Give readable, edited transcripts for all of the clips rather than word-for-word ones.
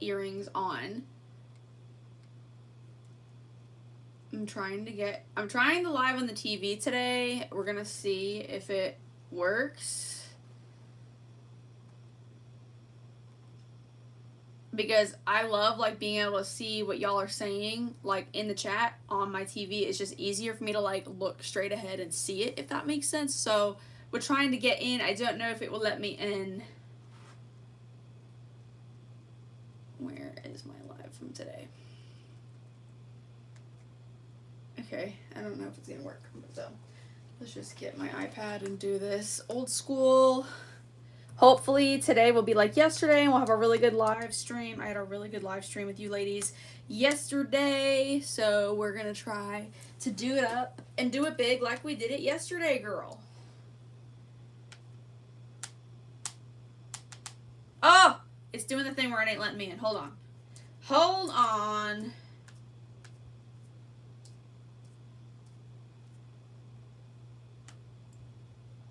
earrings on. I'm trying to live on the TV today. We're gonna see if it works. Because I love, like, being able to see what y'all are saying, like, in the chat on my TV. It's just easier for me to, like, look straight ahead and see it, if that makes sense. So, we're trying to get in. I don't know if it will let me in. Where is my live from today? Okay, I don't know if it's gonna work. So, let's just get my iPad and do this old school. Hopefully today will be like yesterday and we'll have a really good live stream. I had a really good live stream with you ladies yesterday. So we're going to try to do it up and do it big like we did it yesterday, girl. Oh, it's doing the thing where it ain't letting me in. Hold on. Hold on.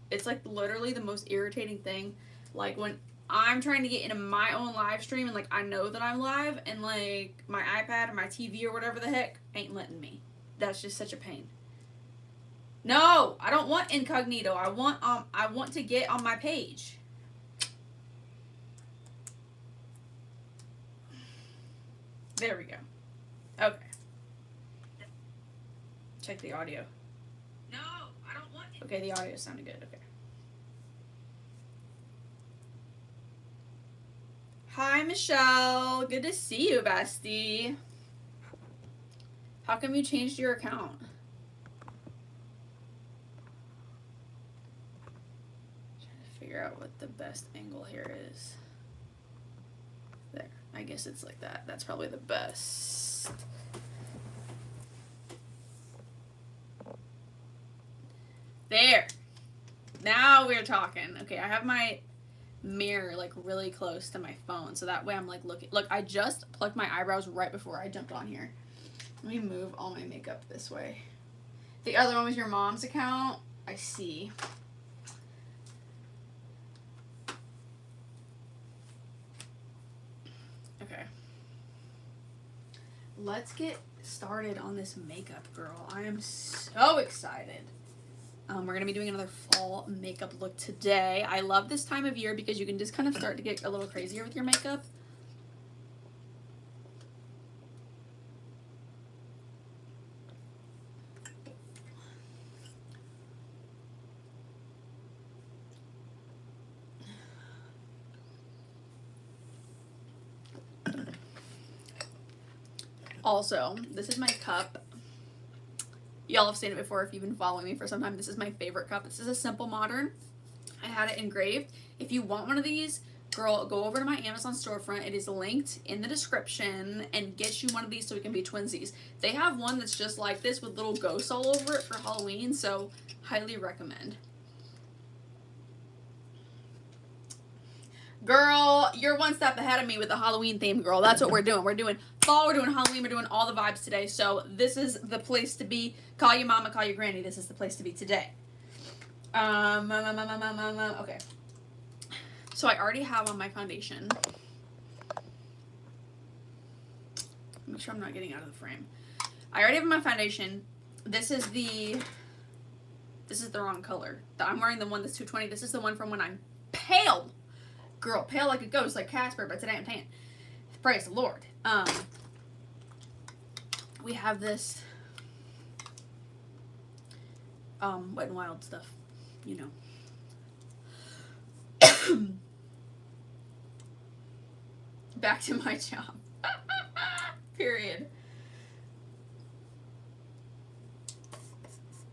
It's like literally the most irritating thing. Like when I'm trying to get into my own live stream and like I know that I'm live and like my iPad or my TV or whatever the heck ain't letting me. That's just such a pain. No, I don't want incognito. I want to get on my page. There we go. Okay. Check the audio. No, I don't want it. Okay, the audio sounded good. Okay. Hi, Michelle. Good to see you, bestie. How come you changed your account? Trying to figure out what the best angle here is. There. I guess it's like that. That's probably the best. There. Now we're talking. Okay, I have my mirror like really close to my phone so that way I'm like looking. Look, I just plucked my eyebrows right before I jumped on here. Let me move all my makeup this way. The other one was your mom's account. I see. Okay. Let's get started on this makeup, girl. I am so excited. We're going to be doing another fall makeup look today. I love this time of year because you can just kind of start to get a little crazier with your makeup. Also, this is my cup. Y'all have seen it before if you've been following me for some time. This is my favorite cup. This is a Simple Modern. I had it engraved. If you want one of these, girl, go over to my Amazon storefront. It is linked in the description and get you one of these so we can be twinsies. They have one that's just like this with little ghosts all over it for Halloween, so highly recommend. Girl, you're one step ahead of me with the Halloween theme, girl. That's what we're doing. We're doing fall, we're doing Halloween, we're doing all the vibes today. So this is the place to be. Call your mama, call your granny. This is the place to be today. Okay. So I already have on my foundation. Make sure I'm not getting out of the frame. I already have my foundation. This is the wrong color. I'm wearing the one that's 220. This is the one from when I'm pale. Girl, pale like a ghost, like Casper, but today I'm tan. Praise the Lord. We have this Wet n Wild stuff, you know. Back to my job. Period.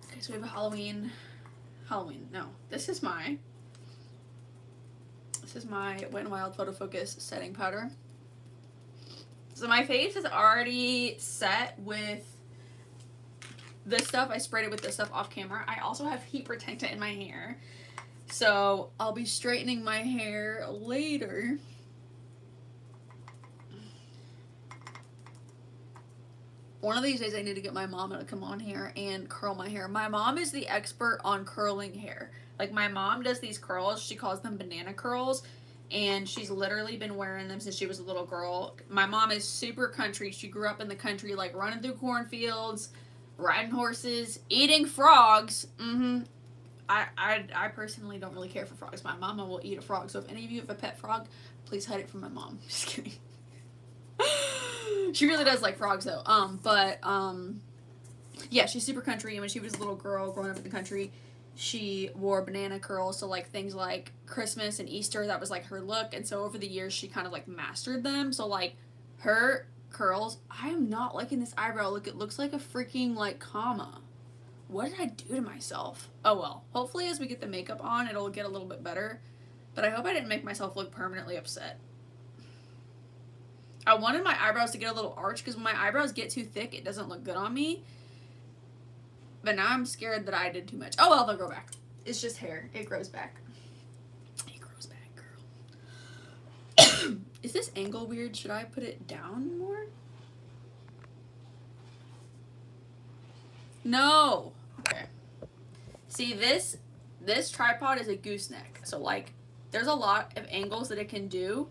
Okay, so we have a Halloween. No, this is my Wet n Wild Photo Focus setting powder. So my face is already set with this stuff. I sprayed it with this stuff off camera. I also have heat protectant in my hair. So I'll be straightening my hair later. One of these days I need to get my mom to come on here and curl my hair. My mom is the expert on curling hair. Like, my mom does these curls. She calls them banana curls. and she's literally been wearing them since she was a little girl. My mom is super country. She grew up in the country, like running through cornfields, riding horses, eating frogs. I personally don't really care for frogs. My mama will eat a frog. So if any of you have a pet frog, please hide it from my mom. Just kidding. She really does like frogs though. Yeah, she's super country, and when she was a little girl growing up in the country, she wore banana curls. So like things like Christmas and Easter, that was like her look. And so over the years, she kind of like mastered them. So like her curls, I am not liking this eyebrow look. It looks like a freaking like comma. What did I do to myself? Oh well. Hopefully as we get the makeup on, it'll get a little bit better. But I hope I didn't make myself look permanently upset. I wanted my eyebrows to get a little arch because when my eyebrows get too thick, it doesn't look good on me. But now I'm scared that I did too much. Oh well, they'll grow back. It's just hair. It grows back. It grows back, girl. Is this angle weird? Should I put it down more? No. Okay. See, this tripod is a gooseneck. So like there's a lot of angles that it can do,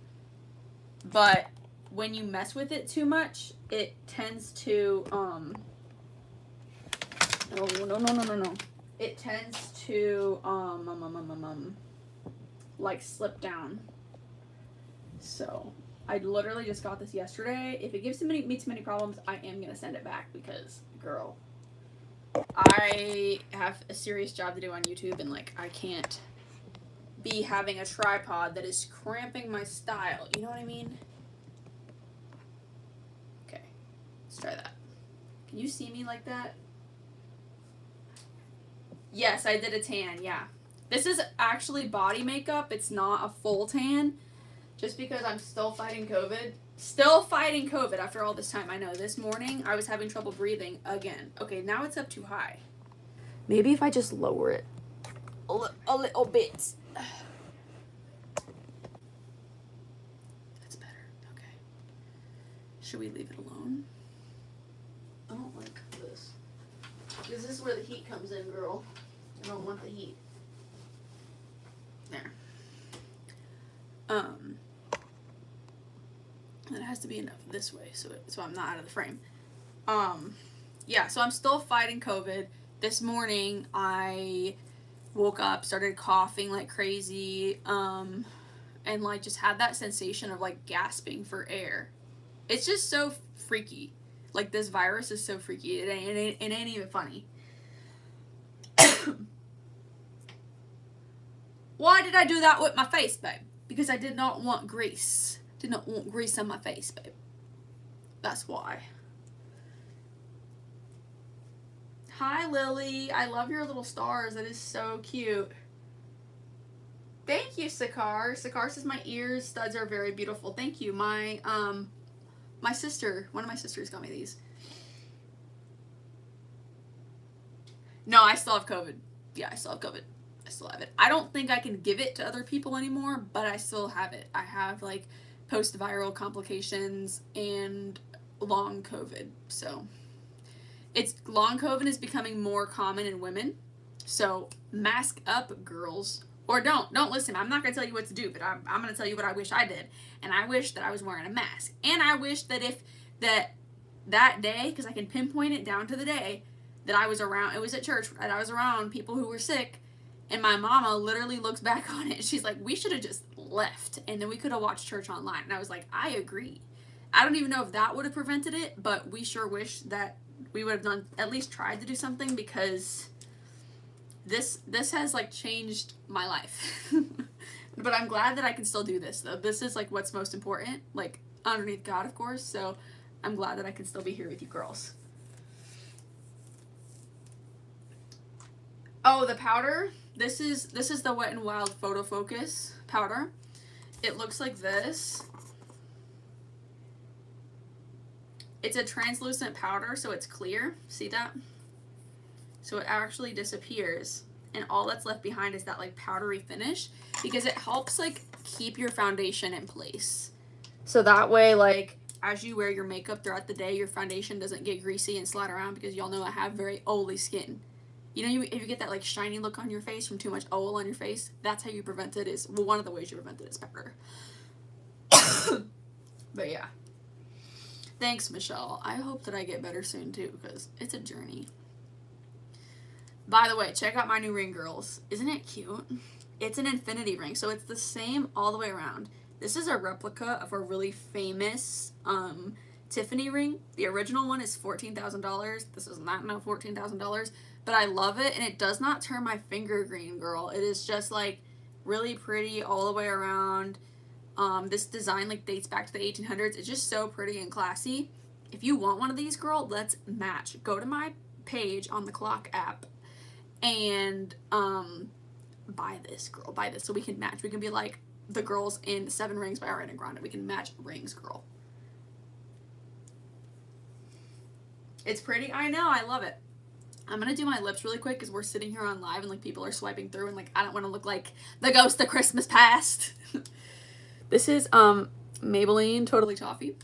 but when you mess with it too much, it tends to no. It tends to like slip down. So I literally just got this yesterday. If it gives me too many problems, I am gonna send it back because, girl, I have a serious job to do on YouTube, and like I can't be having a tripod that is cramping my style. You know what I mean? Okay, let's try that. Can you see me like that? Yes, I did a tan, yeah. This is actually body makeup. It's not a full tan, just because I'm still fighting COVID. Still fighting COVID after all this time. I know, this morning I was having trouble breathing again. Okay, now it's up too high. Maybe if I just lower it a little bit. That's better, okay. Should we leave it alone? I don't like this. Because this is where the heat comes in, girl. I don't want the heat. There. It has to be enough this way, so I'm not out of the frame. Yeah, so I'm still fighting COVID. This morning, I woke up, started coughing like crazy, and like just had that sensation of like gasping for air. It's just so freaky. Like, this virus is so freaky. It ain't even funny. Why did I do that with my face, babe? Because I did not want grease. Did not want grease on my face, babe. That's why. Hi, Lily. I love your little stars. That is so cute. Thank you, Sakar. Sakar says my ears studs are very beautiful. Thank you. My sister, one of my sisters got me these. No, I still have COVID. Yeah, I still have COVID. I still have it. I don't think I can give it to other people anymore, but I still have it. I have like post-viral complications and long COVID. So long COVID is becoming more common in women. So mask up, girls. Or don't listen. I'm not going to tell you what to do, but I'm going to tell you what I wish I did. And I wish that I was wearing a mask. And I wish that if that day, because I can pinpoint it down to the day that I was around, it was at church, and I was around people who were sick, and my mama literally looks back on it. She's like, we should have just left, and then we could have watched church online. And I was like, I agree. I don't even know if that would have prevented it, but we sure wish that we would have done, at least tried to do something, because this has like changed my life. But I'm glad that I can still do this, though. This is like what's most important, like underneath God, of course. So I'm glad that I can still be here with you girls. Oh, the powder. This is the Wet n Wild Photo Focus powder. It looks like this. It's a translucent powder, so it's clear. See that? So it actually disappears, and all that's left behind is that like powdery finish, because it helps like keep your foundation in place. So that way, like, as you wear your makeup throughout the day, your foundation doesn't get greasy and slide around, because y'all know I have very oily skin. You know, if you get that like shiny look on your face from too much oil on your face, that's how you prevent it. Is, well, one of the ways you prevent it is powder. But yeah. Thanks, Michelle. I hope that I get better soon too, because it's a journey. By the way, check out my new ring, girls. Isn't it cute? It's an infinity ring, so it's the same all the way around. This is a replica of a really famous Tiffany ring. The original one is $14,000. This is not no $14,000, but I love it, and it does not turn my finger green, girl. It is just like really pretty all the way around. This design like dates back to the 1800s. It's just so pretty and classy. If you want one of these, girl, let's match. Go to my page on the Clock app and buy this, girl. Buy this so we can match. We can be like the girls in 7 Rings by Ariana Grande. We can match rings, girl. It's pretty. I know. I love it. I'm gonna do my lips really quick because we're sitting here on live and like people are swiping through and like I don't want to look like the ghost of Christmas past. This is Maybelline Totally Toffee.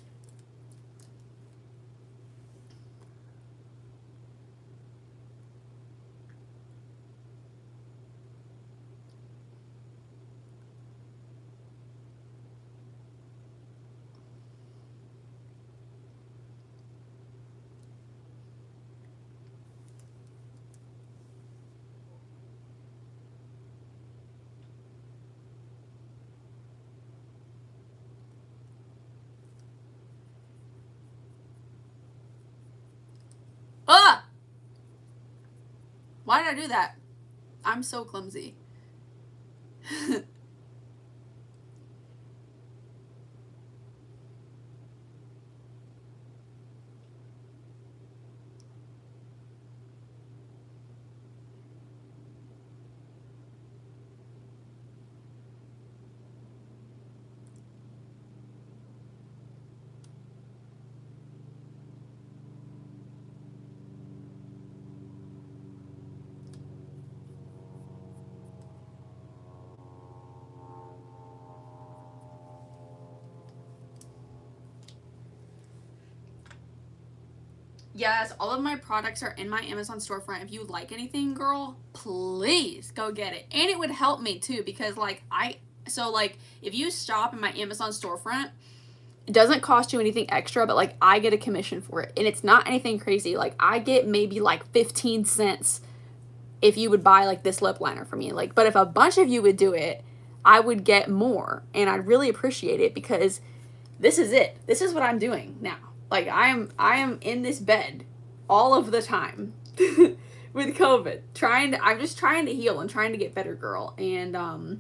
Ah! Why did I do that? I'm so clumsy. Yes, all of my products are in my Amazon storefront. If you like anything, girl, please go get it. And it would help me too because like if you shop in my Amazon storefront, it doesn't cost you anything extra, but like I get a commission for it. And it's not anything crazy. Like I get maybe like 15 cents if you would buy like this lip liner for me. Like, but if a bunch of you would do it, I would get more. And I'd really appreciate it because this is it. This is what I'm doing now. Like I am in this bed all of the time with COVID. I'm just trying to heal and trying to get better, girl. And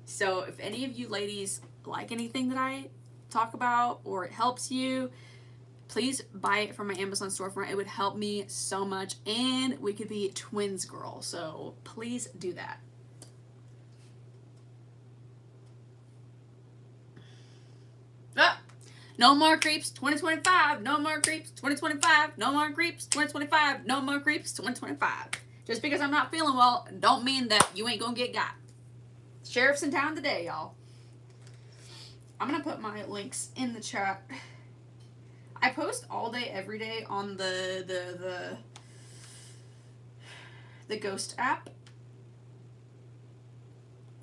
so if any of you ladies like anything that I talk about or it helps you, please buy it from my Amazon storefront. It would help me so much and we could be twins, girl. So please do that. No more creeps, 2025. No more creeps, 2025. No more creeps, 2025. No more creeps, 2025. Just because I'm not feeling well, don't mean that you ain't gonna get got. Sheriff's in town today, y'all. I'm gonna put my links in the chat. I post all day, every day on the Ghost app.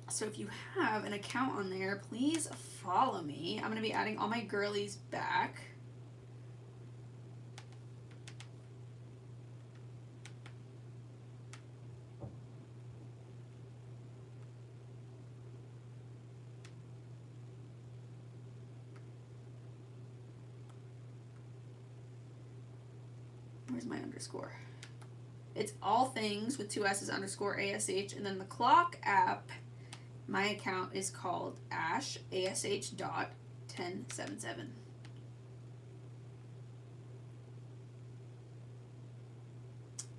So if you have an account on there, please follow me. I'm going to be adding all my girlies back. Where's my underscore? It's all things with 2 S's underscore ASH. And then the Clock app, my account is called ash.1077.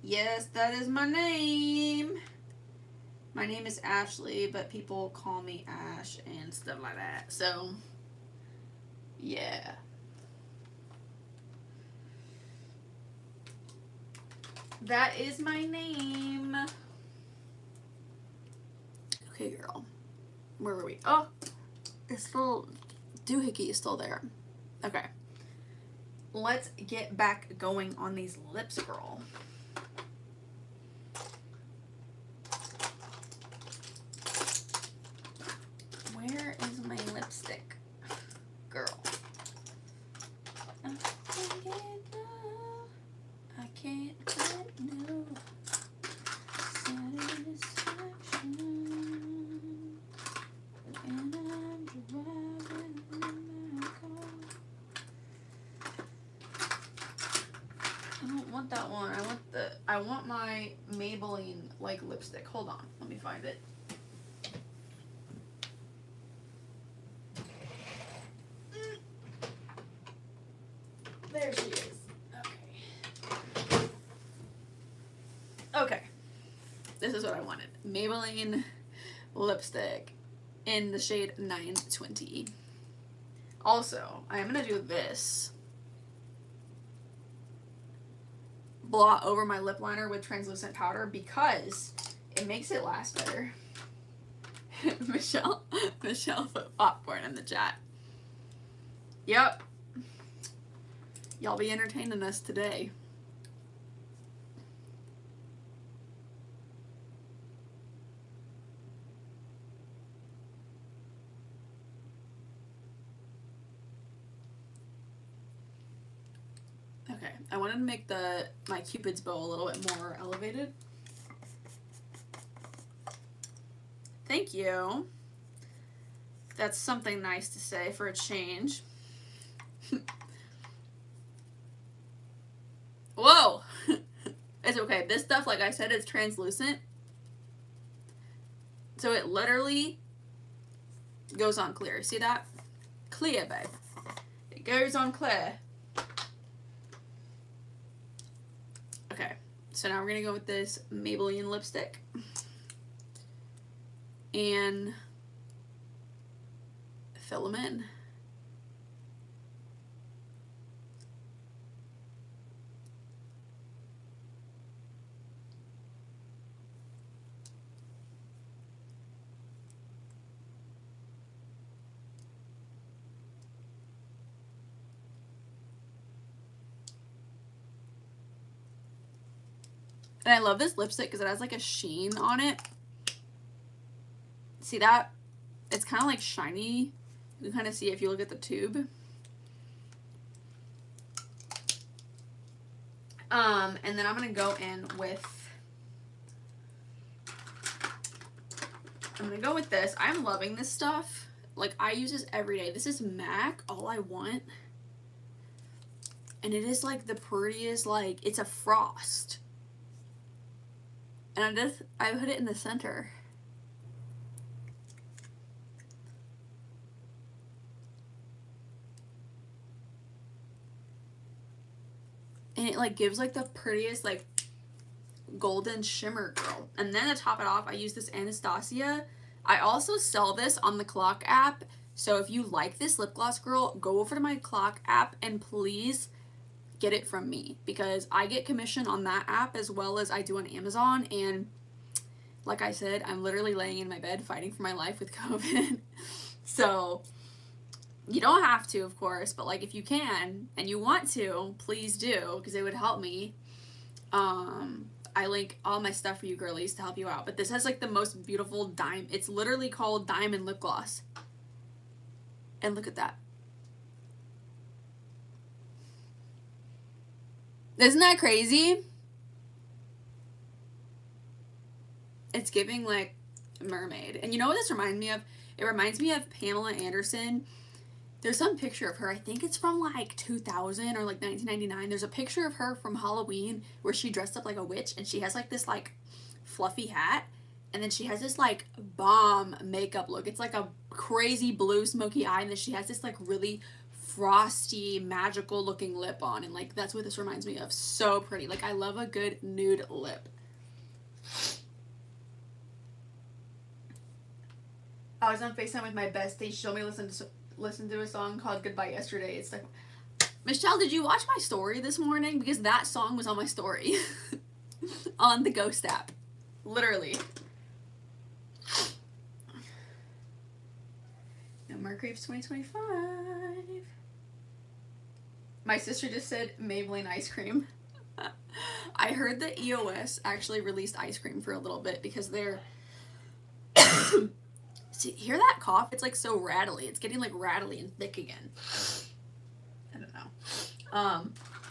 Yes, that is my name. My name is Ashley, but people call me Ash and stuff like that. So, yeah. That is my name. Okay, girl. Where were we? Oh, it's still, doohickey is still there. Okay. Let's get back going on these lips, girl. Where is my lipstick? Girl. I can't get no. I can't get no satisfaction. And I'm driving in my car. I don't want that one. I want my Maybelline like lipstick. Hold on. Let me find it. There she is. Okay. Okay. This is what I wanted. Maybelline lipstick in the shade 920. Also, I am going to do this. Blot over my lip liner with translucent powder because it makes it last better. Michelle put popcorn in the chat. Yep. Y'all be entertaining us today. Okay, I wanted to make my Cupid's bow a little bit more elevated. Thank you. That's something nice to say for a change. Whoa! It's okay. This stuff, like I said, is translucent. So it literally goes on clear. See that? Clear, babe. It goes on clear. Okay. So now we're going to go with this Maybelline lipstick. And fill them in. And I love this lipstick because it has like a sheen on it. See that? It's kind of like shiny. You can kind of see if you look at the tube. And then I'm going to go in with, this. I'm loving this stuff. Like, I use this every day. This is MAC, All I Want. And it is like the prettiest, like, it's a frost. And I put it in the center. And it like gives like the prettiest like golden shimmer, girl. And then to top it off, I use this Anastasia. I also sell this on the Clock app. So if you like this lip gloss, girl, go over to my Clock app and please get it from me, because I get commission on that app as well as I do on Amazon. And like I said, I'm literally laying in my bed fighting for my life with COVID. So you don't have to, of course, but like if you can and you want to, please do, because it would help me. I link all my stuff for you girlies to help you out. But this has like the most beautiful it's literally called Diamond Lip Gloss. And look at that. Isn't that crazy? It's giving like mermaid. And you know what this reminds me of? It reminds me of Pamela Anderson. There's some picture of her. I think it's from like 2000 or like 1999. There's a picture of her from Halloween where she dressed up like a witch and she has like this like fluffy hat. And then she has this like bomb makeup look. It's like a crazy blue smoky eye. And then she has this like really frosty, magical looking lip on. And like that's what this reminds me of. So pretty. Like I love a good nude lip. I was on FaceTime with my bestie. She told me to listen to a song called Goodbye Yesterday. It's like, Michelle, did you watch my story this morning? Because that song was on my story. On the Ghost app. Literally. No more creeps 2025. My sister just said Maybelline ice cream. I heard that EOS actually released ice cream for a little bit because they're See, hear that cough? It's like so rattly. It's getting like rattly and thick again. I don't know.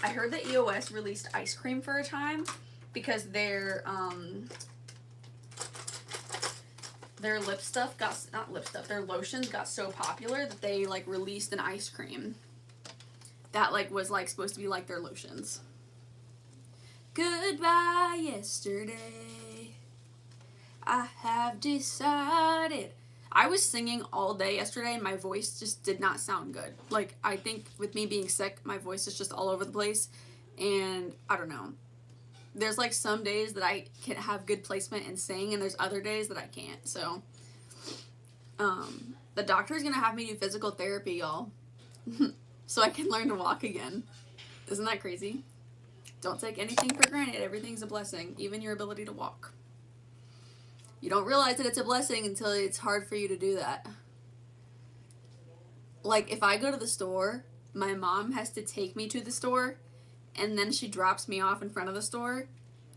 I heard that EOS released ice cream for a time because their lip stuff got, not lip stuff, their lotions got so popular that they like released an ice cream that like was like supposed to be like their lotions. Goodbye yesterday, I have decided. I was singing all day yesterday and my voice just did not sound good. Like, I think with me being sick, my voice is just all over the place. And I don't know. There's like some days that I can have good placement and sing, and there's other days that I can't. So, the doctor is going to have me do physical therapy, y'all. So I can learn to walk again. Isn't that crazy? Don't take anything for granted. Everything's a blessing, even your ability to walk. You don't realize that it's a blessing until it's hard for you to do that. Like, if I go to the store, my mom has to take me to the store, and then she drops me off in front of the store,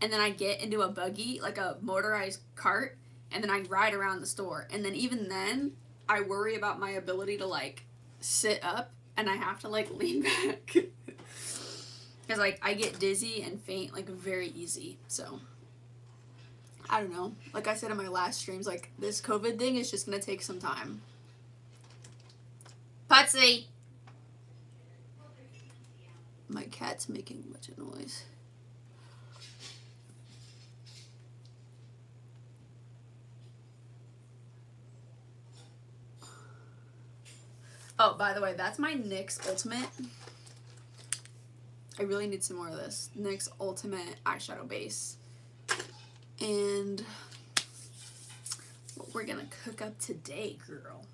and then I get into a buggy, like a motorized cart, and then I ride around the store. And then even then, I worry about my ability to, like, sit up, and I have to, like, lean back. Because, like, I get dizzy and faint, like, very easy, so... I don't know. Like I said in my last streams, like, this COVID thing is just gonna take some time. Putsy! My cat's making much of noise. Oh, by the way, that's my NYX Ultimate. I really need some more of this. NYX Ultimate eyeshadow base. And what we're gonna cook up today, girl.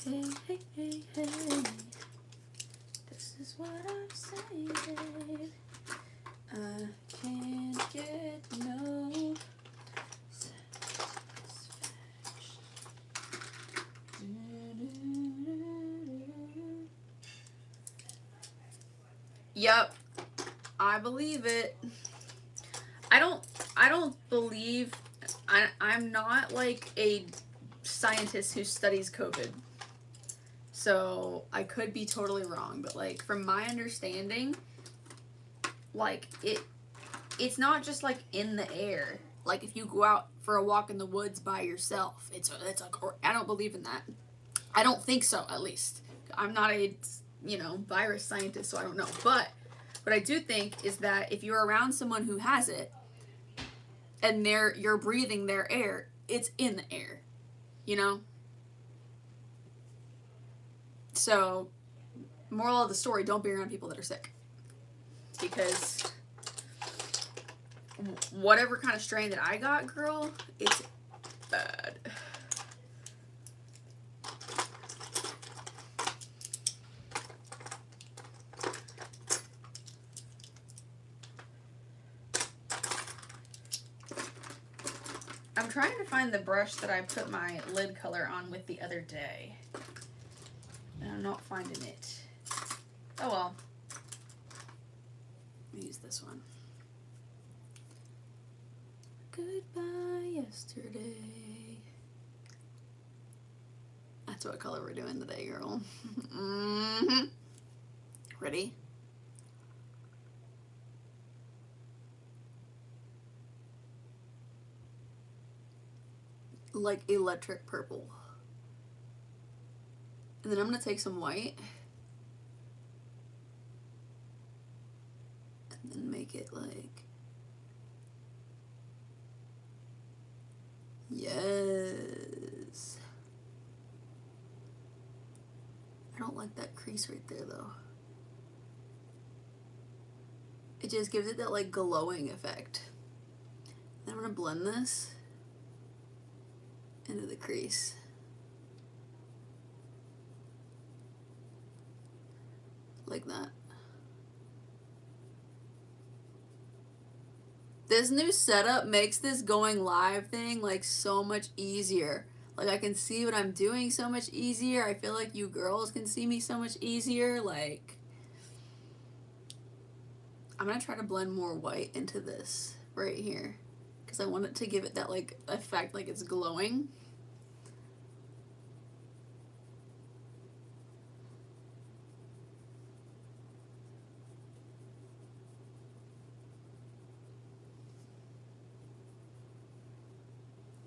Hey, hey, hey, hey. This is what I'm saying, babe. I can't get no satisfaction. Yep, I believe it. I don't believe, I'm not like a scientist who studies COVID. So I could be totally wrong, but like from my understanding, like it's not just like in the air. Like if you go out for a walk in the woods by yourself, it's like, or I don't believe in that. I don't think so, at least. I'm not a virus scientist, so I don't know. But what I do think is that if you're around someone who has it and you're breathing their air, it's in the air, you know? So, moral of the story, don't be around people that are sick. Because whatever kind of strain that I got, girl, it's bad. I'm trying to find the brush that I put my lid color on with the other day. And I'm not finding it. Oh well. Let me use this one. Goodbye yesterday. That's what color we're doing today, girl. Mm-hmm. Ready? Like electric purple. And then I'm gonna take some white and then make it like, yes. I don't like that crease right there though. It just gives it that like glowing effect. Then I'm gonna blend this into the crease. Like that. This new setup makes this going live thing like so much easier. Like I can see what I'm doing so much easier. I feel like you girls can see me so much easier. Like, I'm gonna try to blend more white into this right here. because I want it to give it that like effect like it's glowing.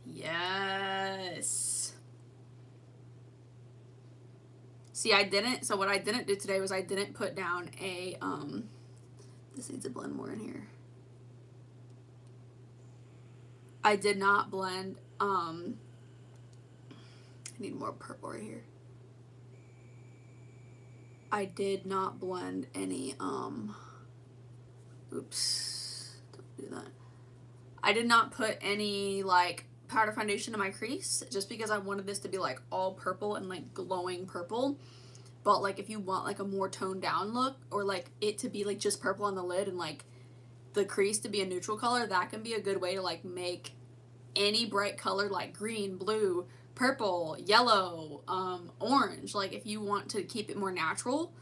Yes. See, so what I didn't do today was I didn't put down a, this needs to blend more in here. I did not blend, I need more purple right here. I did not blend any, oops, don't do that. I did not put any, like, powder foundation in my crease, just because I wanted this to be, like, all purple and, like, glowing purple. But, like, if you want, like, a more toned down look, or, like, it to be, like, just purple on the lid and, like, the crease to be a neutral color, that can be a good way to, like, make any bright color, like green, blue, purple, yellow, orange. Like, if you want to keep it more natural,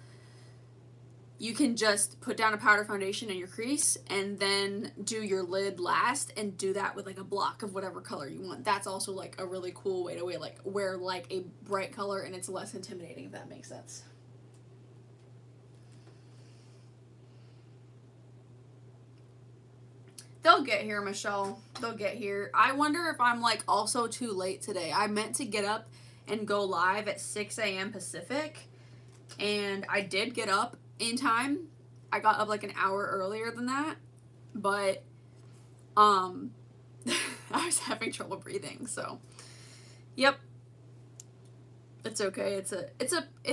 you can just put down a powder foundation in your crease and then do your lid last and do that with like a block of whatever color you want. That's also like a really cool way to wear like a bright color and it's less intimidating, if that makes sense. They'll get here, Michelle. They'll get here. I wonder if I'm like also too late today. I meant to get up and go live at 6 a.m. Pacific, and I did get up in time. I got up like an hour earlier than that, but I was having trouble breathing, so yep. It's okay. It's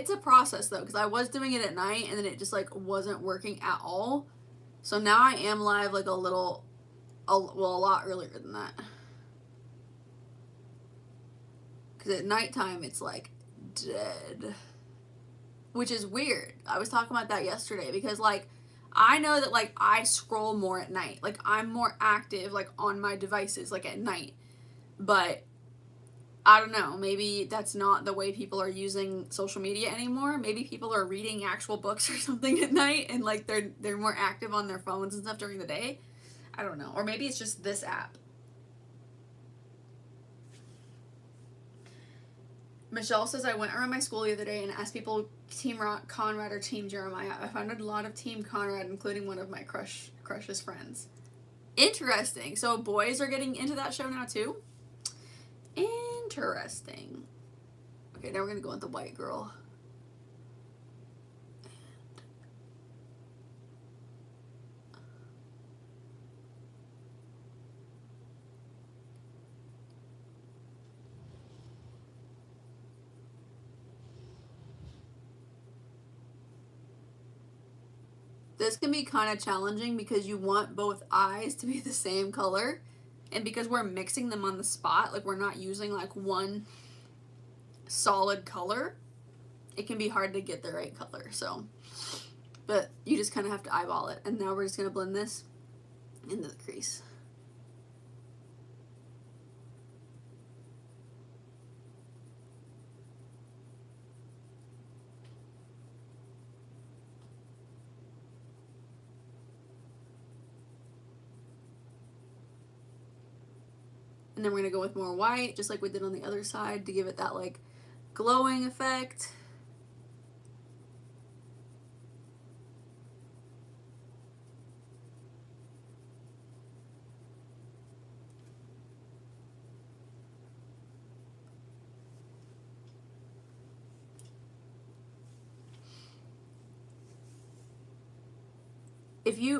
a process though, because I was doing it at night and then it just like wasn't working at all. So now I am live like a lot earlier than that. Because at nighttime it's like dead. Which is weird. I was talking about that yesterday because like I know that like I scroll more at night. Like I'm more active like on my devices like at night. But I don't know, maybe that's not the way people are using social media anymore. Maybe people are reading actual books or something at night and like they're more active on their phones and stuff during the day. I don't know. Or maybe it's just this app. Michelle says, I went around my school the other day and asked people Team Conrad or Team Jeremiah. I found a lot of Team Conrad, including one of my crush's friends. Interesting. So boys are getting into that show now too? Interesting. Okay, now we're going to go with the white girl. This can be kind of challenging because you want both eyes to be the same color, and because we're mixing them on the spot, like we're not using like one solid color, it can be hard to get the right color. So, but you just kind of have to eyeball it. And now we're just going to blend this into the crease. And then we're going to go with more white, just like we did on the other side, to give it that like glowing effect.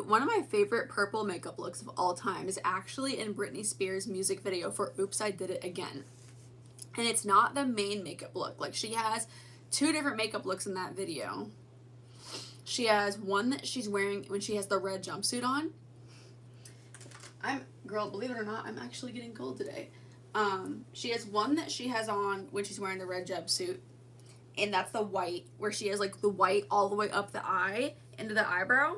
One of my favorite purple makeup looks of all time is actually in Britney Spears' music video for Oops, I Did It Again. And it's not the main makeup look. Like, she has two different makeup looks in that video. She has one that she's wearing when she has the red jumpsuit on. Girl, believe it or not, I'm actually getting cold today. She has one that she has on when she's wearing the red jumpsuit. And that's the white, where she has like the white all the way up the eye into the eyebrow.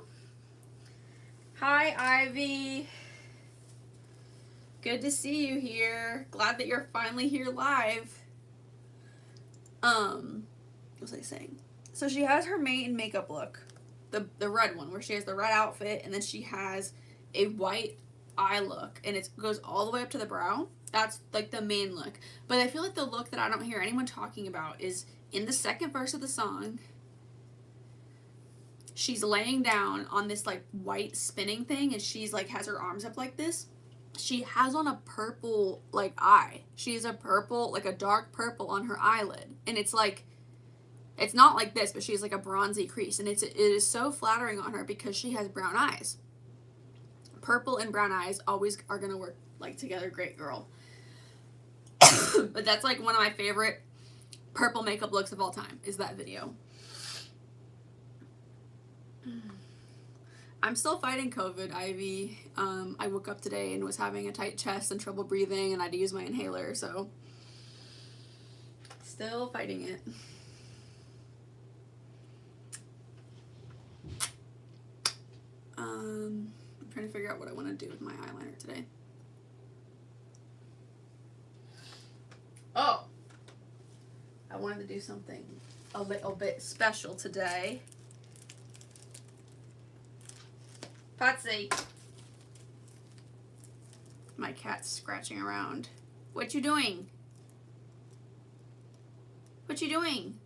Hi, Ivy. Good to see you here. Glad that you're finally here live. What was I saying? So she has her main makeup look, the red one, where she has the red outfit, and then she has a white eye look, and it goes all the way up to the brow. That's like the main look. But I feel like the look that I don't hear anyone talking about is in the second verse of the song. She's laying down on this like white spinning thing, and she's like has her arms up like this. She has on a purple like eye. She has a purple, like a dark purple on her eyelid, and it's like, it's not like this, but she has like a bronzy crease, and it is so flattering on her because she has brown eyes. Purple and brown eyes always are gonna work like together great, girl. But that's like one of my favorite purple makeup looks of all time is that video. I'm still fighting COVID, Ivy. I woke up today and was having a tight chest and trouble breathing, and I had to use my inhaler, so still fighting it. I'm trying to figure out what I want to do with my eyeliner today. Oh! I wanted to do something a little bit special today. Patsy! My cat's scratching around. What you doing? What you doing?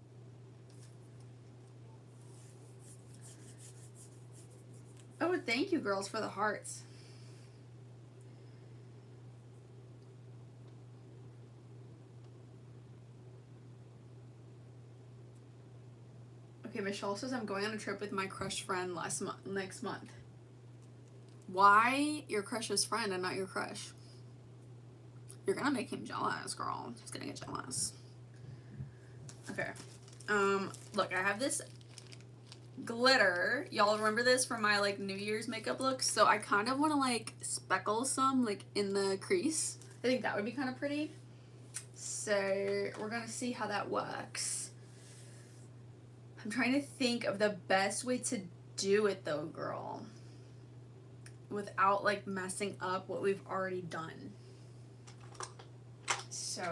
Oh, thank you, girls, for the hearts. Okay, Michelle says I'm going on a trip with my crush friend next month. Why your crush's friend and not your crush? You're gonna make him jealous, girl. He's gonna get jealous. Okay. Look, I have this glitter. Y'all remember this from my like New Year's makeup looks? So I kind of want to like speckle some like in the crease. I think that would be kind of pretty. So we're gonna see how that works. I'm trying to think of the best way to do it though, girl, without like messing up what we've already done. So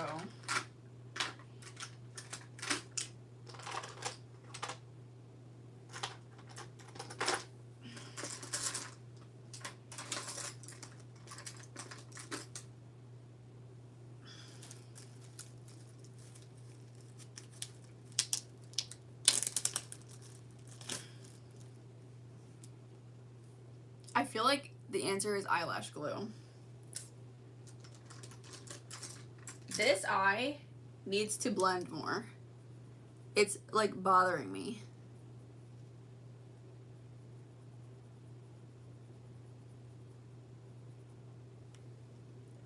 I feel like the answer is eyelash glue. This eye needs to blend more. It's like bothering me.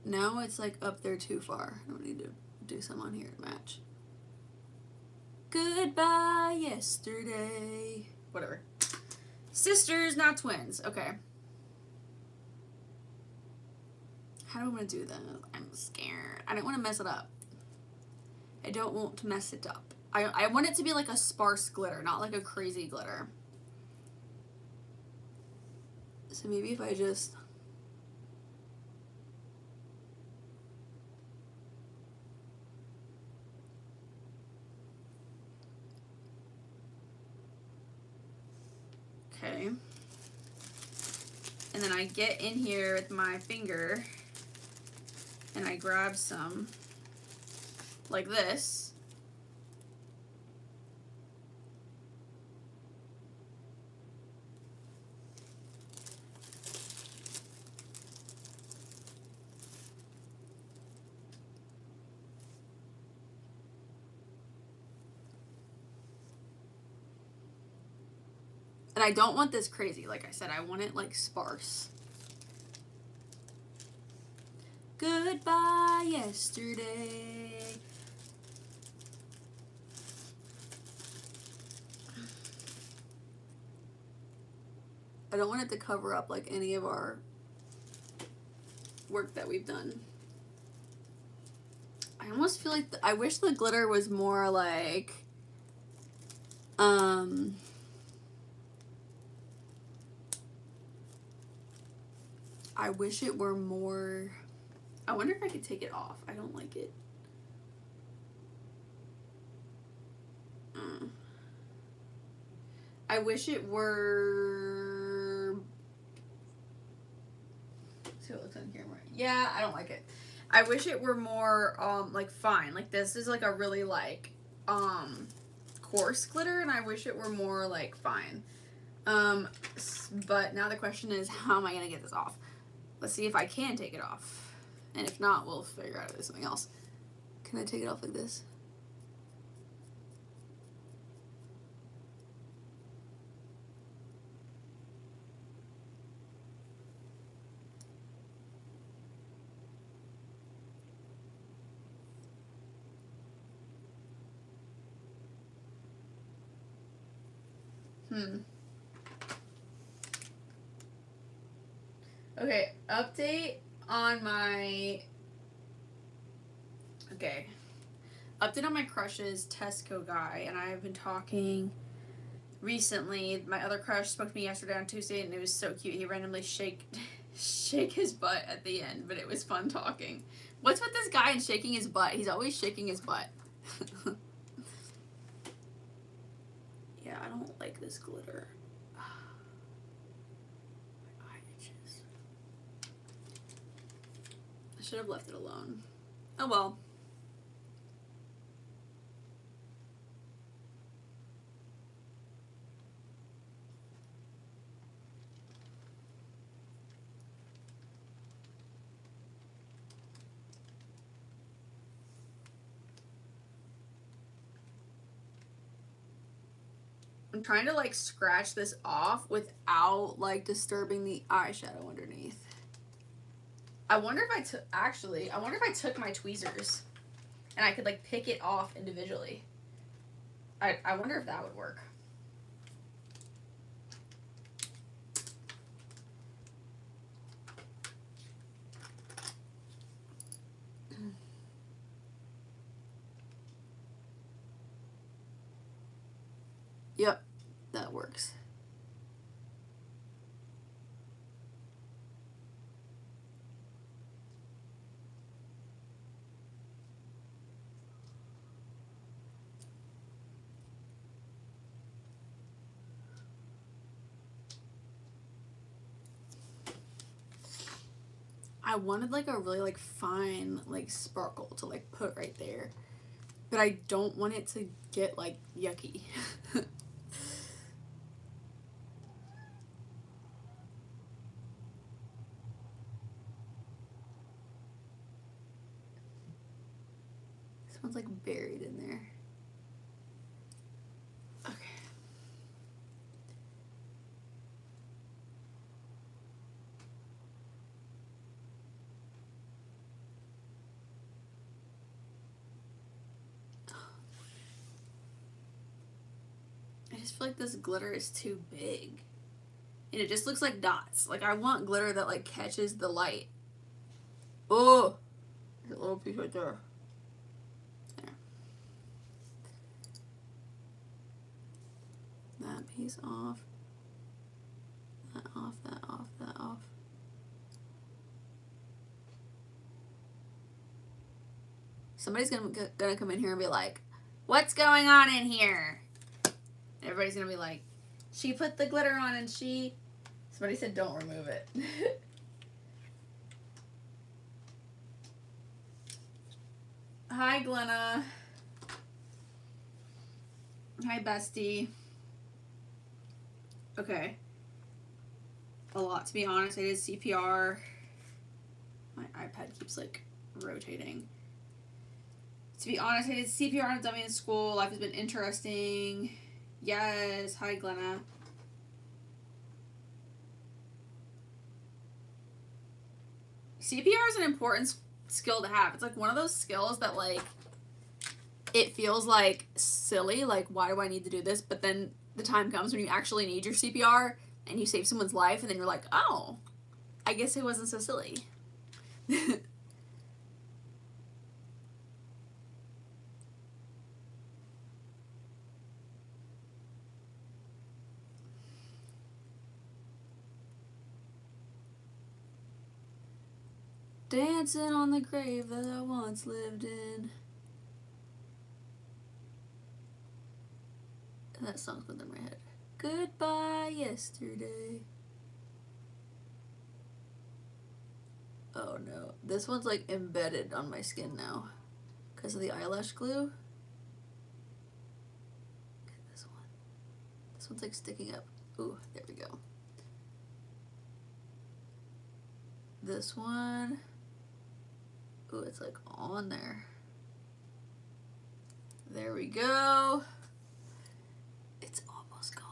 Now it's like up there too far. I don't need to do some on here to match. Goodbye yesterday. Whatever. Sisters, not twins. Okay. How do I want to do this? I'm scared. I don't want to mess it up. I don't want to mess it up. I want it to be like a sparse glitter, not like a crazy glitter. So maybe if I just... Okay. And then I get in here with my finger and I grab some like this. And I don't want this crazy, like I said, I want it like sparse. Goodbye yesterday. I don't want it to cover up like any of our work that we've done. I almost feel like I wish the glitter was more like I wish it were more... I wonder if I could take it off. I don't like it. I wish it were... Let's see what it looks looks on camera. Yeah, I don't like it. I wish it were more, like, fine. Like, this is, like, a really, like, coarse glitter, and I wish it were more, like, fine. But now the question is, how am I gonna get this off? Let's see if I can take it off. And if not, we'll figure out if there's something else. Can I take it off like this? Okay, update on my... Okay. Update on my crush's Tesco guy, and I have been talking recently. My other crush spoke to me yesterday on Tuesday, and it was so cute. He randomly shake his butt at the end, but it was fun talking. What's with this guy and shaking his butt? He's always shaking his butt. Yeah, I don't like this glitter. My eye itches. I should have left it alone. Oh well. I'm trying to like scratch this off without like disturbing the eyeshadow underneath. I wonder if I took my tweezers and I could like pick it off individually. I wonder if that would work. Yep, that works. I wanted like a really like fine like sparkle to like put right there, but I don't want it to get like yucky. This one's like buried in there. Okay. I just feel like this glitter is too big. And it just looks like dots. Like I want glitter that like catches the light. Oh! There's a little piece right there. There. That piece off. That off, that off, that off. Somebody's gonna come in here and be like, what's going on in here? Everybody's gonna be like, she put the glitter on and she... Somebody said don't remove it. Hi, Glenna. Hi, bestie. Okay. A lot, to be honest. I did CPR. My iPad keeps, like, rotating. To be honest, I did CPR on a dummy in school. Life has been interesting. Yes. Hi, Glenna. CPR is an important skill to have. It's like one of those skills that like it feels like silly, like why do I need to do this? But then the time comes when you actually need your CPR and you save someone's life and then you're like, oh, I guess it wasn't so silly. Dancing on the grave that I once lived in. That song's been in my head. Goodbye, yesterday. Oh no. This one's like embedded on my skin now because of the eyelash glue. Okay, this one. This one's like sticking up. Ooh, there we go. This one. Ooh, it's like on there. There we go. It's almost gone.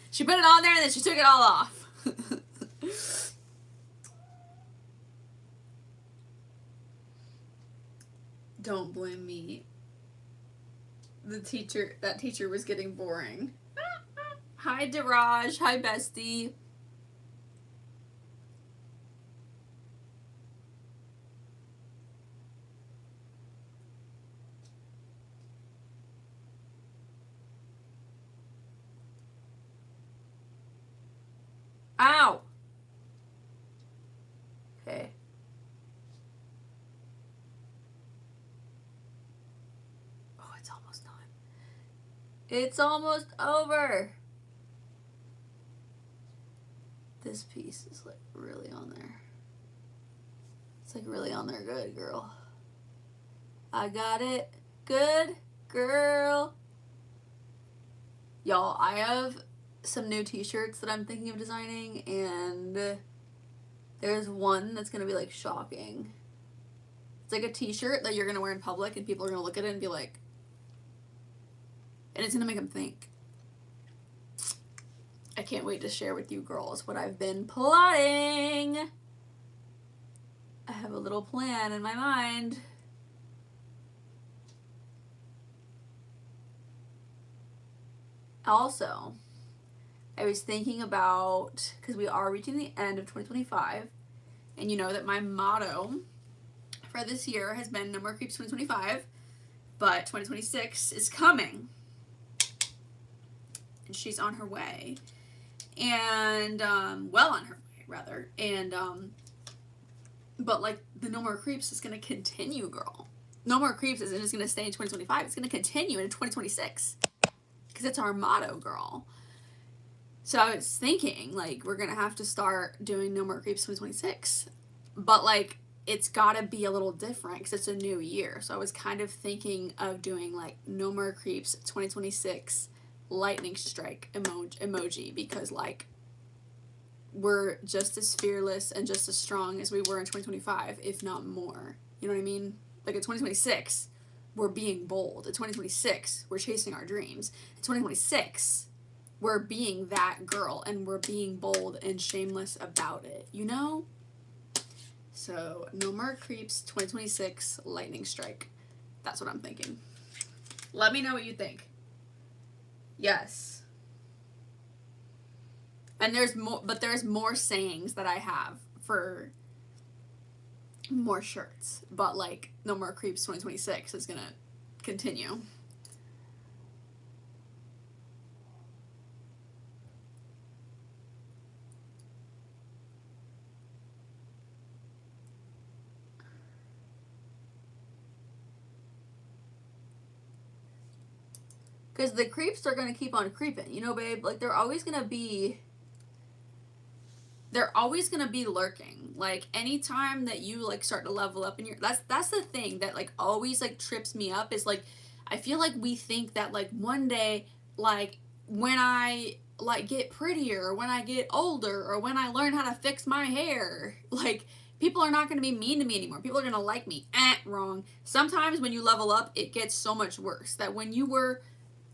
She put it on there and then she took it all off. Don't blame me. That teacher was getting boring. Hi, Daraj. Hi, bestie. Ow. Okay. Oh, it's almost done. It's almost over. This piece is like really on there. It's like really on there. Good girl. I got it. Good girl. Y'all, I have some new t-shirts that I'm thinking of designing, and there's one that's gonna be like shocking. It's like a t-shirt that you're gonna wear in public and people are gonna look at it and be like, and it's gonna make them think. I can't wait to share with you girls what I've been plotting. I have a little plan in my mind. Also, I was thinking about, because we are reaching the end of 2025, and you know that my motto for this year has been no more creeps 2025, but 2026 is coming. And she's on her way. And, well on her way, rather. And, but like, the no more creeps is going to continue, girl. No more creeps isn't just going to stay in 2025, it's going to continue into 2026. Because it's our motto, girl. So I was thinking, like, we're going to have to start doing No More Creeps 2026. But, like, it's got to be a little different because it's a new year. So I was kind of thinking of doing, like, No More Creeps 2026 lightning strike emoji. Because, like, we're just as fearless and just as strong as we were in 2025, if not more. You know what I mean? Like, in 2026, we're being bold. In 2026, we're chasing our dreams. In 2026... we're being that girl and we're being bold and shameless about it, you know? So, No More Creeps 2026 lightning strike. That's what I'm thinking. Let me know what you think. Yes. And there's more sayings that I have for more shirts. But like, No More Creeps 2026 is gonna continue. Because the creeps are going to keep on creeping. You know, babe? Like, they're always going to be lurking. Like, anytime that you, like, start to level up in your... That's the thing that, like, always, like, trips me up is, like, I feel like we think that, like, one day, like, when I, like, get prettier, or when I get older, or when I learn how to fix my hair, like... people are not going to be mean to me anymore. People are going to like me. Wrong. Sometimes when you level up, it gets so much worse. That when you were...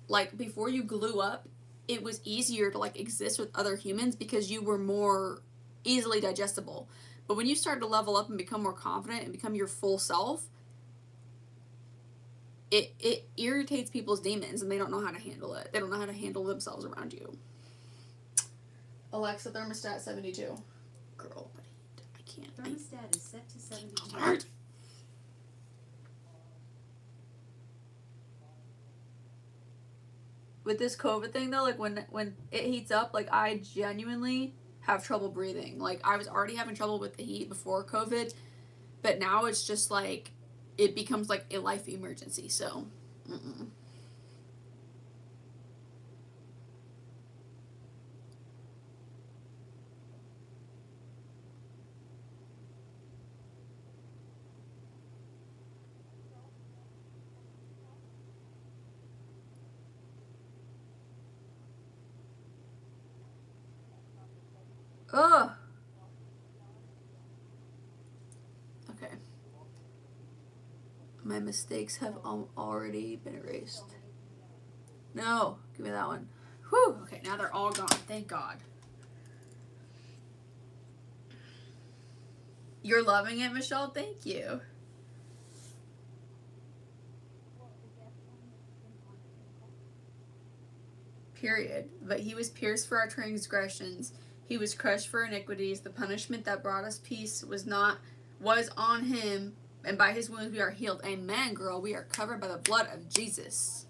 like, before you glue up, it was easier to, like, exist with other humans because you were more easily digestible. But when you start to level up and become more confident and become your full self, it irritates people's demons and they don't know how to handle it. They don't know how to handle themselves around you. Alexa, thermostat 72. Girl, I can't. Thermostat is set to 72. With this COVID thing though, like when it heats up, like I genuinely have trouble breathing. Like I was already having trouble with the heat before COVID, but now it's just like it becomes like a life emergency. So, Ugh. Okay. My mistakes have already been erased. No, give me that one. Whew. Okay, now they're all gone. Thank God. You're loving it, Michelle? Thank you. Period. But he was pierced for our transgressions. He was crushed for iniquities. The punishment that brought us peace was on him, and by his wounds we are healed. Amen, girl. We are covered by the blood of Jesus.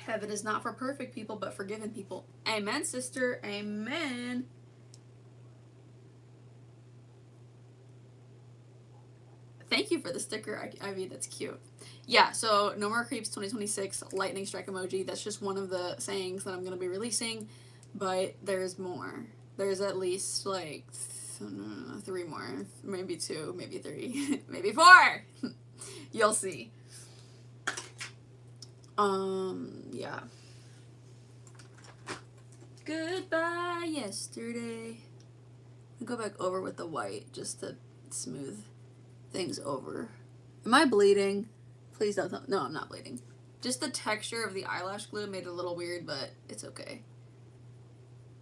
Heaven is not for perfect people, but forgiven people. Amen, sister. Amen. Thank you for the sticker, Ivy. That's cute. Yeah, so No More Creeps 2026 lightning strike emoji. That's just one of the sayings that I'm going to be releasing, but there's more. There's at least like 3 more, maybe 2, maybe 3, maybe 4. You'll see. Yeah. Goodbye yesterday. I'll go back over with the white just to smooth things over. Am I bleeding? Please don't tell me. No, I'm not bleeding. Just the texture of the eyelash glue made it a little weird, but it's okay.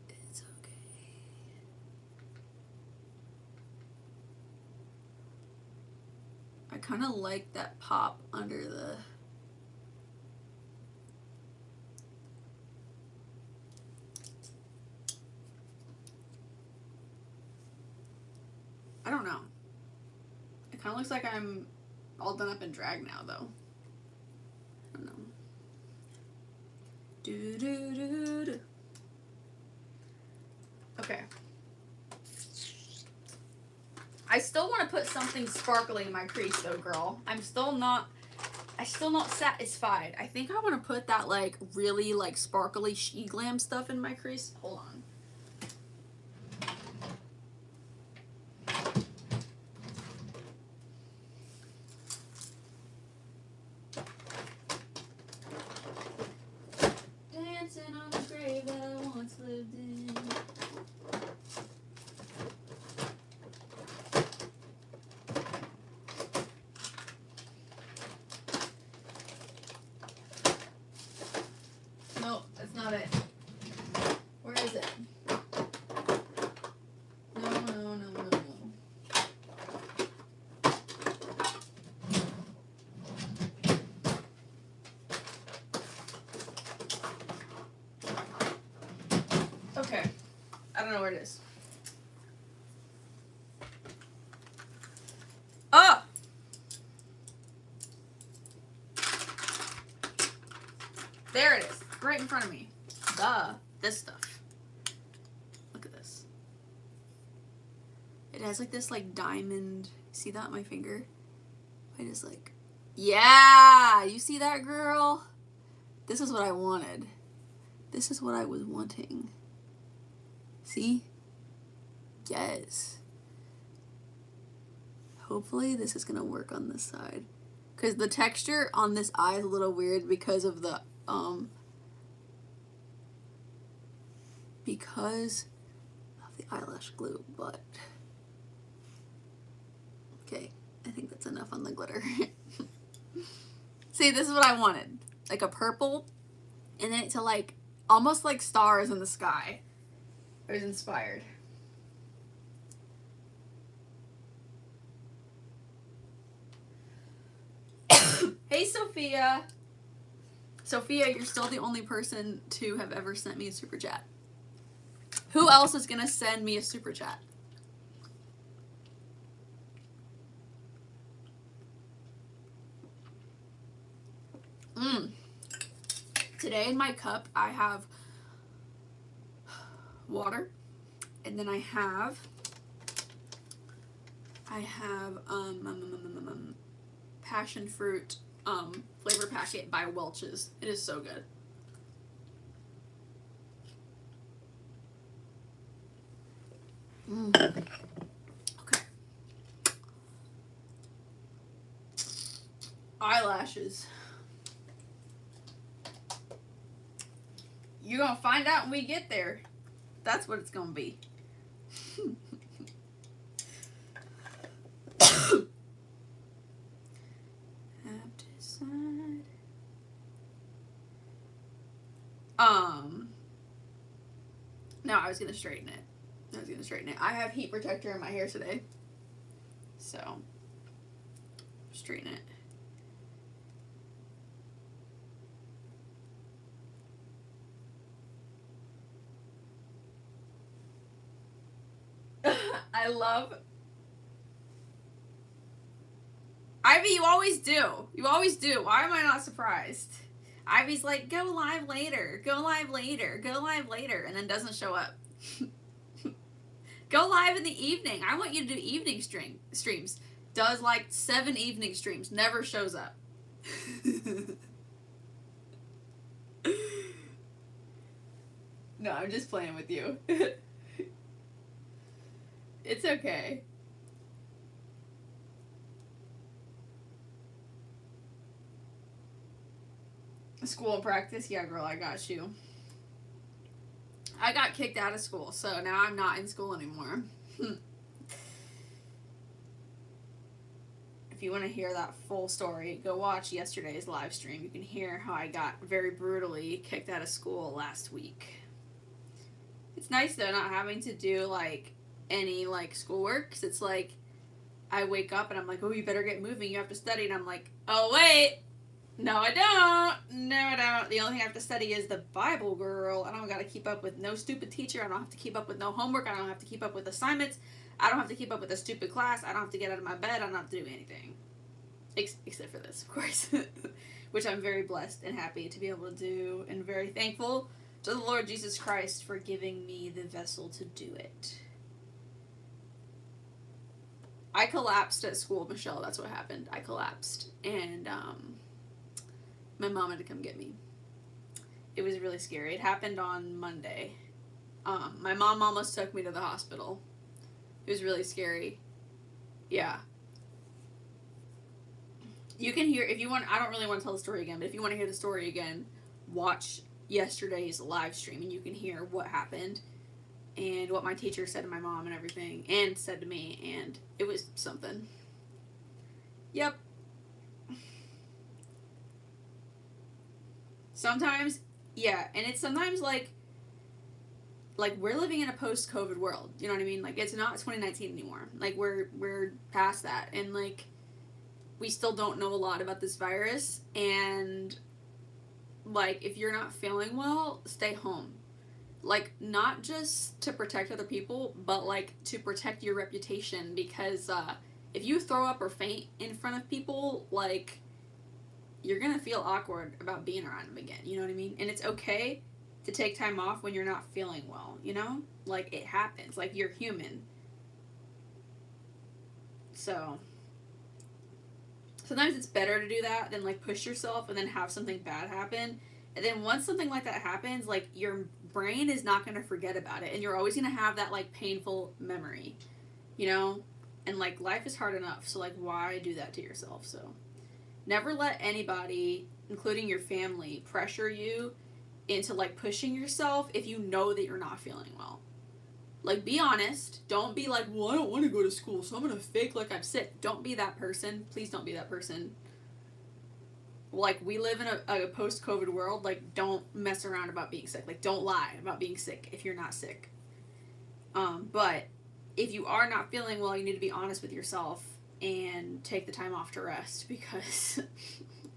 It's okay. I kind of like that pop under the... I don't know. It kind of looks like I'm all done up in drag now, though. I don't know. Do do do do. Okay. I still want to put something sparkly in my crease, though, girl. I'm still not satisfied. I think I want to put that like really like sparkly she glam stuff in my crease. Hold on. Dancing on the grave that I once lived in. No, that's not it. Where is it? No. Okay. I don't know where it is. Oh! There it is. Right in front of me. This stuff. Look at this. It has like this like diamond. See that on my finger? I just like... Yeah! You see that, girl? This is what I wanted. This is what I was wanting. See? Yes. Hopefully this is gonna work on this side. Because the texture on this eye is a little weird because of the, because of the eyelash glue, but okay, I think that's enough on the glitter. See, this is what I wanted. Like a purple, and then it to like, almost like stars in the sky. I was inspired. Hey, Sophia. Sophia, you're still the only person to have ever sent me a super chat. Who else is gonna send me a super chat? Today in my cup, I have water, and then I have passion fruit flavor packet by Welch's. It is so good. Okay. Eyelashes. You're gonna find out when we get there. That's what it's gonna be. Have to decide. No, I was gonna straighten it. I have heat protector in my hair today. So, straighten it. I love Ivy, you always do. You always do. Why am I not surprised? Ivy's like, go live later, go live later, go live later, and then doesn't show up. Go live in the evening. I want you to do evening streams. Does like 7 evening streams. Never shows up. No, I'm just playing with you. It's okay. School and practice? Yeah, girl, I got you. I got kicked out of school, so now I'm not in school anymore. If you want to hear that full story, go watch yesterday's live stream. You can hear how I got very brutally kicked out of school last week. It's nice, though, not having to do, like, any, like, schoolwork, because it's like, I wake up and I'm like, oh, you better get moving, you have to study, and I'm like, oh, wait! No, I don't. No, I don't. The only thing I have to study is the Bible, girl. I don't got to keep up with no stupid teacher. I don't have to keep up with no homework. I don't have to keep up with assignments. I don't have to keep up with a stupid class. I don't have to get out of my bed. I don't have to do anything. Except for this, of course. Which I'm very blessed and happy to be able to do, and very thankful to the Lord Jesus Christ for giving me the vessel to do it. I collapsed at school, Michelle. That's what happened. I collapsed. And, my mom had to come get me. It was really scary. It happened on Monday. My mom almost took me to the hospital. It was really scary. Yeah. You can hear, if you want, I don't really want to tell the story again, but if you want to hear the story again, watch yesterday's live stream and you can hear what happened and what my teacher said to my mom and everything, and said to me, and it was something. Yep. Sometimes, yeah, and it's sometimes like we're living in a post-COVID world, you know what I mean? Like, it's not 2019 anymore. Like, we're past that, and like, we still don't know a lot about this virus, and like, if you're not feeling well, stay home. Like, not just to protect other people, but like to protect your reputation, because if you throw up or faint in front of people, like, you're gonna feel awkward about being around them again, you know what I mean? And it's okay to take time off when you're not feeling well, you know? Like, it happens. Like, you're human. So, sometimes it's better to do that than, like, push yourself and then have something bad happen. And then once something like that happens, like, your brain is not gonna forget about it. And you're always gonna have that, like, painful memory, you know? And, like, life is hard enough, so, like, why do that to yourself? So, never let anybody, including your family, pressure you into, like, pushing yourself if you know that you're not feeling well. Like, be honest. Don't be like, well, I don't want to go to school, so I'm going to fake like I'm sick. Don't be that person. Please don't be that person. Like, we live in a post-COVID world. Like, don't mess around about being sick. Like, don't lie about being sick if you're not sick. But if you are not feeling well, you need to be honest with yourself and take the time off to rest, because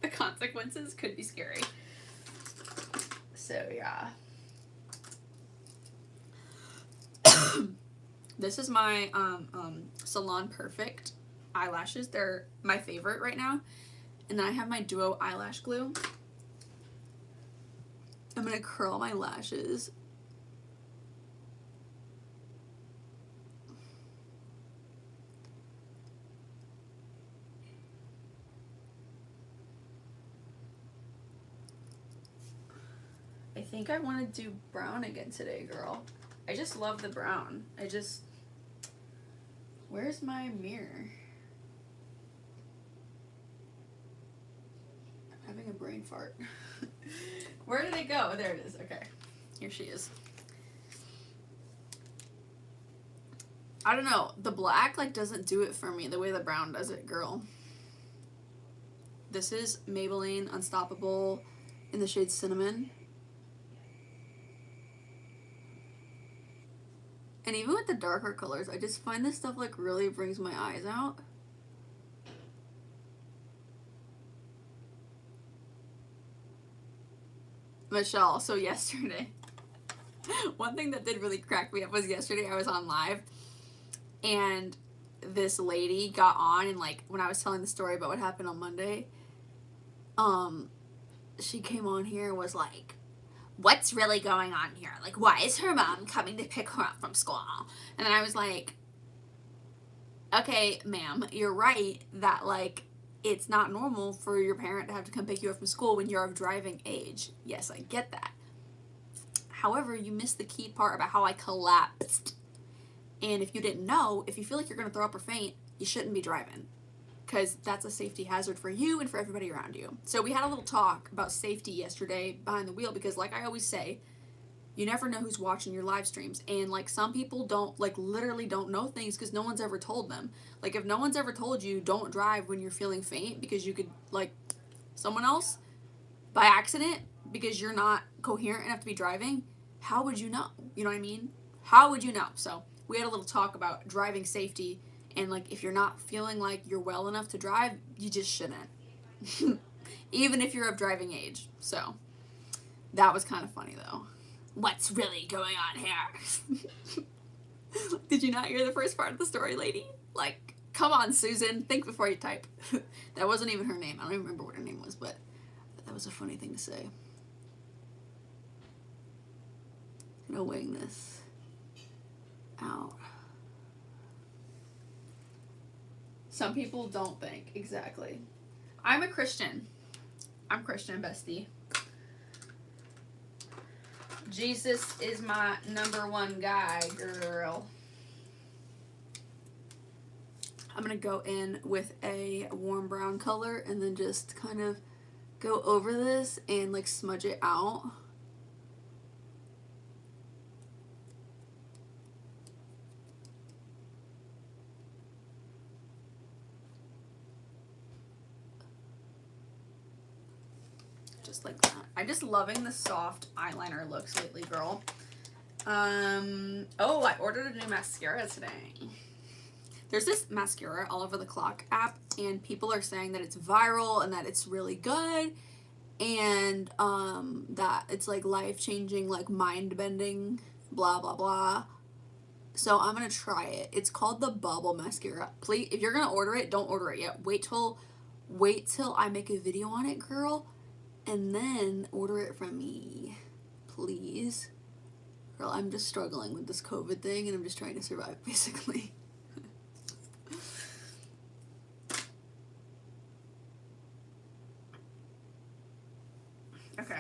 the consequences could be scary. So, yeah. This is my Salon Perfect eyelashes. They're my favorite right now. And then I have my Duo eyelash glue. I'm gonna curl my lashes. I think I want to do brown again today, girl. I just love the brown. Where's my mirror? I'm having a brain fart. Where did it go? There it is. Okay. Here she is. I don't know. The black, like, doesn't do it for me the way the brown does it, girl. This is Maybelline Unstoppable in the shade Cinnamon. And even with the darker colors, I just find this stuff, like, really brings my eyes out. Michelle, so yesterday, one thing that did really crack me up was yesterday I was on live, and this lady got on, and, like, when I was telling the story about what happened on Monday, she came on here and was like, what's really going on here? Like, why is her mom coming to pick her up from school? And then I was like, okay, ma'am, you're right that, like, it's not normal for your parent to have to come pick you up from school when you're of driving age. Yes, I get that. However, you missed the key part about how I collapsed. And if you didn't know, if you feel like you're going to throw up or faint, you shouldn't be driving, because that's a safety hazard for you and for everybody around you. So we had a little talk about safety yesterday behind the wheel, because, like I always say, you never know who's watching your live streams. And, like, some people don't, like, literally don't know things because no one's ever told them. Like, if no one's ever told you don't drive when you're feeling faint because you could, like, someone else by accident because you're not coherent enough to be driving, how would you know? You know what I mean? How would you know? So we had a little talk about driving safety, and, like, if you're not feeling like you're well enough to drive, you just shouldn't. Even if you're of driving age. So that was kind of funny, though. What's really going on here? Did you not hear the first part of the story, lady? Like, come on, Susan. Think before you type. That wasn't even her name. I don't even remember what her name was, but that was a funny thing to say. I'm gonna wing this out. Some people don't think. Exactly. I'm a Christian. I'm Christian, bestie. Jesus is my #1 guy, girl. I'm going to go in with a warm brown color and then just kind of go over this and, like, smudge it out. Just like that. I'm just loving the soft eyeliner looks lately, girl. Oh, I ordered a new mascara today. There's this mascara all over the clock app, and people are saying that it's viral and that it's really good, and that it's, like, life-changing, like, mind-bending, blah blah blah. So I'm gonna try it. It's called the Bubble Mascara. Please, if you're gonna order it, don't order it yet. Wait till I make a video on it, girl, and then order it from me, please. Girl, I'm just struggling with this COVID thing, and I'm just trying to survive, basically. Okay.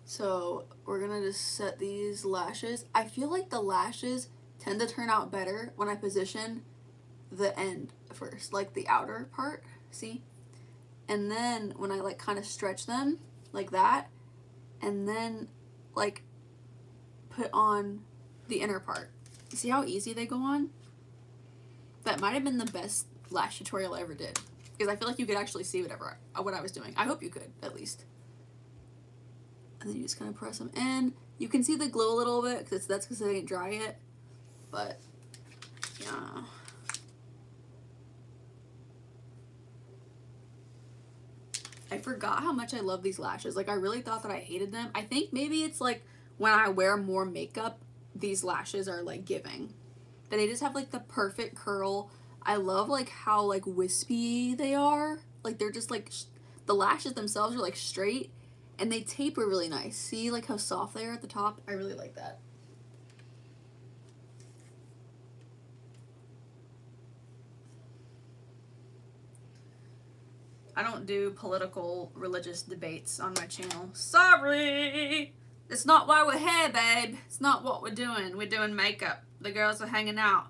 So we're gonna just set these lashes. I feel like the lashes tend to turn out better when I position the end first, like the outer part, see? And then when I, like, kind of stretch them like that, and then, like, put on the inner part. See how easy they go on? That might have been the best lash tutorial I ever did, because I feel like you could actually see what I was doing. I hope you could, at least. And then you just kind of press them in. You can see the glue a little bit, because that's because I didn't dry it. But, yeah. I forgot how much I love these lashes. Like, I really thought that I hated them. I think maybe it's, like, when I wear more makeup, these lashes are, like, giving. But they just have, like, the perfect curl. I love, like, how, like, wispy they are. Like, they're just, like, the lashes themselves are, like, straight, and they taper really nice. See, like, how soft they are at the top? I really like that. I don't do political, religious debates on my channel. Sorry! It's not why we're here, babe. It's not what we're doing. We're doing makeup. The girls are hanging out.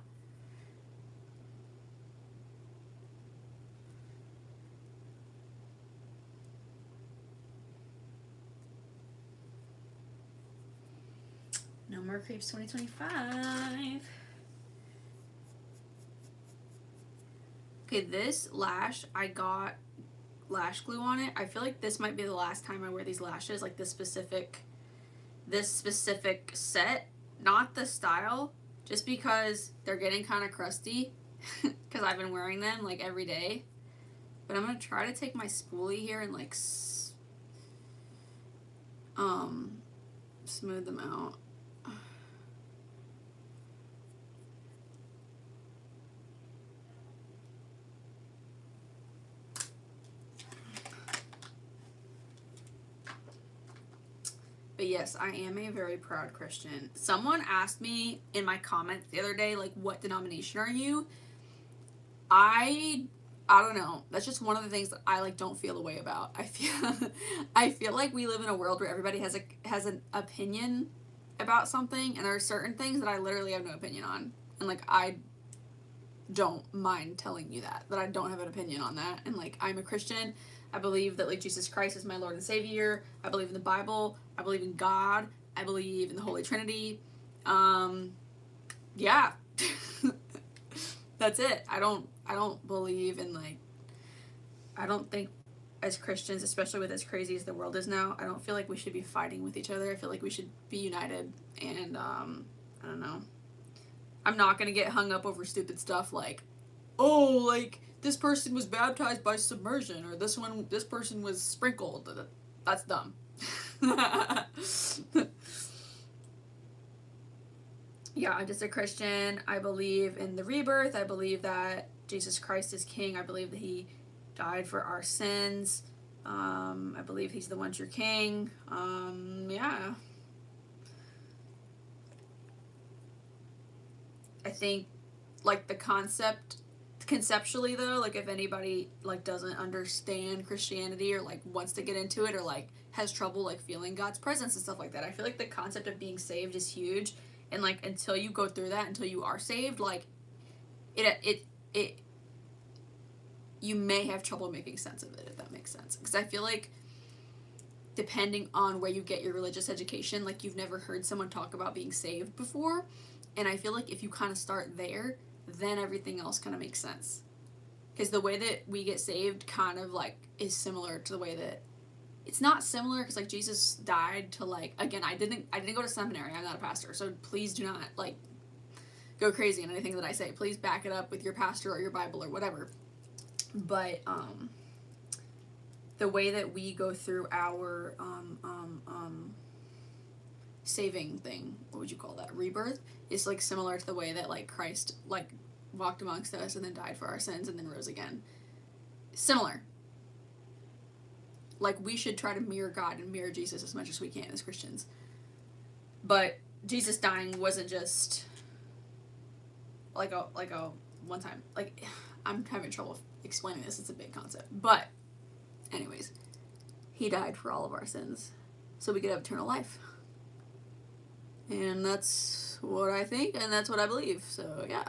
No more creeps 2025. Okay, this lash, I got lash glue on it. I feel like this might be the last time I wear these lashes, like this specific set, not the style, just because they're getting kind of crusty because I've been wearing them like every day. But I'm gonna try to take my spoolie here and like smooth them out. But yes, I am a very proud Christian. Someone asked me in my comments the other day, like, what denomination are you? I don't know. That's just one of the things that I like don't feel the way about. I feel like we live in a world where everybody has an opinion about something, and there are certain things that I literally have no opinion on. And like I don't mind telling you that I don't have an opinion on that. And like I'm a Christian. I believe that like Jesus Christ is my Lord and Savior. I believe in the Bible. I believe in God. I believe in the Holy Trinity. Yeah. That's it. I don't believe in like, I don't think as Christians, especially with as crazy as the world is now, I don't feel like we should be fighting with each other. I feel like we should be united. And I don't know. I'm not gonna get hung up over stupid stuff like, oh, like this person was baptized by submersion, or this person was sprinkled. That's dumb. Yeah, I'm just a Christian. I believe in the rebirth. I believe that Jesus Christ is King. I believe that He died for our sins. I believe He's the one true King. Yeah. I think, like, the conceptually though, like if anybody like doesn't understand Christianity or like wants to get into it or like has trouble like feeling God's presence and stuff like that, I feel like the concept of being saved is huge. And like until you go through that, until you are saved, like it you may have trouble making sense of it, if that makes sense. Because I feel like depending on where you get your religious education, like you've never heard someone talk about being saved before. And I feel like if you kind of start there, then everything else kind of makes sense. Because the way that we get saved kind of like is similar to the way that it's not similar, because like Jesus died to like, again, I didn't go to seminary. I'm not a pastor, so please do not like go crazy in anything that I say. Please back it up with your pastor or your Bible or whatever. But the way that we go through our saving thing, what would you call that, rebirth, is like similar to the way that like Christ like walked amongst us and then died for our sins and then rose again. Similar. Like we should try to mirror God and mirror Jesus as much as we can as Christians. But Jesus dying wasn't just like a one time. Like I'm having trouble explaining this. It's a big concept. But anyways, He died for all of our sins so we could have eternal life. And that's what I think, and that's what I believe. So yeah.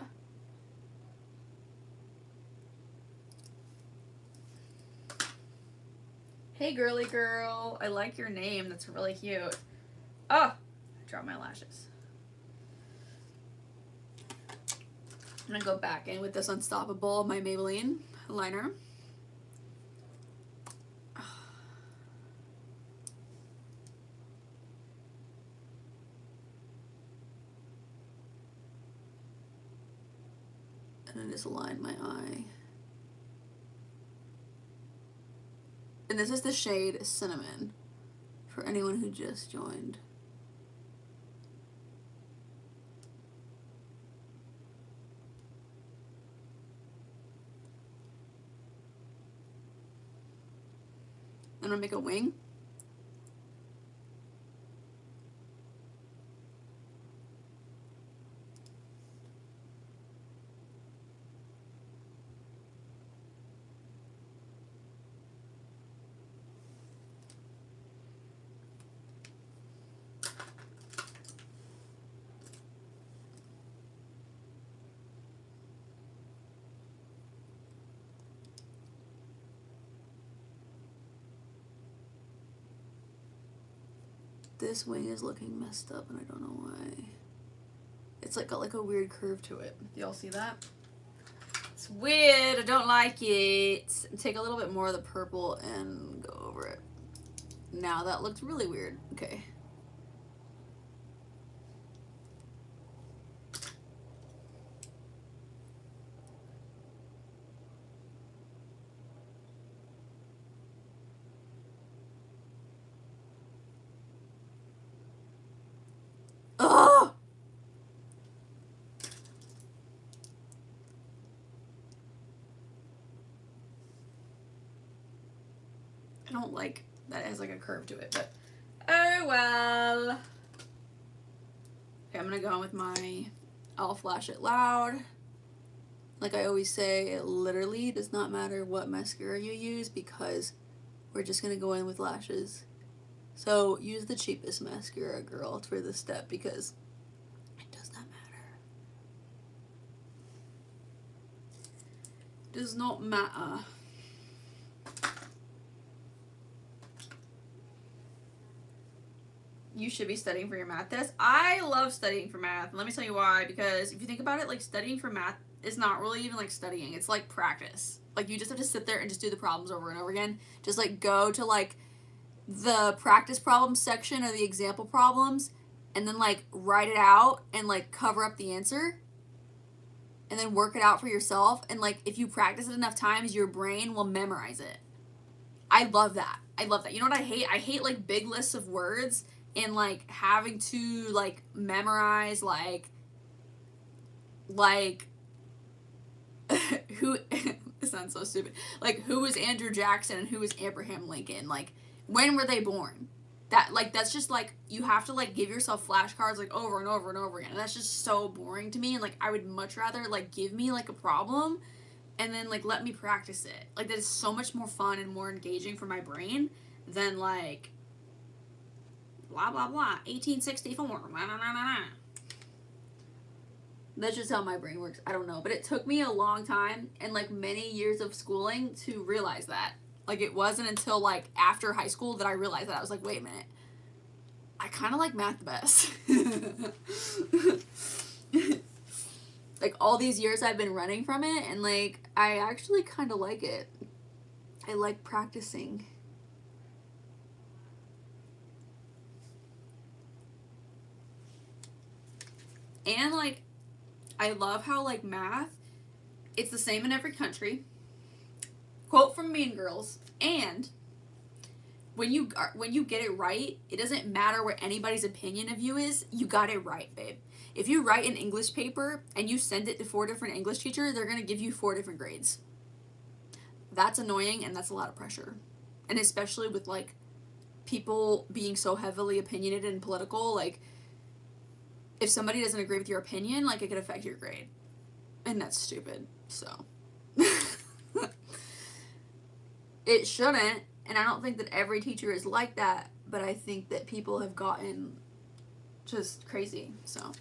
Hey girly girl, I like your name. That's really cute. Oh, I dropped my lashes. I'm gonna go back in with this Unstoppable, my Maybelline liner. And then just align my eye. And this is the shade Cinnamon, for anyone who just joined. I'm gonna make a wing. this wing is looking messed up and I don't know why. It's like got like a weird curve to it. Y'all see that? It's weird. I don't like it. Take a little bit more of the purple and go over it. Now that looks really weird. Okay. Ugh! I don't like that it has like a curve to it, but oh well. Okay, I'm gonna go on with my I'll flash it loud. Like I always say, it literally does not matter what mascara you use because we're just gonna go in with lashes. So use the cheapest mascara, girl, for this step because it does not matter. Does not matter. You should be studying for your math test. I love studying for math. Let me tell you why. Because if you think about it, like studying for math is not really even like studying. It's like practice. Like you just have to sit there and just do the problems over and over again. Just like go to like the practice problems section or the example problems and then like write it out and like cover up the answer and then work it out for yourself. And like if you practice it enough times, your brain will memorize it. I love that. I love that. You know what I hate? I hate like big lists of words and like having to like memorize like who this sounds so stupid. Like who was Andrew Jackson and who was Abraham Lincoln? Like when were they born? That like that's just like you have to like give yourself flashcards like over and over and over again. And that's just so boring to me and like I would much rather like give me like a problem and then like let me practice it. Like that is so much more fun and more engaging for my brain than like blah blah blah 1864 blah, blah, blah, blah. That's just how my brain works. I don't know, but it took me a long time and like many years of schooling to realize that. Like it wasn't until like after high school that I realized that. I was like, wait a minute, I kind of like math the best. Like all these years I've been running from it and like I actually kind of like it. I like practicing. And like I love how like math, it's the same in every country. Quote from Mean Girls. And when you get it right, it doesn't matter what anybody's opinion of you is. You got it right, babe. If you write an English paper and you send it to 4 different English teachers, they're gonna give you 4 different grades. That's annoying and that's a lot of pressure. And especially with like people being so heavily opinionated and political, like if somebody doesn't agree with your opinion, like it could affect your grade. And that's stupid. So it shouldn't, and I don't think that every teacher is like that, but I think that people have gotten just crazy. So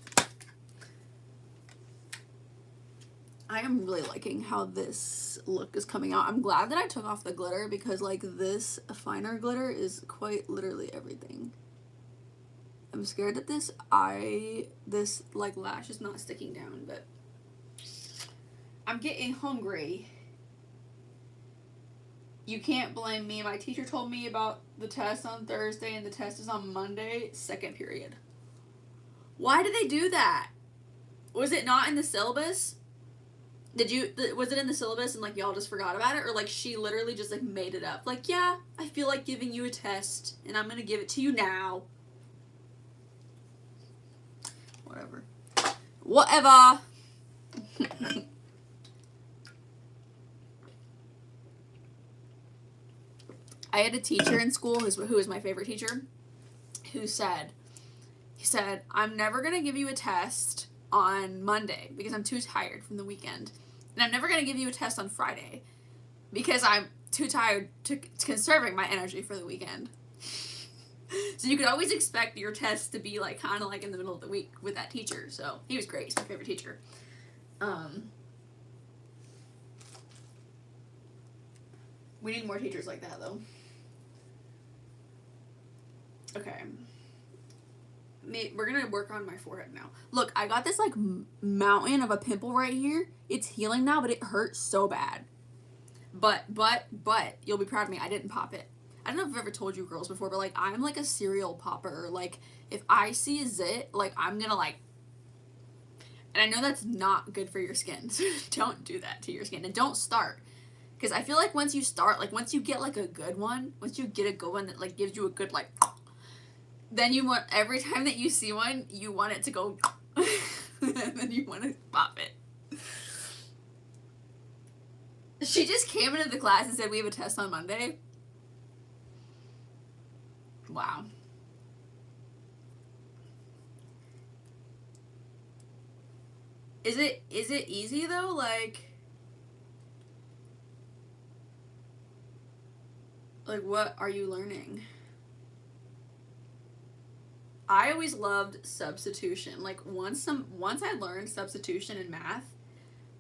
I am really liking how this look is coming out. I'm glad that I took off the glitter because like this finer glitter is quite literally everything. I'm scared that this like lash is not sticking down, but I'm getting hungry. You can't blame me. My teacher told me about the test on Thursday and the test is on Monday, second period. Why did they do that? Was it not in the syllabus? Was it in the syllabus and like y'all just forgot about it? Or like she literally just like made it up? Like, yeah, I feel like giving you a test and I'm gonna give it to you now. Whatever. I had a teacher in school who was my favorite teacher who said, I'm never going to give you a test on Monday because I'm too tired from the weekend. And I'm never going to give you a test on Friday because I'm too tired to conserving my energy for the weekend. So you could always expect your test to be like kind of like in the middle of the week with that teacher. So he was great. He's my favorite teacher. We need more teachers like that though. Okay. we're gonna work on my forehead now. Look, I got this like mountain of a pimple right here. It's healing now, but it hurts so bad. But you'll be proud of me. I didn't pop it. I don't know if I've ever told you girls before, but like I'm like a cereal popper. Like if I see a zit, like I'm gonna like. And I know that's not good for your skin, so don't do that to your skin, and don't start. Because I feel like once you start, like once you get like a good one, once you get a good one that like gives you a good like, then you want, every time that you see one, you want it to go, and then you want to pop it. She just came into the class and said we have a test on Monday. Wow. Is it easy though? Like what are you learning? I always loved substitution. Like once I learned substitution in math,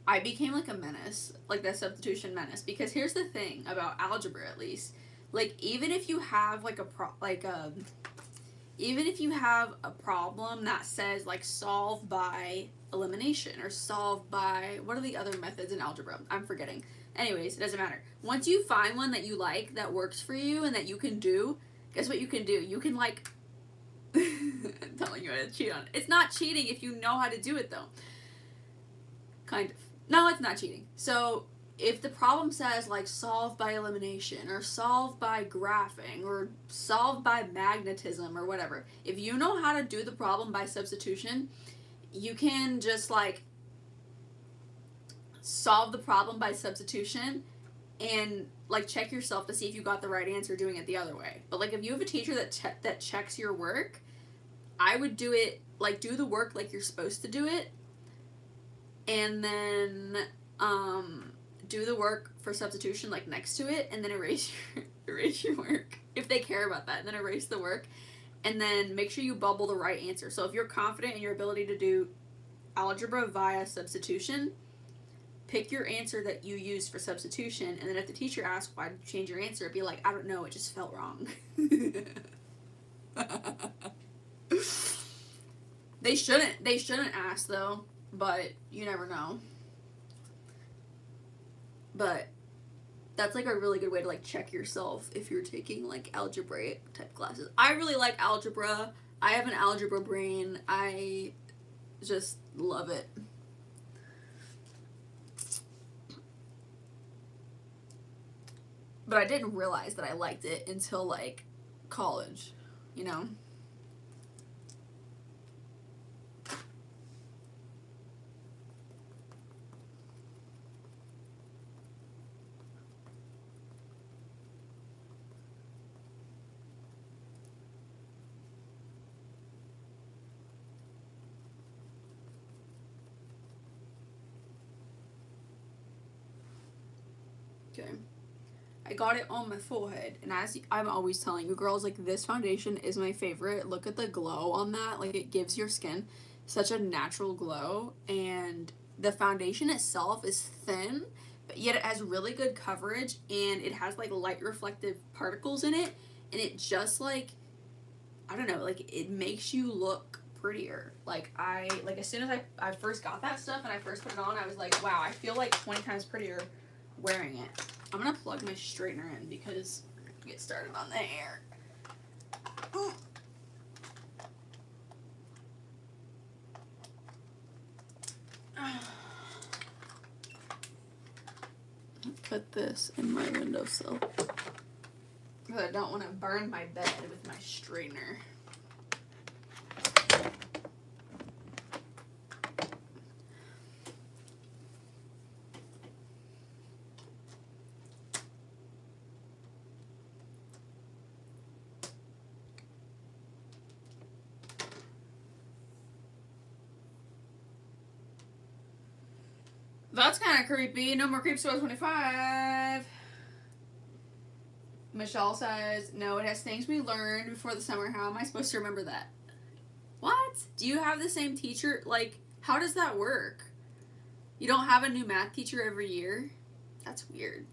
I became like a menace, like that substitution menace. Because here's the thing about algebra, at least, like even if you have like even if you have a problem that says like solve by elimination or solve by, what are the other methods in algebra? I'm forgetting. Anyways, it doesn't matter. Once you find one that you like, that works for you, and that you can do, guess what you can do? You can like, I'm telling you how to cheat on it. It's not cheating if you know how to do it though. Kind of. No, it's not cheating. So if the problem says like solve by elimination or solve by graphing or solve by magnetism or whatever, if you know how to do the problem by substitution, you can just like solve the problem by substitution and like check yourself to see if you got the right answer doing it the other way. But like if you have a teacher that checks your work, I would do it like, do the work like you're supposed to do it, and then do the work for substitution like next to it, and then erase your work if they care about that, and then erase the work, and then make sure you bubble the right answer. So if you're confident in your ability to do algebra via substitution, pick your answer that you used for substitution, and then if the teacher asks why did you change your answer, be like, I don't know, it just felt wrong. They shouldn't ask though, but you never know. But that's like a really good way to like check yourself if you're taking like algebraic type classes. I really like algebra. I have an algebra brain. I just love it. But I didn't realize that I liked it until like college, you know? Okay. I got it on my forehead, and as I'm always telling you girls, like this foundation is my favorite. Look at the glow on that. Like it gives your skin such a natural glow, and the foundation itself is thin, but yet it has really good coverage, and it has like light reflective particles in it, and it just like, I don't know, like it makes you look prettier. Like as soon as I first got that stuff and I first put it on, I was like, wow, I feel like 20 times prettier wearing it. I'm gonna plug my straightener in because get started on the hair. Ooh. Put this in my windowsill because I don't want to burn my bed with my straightener. That's kind of creepy. No more creeps to 25. Michelle says, no, it has things we learned before the summer. How am I supposed to remember that? What? Do you have the same teacher? Like, how does that work? You don't have a new math teacher every year? That's weird.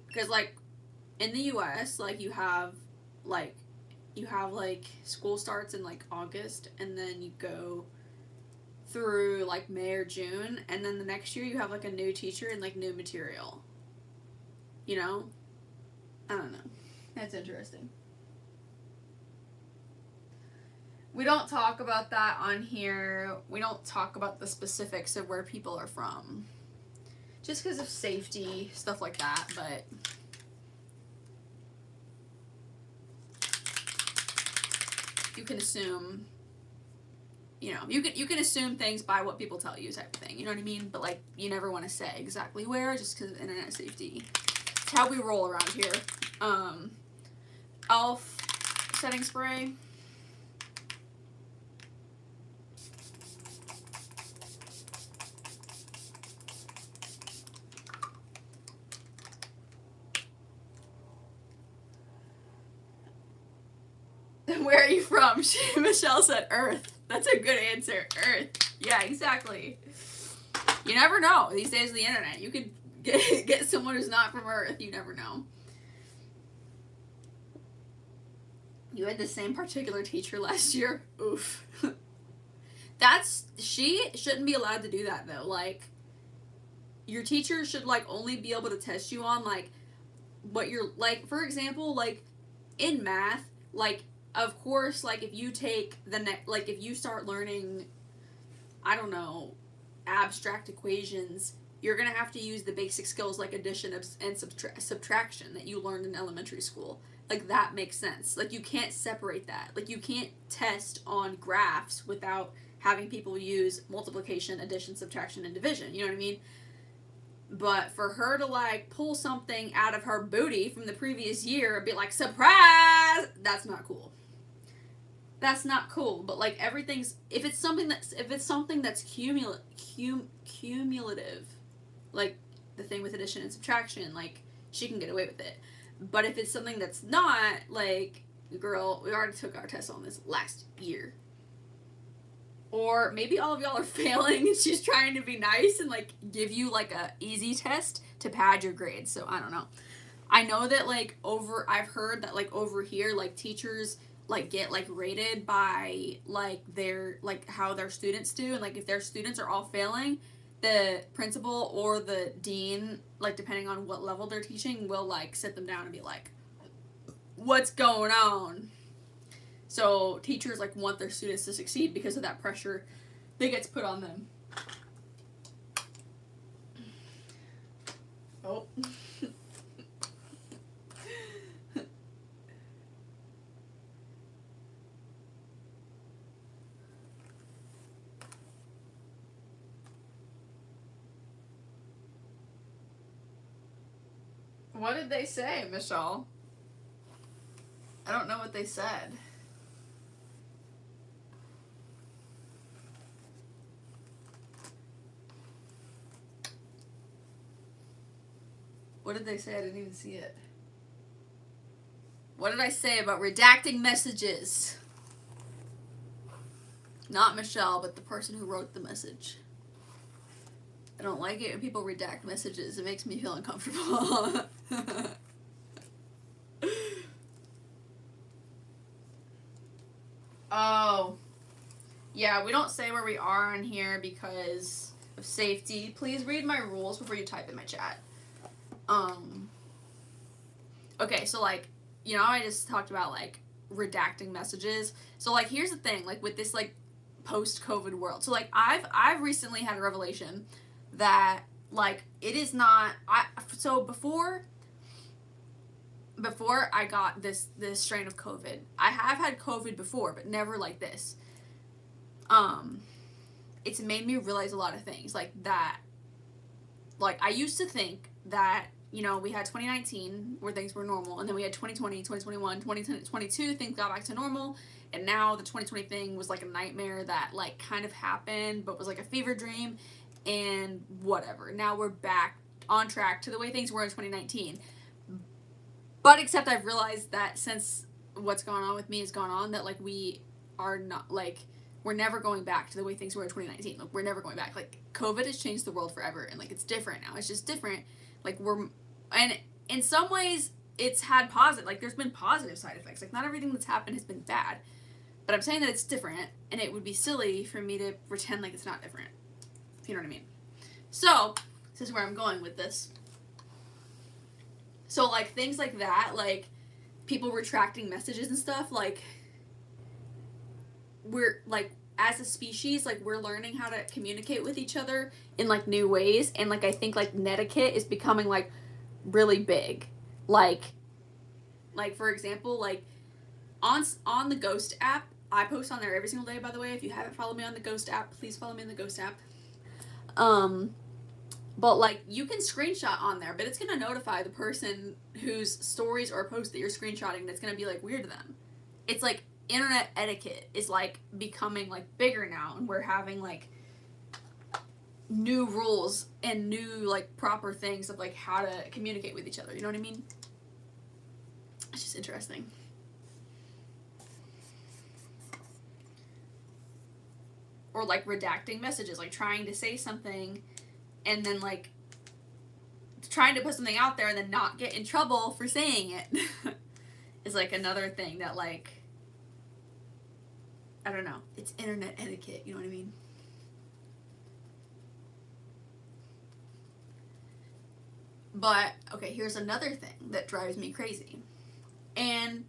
Because, like, in the U.S., like, you have like, you have, like, school starts in, like, August, and then you go through, like, May or June, and then the next year you have, like, a new teacher and, like, new material. You know? I don't know. That's interesting. We don't talk about that on here. We don't talk about the specifics of where people are from. Just because of safety, stuff like that, but... you can assume, you know, you can assume things by what people tell you, type of thing, you know what I mean? But, like, you never want to say exactly where, just because of internet safety. It's how we roll around here. Elf setting spray. Where are you from? Michelle said Earth. That's a good answer. Earth. Yeah, exactly. You never know. These days of the internet, you could get someone who's not from Earth. You never know. You had the same particular teacher last year? Oof. She shouldn't be allowed to do that, though. Like, your teacher should, like, only be able to test you on, like, what you're, like, for example, like, in math, like, of course, like, if you take like, if you start learning, I don't know, abstract equations, you're gonna have to use the basic skills like addition and subtraction that you learned in elementary school. Like, that makes sense. Like, you can't separate that. Like, you can't test on graphs without having people use multiplication, addition, subtraction, and division. You know what I mean? But for her to, like, pull something out of her booty from the previous year and be like, surprise! That's not cool. That's not cool. But, like, everything's... If it's something that's cumulative, like the thing with addition and subtraction, like, she can get away with it. But if it's something that's not, like, girl, we already took our test on this last year. Or maybe all of y'all are failing and she's trying to be nice and, like, give you, like, a easy test to pad your grades. So, I don't know. I know that, like, I've heard that, like, over here, like, teachers, like, get, like, rated by, like, how their students do. And, like, if their students are all failing, the principal or the dean, like, depending on what level they're teaching, will, like, sit them down and be like, what's going on? So teachers, like, want their students to succeed because of that pressure that gets put on them. Oh. What did they say, Michelle? I don't know what they said. What did they say? I didn't even see it. What did I say about redacting messages? Not Michelle, but the person who wrote the message. I don't like it when people redact messages. It makes me feel uncomfortable. Oh. Yeah, we don't say where we are on here because of safety. Please read my rules before you type in my chat. Okay, so, like, you know, I just talked about, like, redacting messages. So, like, here's the thing, like, with this, like, post-COVID world. So, like, I've recently had a revelation that, like, it is not, so before I got this strain of COVID, I have had COVID before, but never like this. It's made me realize a lot of things, like, that, like, I used to think that, you know, we had 2019 where things were normal, and then we had 2020, 2021, 2022, things got back to normal, and now the 2020 thing was like a nightmare that, like, kind of happened, but was like a fever dream, and whatever. Now we're back on track to the way things were in 2019. But except I've realized that since what's going on with me has gone on, that, like, we are not, like, we're never going back to the way things were in 2019. Like, we're never going back. Like, COVID has changed the world forever, and, like, it's different now. It's just different. Like, and in some ways, it's had positive, like, there's been positive side effects. Like, not everything that's happened has been bad. But I'm saying that it's different, and it would be silly for me to pretend like it's not different. If you know what I mean. So, this is where I'm going with this. So, like, things like that, like, people retracting messages and stuff, like, we're, like, as a species, like, we're learning how to communicate with each other in, like, new ways, and, like, I think, like, netiquette is becoming, like, really big. Like, for example, like, on the Ghost app, I post on there every single day, by the way. If you haven't followed me on the Ghost app, please follow me on the Ghost app. But, like, you can screenshot on there, but it's going to notify the person whose stories or posts that you're screenshotting that's going to be, like, weird to them. It's, like, internet etiquette is, like, becoming, like, bigger now, and we're having, like, new rules and new, like, proper things of, like, how to communicate with each other. You know what I mean? It's just interesting. Or, like, redacting messages, like, trying to say something and then, like, trying to put something out there and then not get in trouble for saying it is, like, another thing that, like, I don't know. It's internet etiquette, you know what I mean? But, okay, here's another thing that drives me crazy. And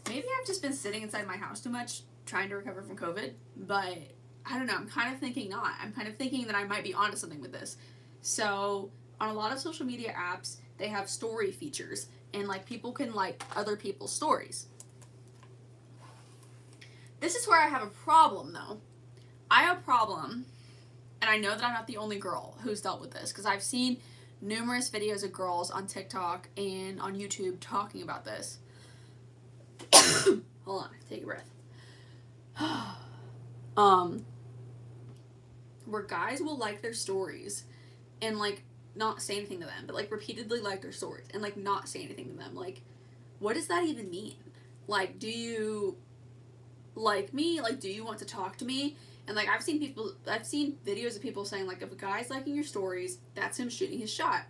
maybe I've just been sitting inside my house too much trying to recover from COVID, but I don't know, I'm kind of thinking not. I'm kind of thinking that I might be onto something with this. So, on a lot of social media apps, they have story features, and, like, people can like other people's stories. This is where I have a problem, though. I have a problem, and I know that I'm not the only girl who's dealt with this, because I've seen numerous videos of girls on TikTok and on YouTube talking about this. Hold on, take a breath. Where guys will like their stories and, like, not say anything to them, but, like, repeatedly like their stories and, like, not say anything to them. Like, what does that even mean? Like, do you like me? Like, do you want to talk to me? And, like, I've seen videos of people saying, like, if a guy's liking your stories, that's him shooting his shot.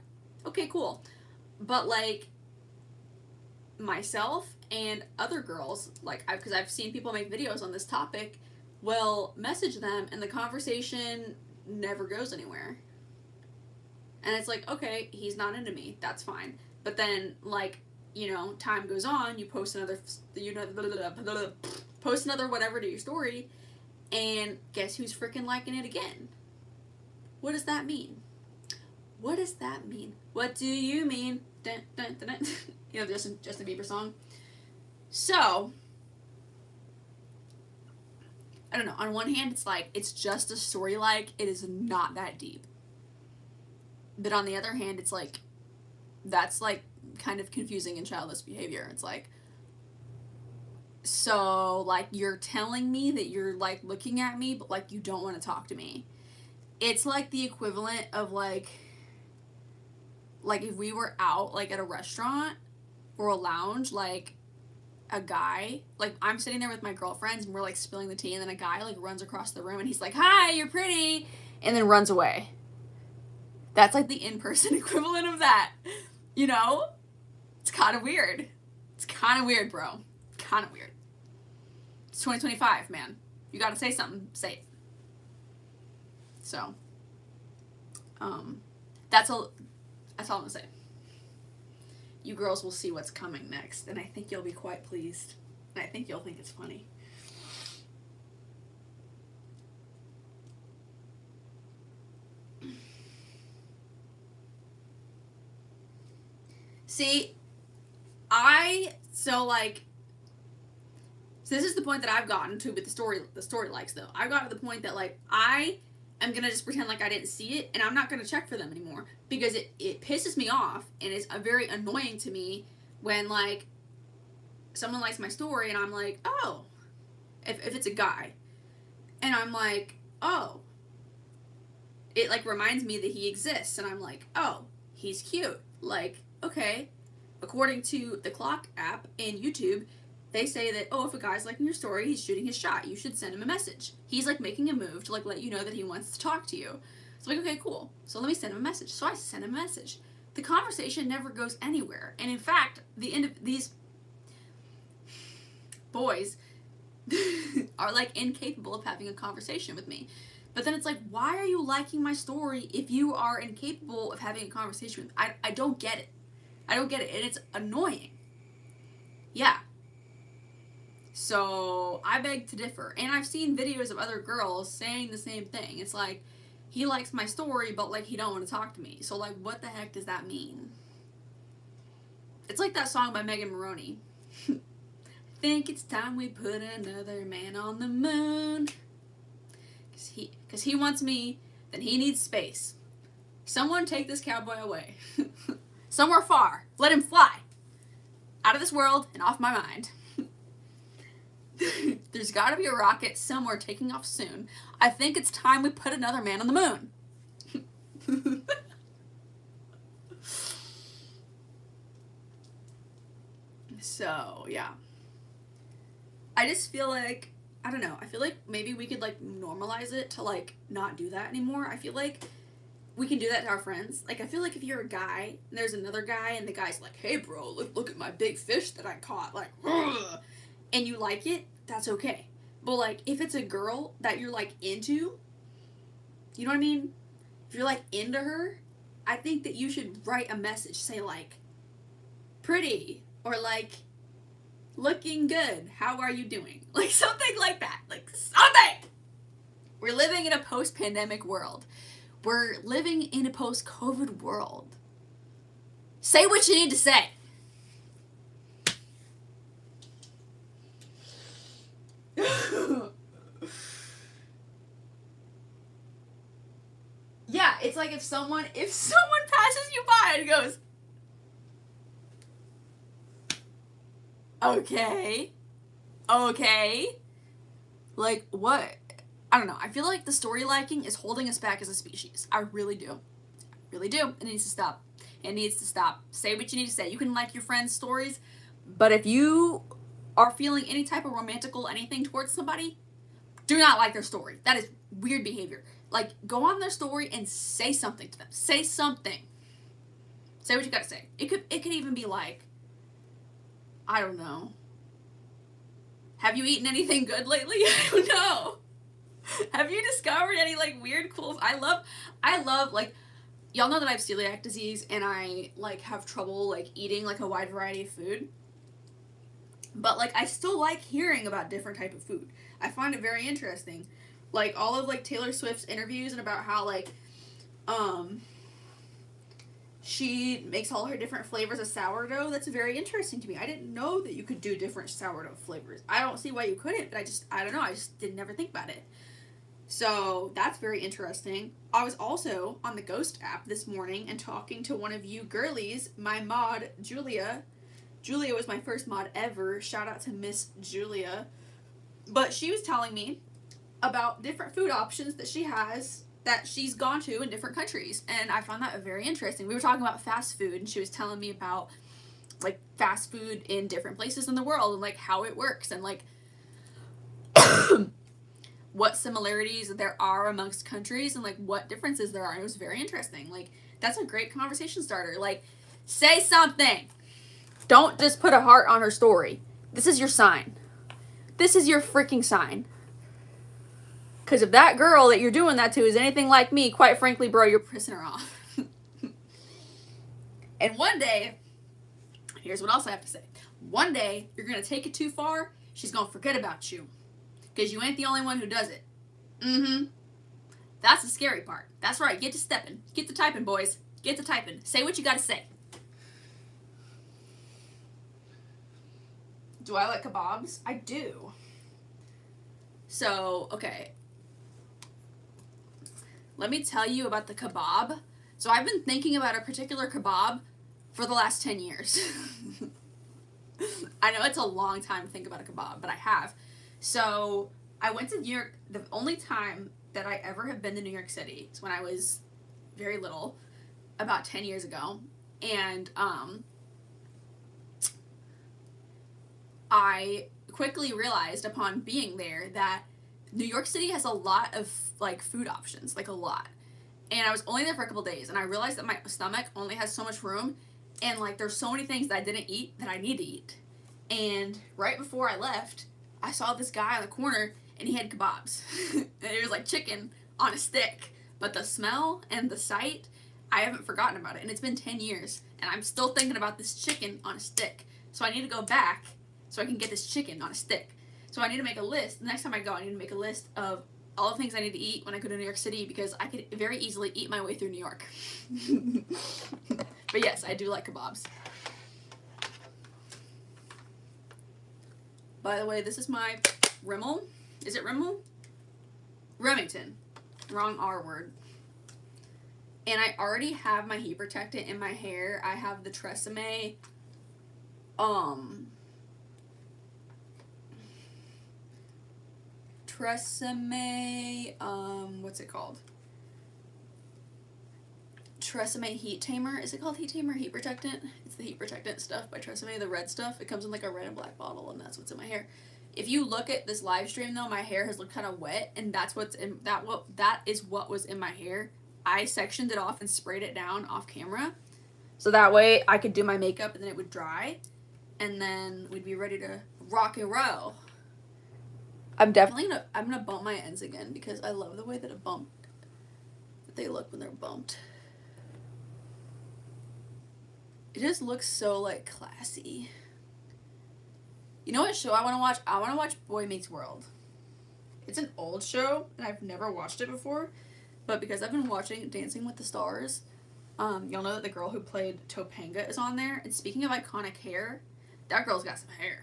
Okay, cool. But, like, myself and other girls, like, because I've seen people make videos on this topic, will message them, and the conversation never goes anywhere. And it's like, okay, he's not into me. That's fine. But then, like, you know, time goes on, you post another, post another whatever to your story, and guess who's freaking liking it again? What does that mean? What does that mean? What do you mean? Dun, dun, dun, dun. You know, Justin Bieber song. So, I don't know. On one hand, it's like, it's just a story, like, it is not that deep. But on the other hand, it's like, that's, like, kind of confusing and childish behavior. It's like, so, like, you're telling me that you're, like, looking at me, but, like, you don't want to talk to me. It's, like, the equivalent of, like, if we were out, like, at a restaurant or a lounge, like, a guy, like, I'm sitting there with my girlfriends and we're, like, spilling the tea, and then a guy, like, runs across the room and he's like, hi, you're pretty, and then runs away. That's, like, the in-person equivalent of that, you know? It's kind of weird. It's kind of weird, bro. Kind of weird. It's 2025, man. You gotta say something, say it. So, that's all I'm gonna say. You girls will see what's coming next, and I think you'll be quite pleased. And I think you'll think it's funny. See, so this is the point that I've gotten to with the story likes, though. I've gotten to the point that, like, I am gonna just pretend like I didn't see it, and I'm not gonna check for them anymore, because it pisses me off, and it's very annoying to me when, like, someone likes my story, and I'm like, oh, if it's a guy, and I'm like, oh, it, like, reminds me that he exists, and I'm like, oh, he's cute, like, okay, according to the Clock app and YouTube, they say that, oh, if a guy's liking your story, he's shooting his shot. You should send him a message. He's, like, making a move to, like, let you know that he wants to talk to you. So, like, okay, cool. So let me send him a message. So I sent him a message. the conversation never goes anywhere. And in fact, the end of these boys are like incapable of having a conversation with me. But then it's like, why are you liking my story if you are incapable of having a conversation with me? I don't get it. I don't get it, and it's annoying. Yeah. So I beg to differ. And I've seen videos of other girls saying the same thing. It's like, he likes my story, but like he don't want to talk to me. So like, what the heck does that mean? It's like that song by Megan Maroney. Think it's time we put another man on the moon. Cause he wants me, then he needs space. Someone take this cowboy away. Somewhere far. Let him fly. Out of this world and off my mind. There's gotta be a rocket somewhere taking off soon. I think it's time we put another man on the moon. So, yeah. I just feel like, I don't know, I feel like maybe we could like normalize it to like not do that anymore. I feel like we can do that to our friends. Like, I feel like if you're a guy and there's another guy and the guy's like, hey bro, look at my big fish that I caught, like, ugh, and you like it, that's okay. But like, if it's a girl that you're like into, you know what I mean? If you're like into her, I think that you should write a message, say like, pretty, or like, looking good, how are you doing? Like something like that, like something. We're living in a post-pandemic world. We're living in a post-COVID world. Say what you need to say. Yeah, it's like if someone passes you by and goes, okay, like what? I don't know. I feel like the story liking is holding us back as a species. I really do. It needs to stop. Say what you need to say. You can like your friends' stories, but if you are feeling any type of romantical anything towards somebody, do not like their story. That is weird behavior. Like, go on their story and say something to them. Say something. Say what you gotta say. It could even be like, I don't know. Have you eaten anything good lately? I don't know. Have you discovered any like weird cool? I love like, y'all know that I have celiac disease and I like have trouble like eating like a wide variety of food. But like, I still like hearing about different type of food. I find it very interesting. Like all of like Taylor Swift's interviews and about how like she makes all her different flavors of sourdough. That's very interesting to me. I didn't know that you could do different sourdough flavors. I don't see why you couldn't, but I don't know. I just didn't ever think about it. So that's very interesting. I was also on the Ghost app this morning and talking to one of you girlies, my mod, Julia. Julia was my first mod ever. Shout out to Miss Julia. But she was telling me about different food options that she has that she's gone to in different countries, and I found that very interesting. We were talking about fast food, and she was telling me about like fast food in different places in the world and like how it works and like what similarities there are amongst countries and like what differences there are. And it was very interesting. Like, that's a great conversation starter. Like, say something. Don't just put a heart on her story. This is your sign. This is your freaking sign. Because if that girl that you're doing that to is anything like me, quite frankly, bro, you're pissing her off. And one day, here's what else I have to say. One day, you're going to take it too far, she's going to forget about you. Because you ain't the only one who does it. Mm-hmm. That's the scary part. That's right, get to stepping. Get to typing, boys. Get to typing. Say what you got to say. Do I like kebabs? I do. So, okay. Let me tell you about the kebab. So I've been thinking about a particular kebab for the last 10 years. I know it's a long time to think about a kebab, but I have. So I went to New York. The only time that I ever have been to New York City is when I was very little, about 10 years ago. And I quickly realized upon being there that New York City has a lot of like food options, like a lot. and I was only there for a couple days, and I realized that my stomach only has so much room, and like there's so many things that I didn't eat that I need to eat. And right before I left, I saw this guy on the corner, and he had kebabs. And it was like chicken on a stick, but the smell and the sight, I haven't forgotten about it, and it's been 10 years, and I'm still thinking about this chicken on a stick. So I need to go back so I can get this chicken on a stick. So I need to make a list. The next time I go, I need to make a list of all the things I need to eat when I go to New York City, because I could very easily eat my way through New York. But yes, I do like kebabs. By the way, this is my Rimmel. Is it Rimmel? Remington. Wrong R word. And I already have my heat protectant in my hair. I have the Tresemme what's it called? Tresemme Heat Tamer. Is it called Heat Tamer? Heat Protectant? It's the Heat Protectant stuff by Tresemme, the red stuff. It comes in like a red and black bottle, and that's what's in my hair. If you look at this live stream though, my hair has looked kind of wet, and that is what was in my hair. I sectioned it off and sprayed it down off camera, so that way I could do my makeup and then it would dry, and then we'd be ready to rock and roll. I'm gonna bump my ends again because I love the way that they look when they're bumped. It just looks so like classy. You know what show I want to watch? I want to watch Boy Meets World. It's an old show and I've never watched it before, but because I've been watching Dancing with the Stars, you'll know that the girl who played Topanga is on there. And speaking of iconic hair, that girl's got some hair.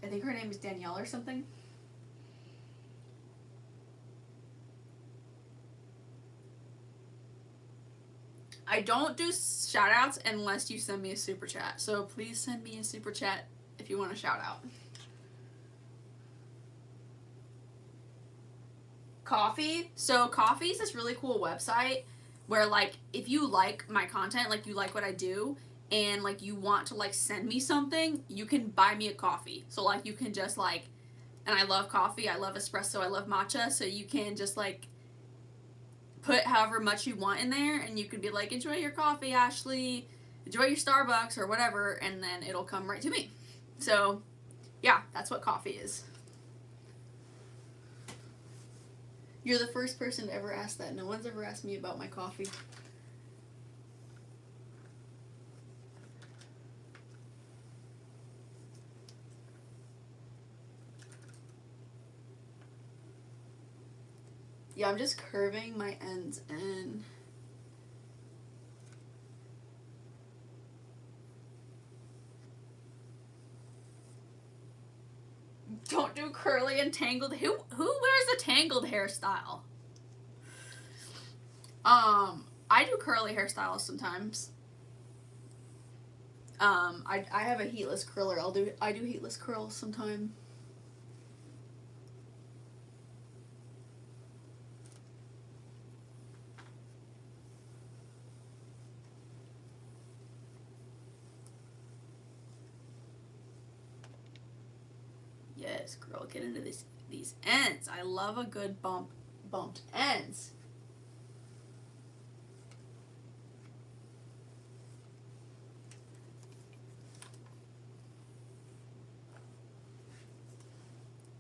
I think her name is Danielle or something. I don't do shout outs unless you send me a super chat. So please send me a super chat if you want a shout out. Coffee. So Coffee is this really cool website where like if you like my content, like you like what I do, and like you want to like send me something, you can buy me a coffee. So like you can just like, and I love coffee, I love espresso, I love matcha, so you can just like put however much you want in there, and you can be like, enjoy your coffee, Ashley, enjoy your Starbucks or whatever, and then it'll come right to me. So yeah, that's what Coffee is. You're the first person to ever ask that. No one's ever asked me about my coffee. Yeah, I'm just curving my ends in. Don't do curly and tangled. Who wears a tangled hairstyle? I do curly hairstyles sometimes. I have a heatless curler. I do heatless curls sometimes. Yes, girl, get into these ends. I love a good bumped ends.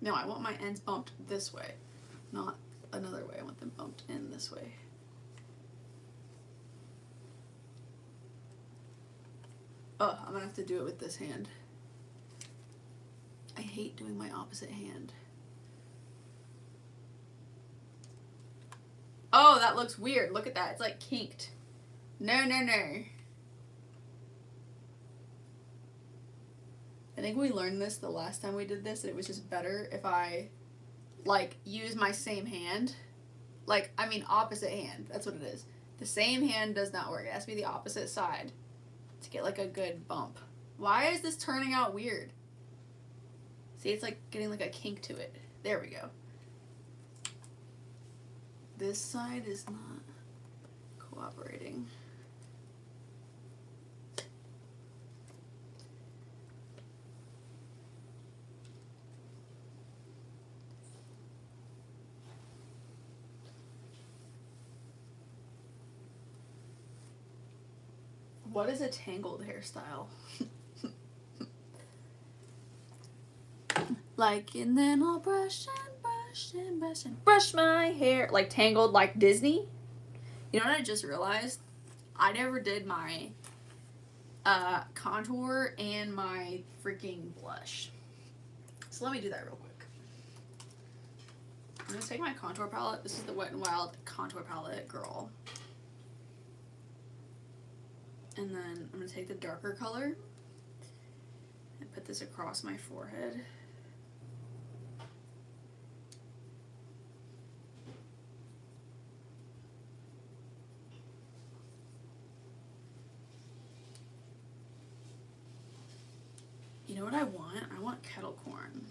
No, I want my ends bumped this way, not another way. I want them bumped in this way. Oh, I'm gonna have to do it with this hand. I hate doing my opposite hand. Oh, that looks weird. Look at that. It's like kinked. No, no, no. I think we learned this the last time we did this, and it was just better if I, like, use my same hand. Like, I mean opposite hand. That's what it is. The same hand does not work. It has to be the opposite side to get, like, a good bump. Why is this turning out weird? See, it's like getting like a kink to it. There we go. This side is not cooperating. What is a tangled hairstyle? Like, and then I'll brush and brush and brush and brush my hair. Like tangled, like Disney. You know what I just realized? I never did my contour and my freaking blush. So let me do that real quick. I'm gonna take my contour palette. This is the Wet n Wild contour palette, girl. And then I'm gonna take the darker color and put this across my forehead. You know what I want? I want kettle corn.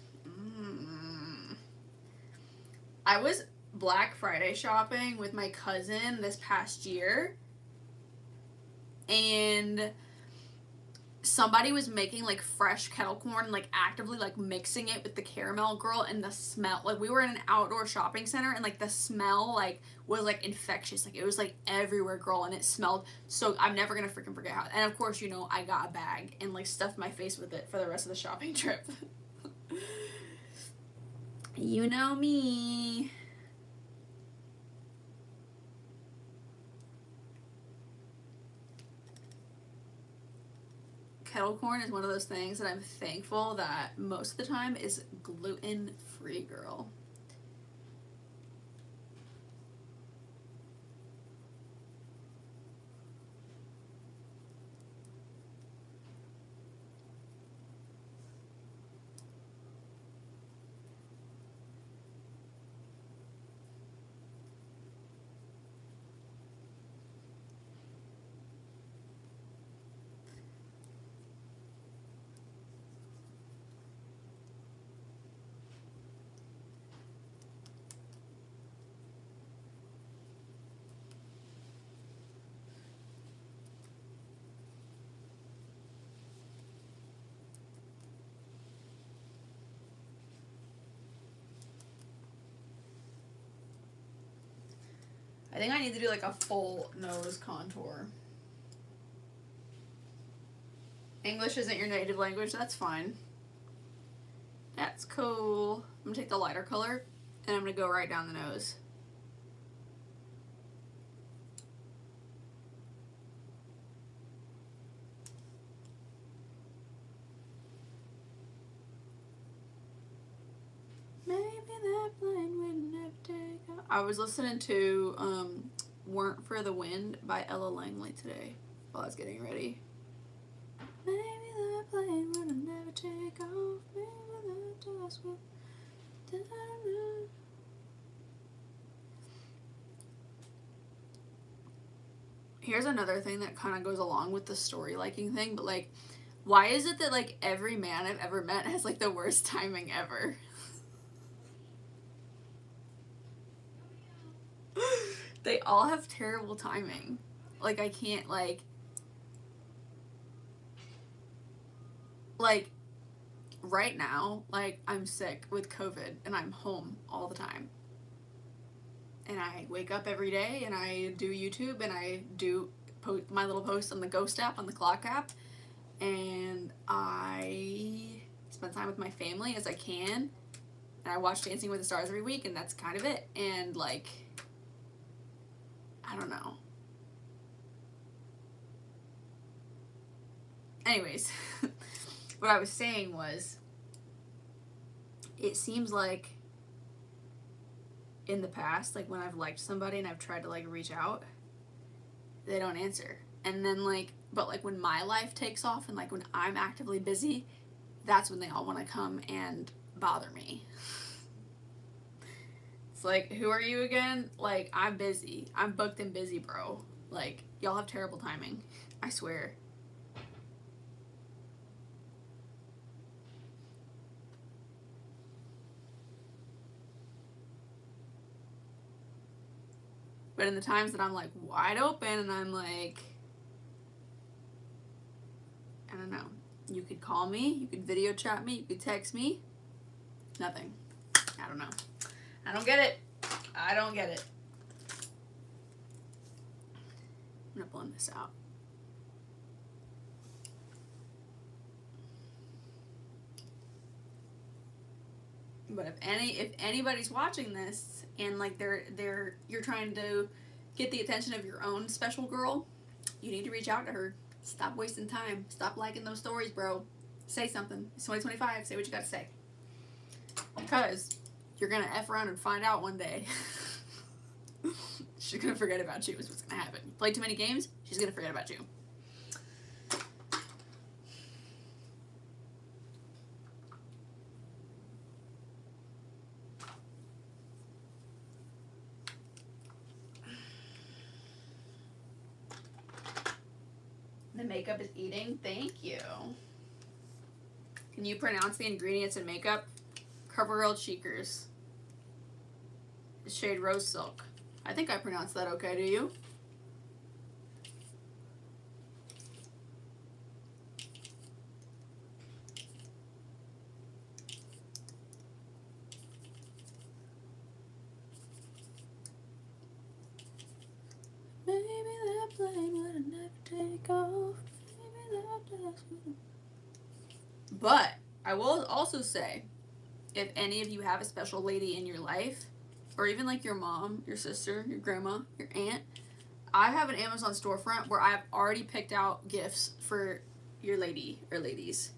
I was Black Friday shopping with my cousin this past year, and somebody was making like fresh kettle corn, like actively like mixing it with the caramel, girl, and the smell, like we were in an outdoor shopping center and like the smell like was like infectious, like it was like everywhere, girl, and it smelled so, I'm never gonna freaking forget how. And of course, you know, I got a bag and like stuffed my face with it for the rest of the shopping trip. You know me. Kettle corn is one of those things that I'm thankful that most of the time is gluten-free, girl. I think I need to do like a full nose contour. English isn't your native language, that's fine. That's cool. I'm gonna take the lighter color and I'm gonna go right down the nose. Maybe that plane would never take off. I was listening to Weren't for the Wind by Ella Langley today while I was getting ready. Maybe that plane would never take off. Maybe that dust would. Here's another thing that kind of goes along with the story liking thing, but like, why is it that like every man I've ever met has like the worst timing ever? They all have terrible timing. Like, I can't, like, right now, like, I'm sick with COVID and I'm home all the time. And I wake up every day and I do YouTube and I do my little posts on the Ghost app, on the Clock app. And I spend time with my family as I can. And I watch Dancing with the Stars every week, and that's kind of it. And, like, I don't know. Anyways, what I was saying was, it seems like in the past, like when I've liked somebody and I've tried to like reach out, they don't answer. And then like, but like when my life takes off and like when I'm actively busy, that's when they all want to come and bother me. It's like, who are you again? Like, I'm busy. I'm booked and busy, bro. Like, y'all have terrible timing. I swear. But in the times that I'm like wide open and I'm like, I don't know. You could call me, you could video chat me, you could text me. Nothing. I don't know. I don't get it. I don't get it. I'm gonna blend this out. But if anybody's watching this and like you're trying to get the attention of your own special girl, you need to reach out to her. Stop wasting time. Stop liking those stories, bro. Say something. It's 2025. Say what you got to say. Because you're gonna F around and find out one day. She's gonna forget about you is what's gonna happen. You play too many games, she's gonna forget about you. The makeup is eating. Thank you. Can you pronounce the ingredients in makeup? CoverGirl Cheekers. The shade Rose Silk. I think I pronounced that okay, do you? Maybe that plane would never take off. Maybe that dust would. But I will also say, if any of you have a special lady in your life, or even like your mom, your sister, your grandma, your aunt, I have an Amazon storefront where I've already picked out gifts for your lady or ladies.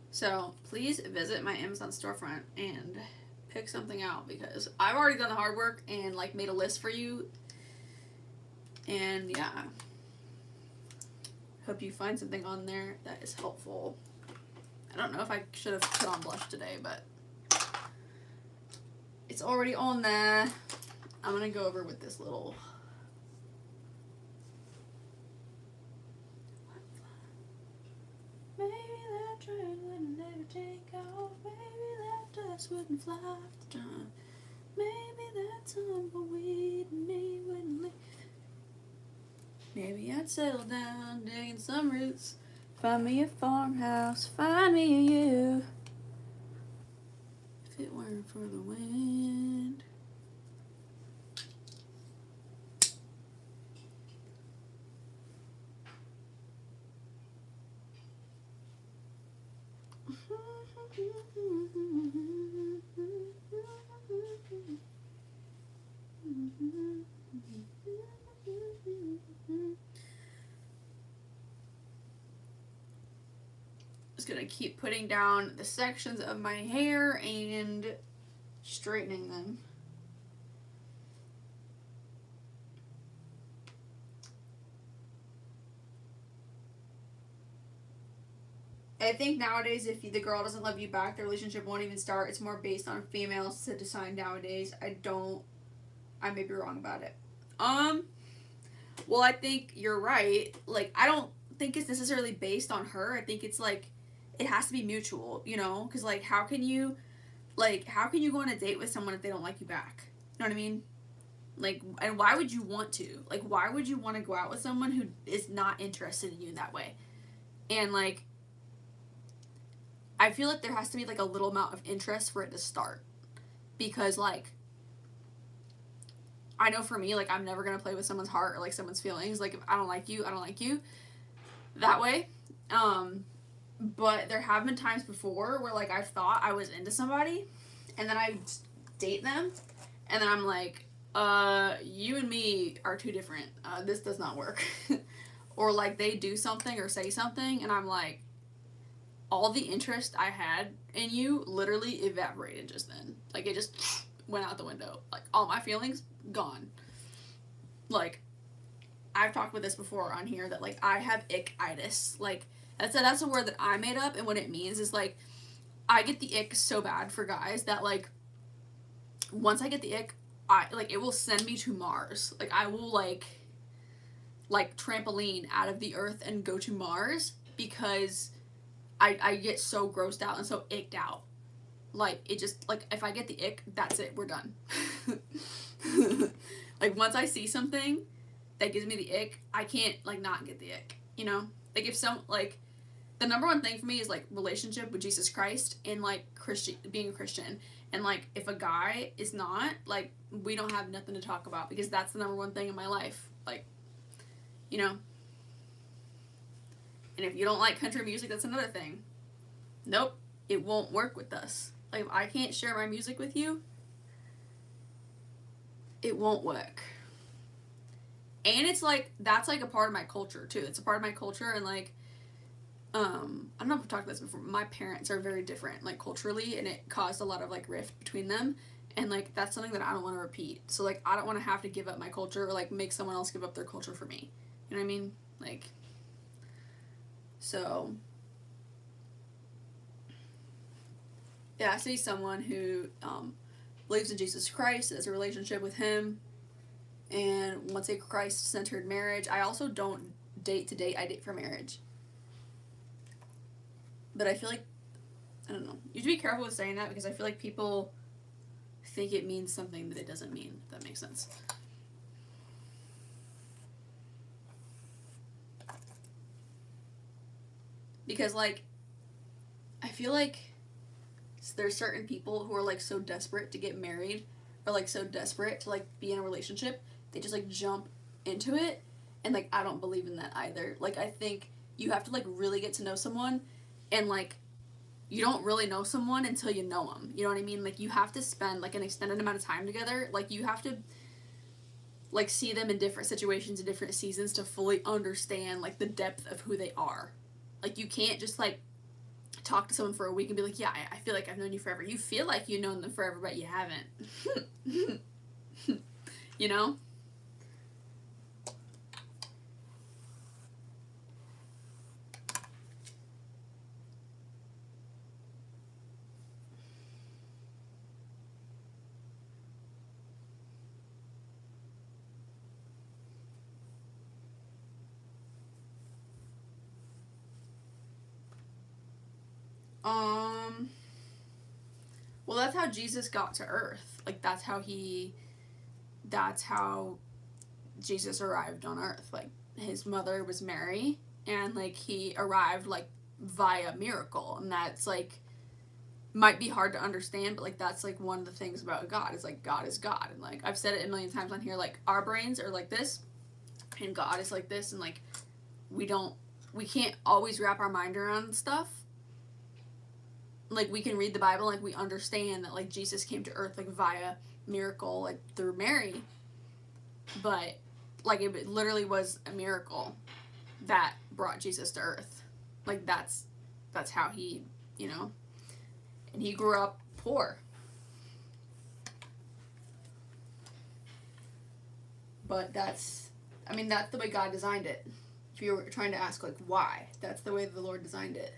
So please visit my Amazon storefront and pick something out, because I've already done the hard work and like made a list for you. And yeah, hope you find something on there that is helpful. I don't know if I should have put on blush today, but it's already on there. I'm gonna go over with this little. Maybe that train wouldn't ever take off. Maybe that dust wouldn't fly off the drum. Maybe that tumbleweed and me wouldn't leave. Maybe I'd settle down, digging some roots. Find me a farmhouse, find me a you. If it weren't for the wind. Just gonna keep putting down the sections of my hair and straightening them. I think nowadays, if the girl doesn't love you back, the relationship won't even start. It's more based on females to decide nowadays. I may be wrong about it. Well, I think you're right. Like, I don't think it's necessarily based on her. I think it's like, it has to be mutual, you know? Because, like, how can you go on a date with someone if they don't like you back? You know what I mean? Like, and why would you want to? Like, why would you want to go out with someone who is not interested in you in that way? And, like, I feel like there has to be, like, a little amount of interest for it to start. Because, like, I know for me, like, I'm never going to play with someone's heart or, like, someone's feelings. Like, if I don't like you, I don't like you. That way. But there have been times before where, like, I've thought I was into somebody, and then I date them, and then I'm like, you and me are too different. This does not work. Or, like, they do something or say something, and I'm like, all the interest I had in you literally evaporated just then. Like, it just went out the window. Like, all my feelings, gone. Like, I've talked about this before on here that, like, I have ick-itis. Like, that's a word that I made up, and what it means is, like, I get the ick so bad for guys that, like, once I get the ick, it will send me to Mars. Like, I will, like trampoline out of the earth and go to Mars, because I get so grossed out and so icked out. Like, it just, like, if I get the ick, that's it, we're done. Like, once I see something that gives me the ick, I can't, like, not get the ick, you know? Like, the number one thing for me is, like, relationship with Jesus Christ and, like, being a Christian. And, like, if a guy is not, like, we don't have nothing to talk about, because that's the number one thing in my life. Like, you know? And if you don't like country music, that's another thing. Nope, it won't work with us. Like, if I can't share my music with you, it won't work. And it's like, that's like a part of my culture too. It's a part of my culture, and like, I don't know if I've talked about this before. My parents are very different, like culturally, and it caused a lot of like rift between them. And like, that's something that I don't want to repeat. So like, I don't want to have to give up my culture or like make someone else give up their culture for me. You know what I mean? Like, so yeah, I see someone who believes in Jesus Christ, has a relationship with Him, and wants a Christ-centered marriage. I also don't date to date. I date for marriage. But I feel like, I don't know. You have to be careful with saying that because I feel like people think it means something that it doesn't mean, if that makes sense. Because, like, I feel like there's certain people who are, like, so desperate to get married or, like, so desperate to, like, be in a relationship, they just, like, jump into it. And, like, I don't believe in that either. Like, I think you have to, like, really get to know someone, and, like, you don't really know someone until you know them. You know what I mean? Like, you have to spend, like, an extended amount of time together. Like, you have to, like, see them in different situations and different seasons to fully understand, like, the depth of who they are. Like, you can't just, like, talk to someone for a week and be like, yeah, I feel like I've known you forever. You feel like you've known them forever, but you haven't. You know? Well, that's how Jesus got to earth. Like, that's how Jesus arrived on earth. Like, his mother was Mary, and, like, he arrived, like, via miracle. And that's, like, might be hard to understand, but, like, that's, like, one of the things about God is, like, God is God. And, like, I've said it a million times on here, like, our brains are like this, and God is like this, and, like, we can't always wrap our mind around stuff. Like, we can read the Bible, like, we understand that, like, Jesus came to earth, like, via miracle, like, through Mary. But, like, it literally was a miracle that brought Jesus to earth. Like, that's how he, you know, and he grew up poor. But that's the way God designed it. If you were trying to ask, like, why, that's the way the Lord designed it.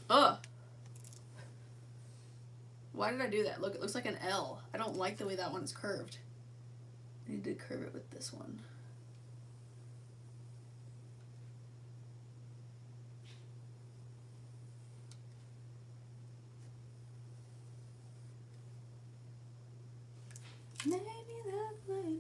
Ugh. Why did I do that? Look, it looks like an L. I don't like the way that one is curved. I need to curve it with this one. Maybe that way.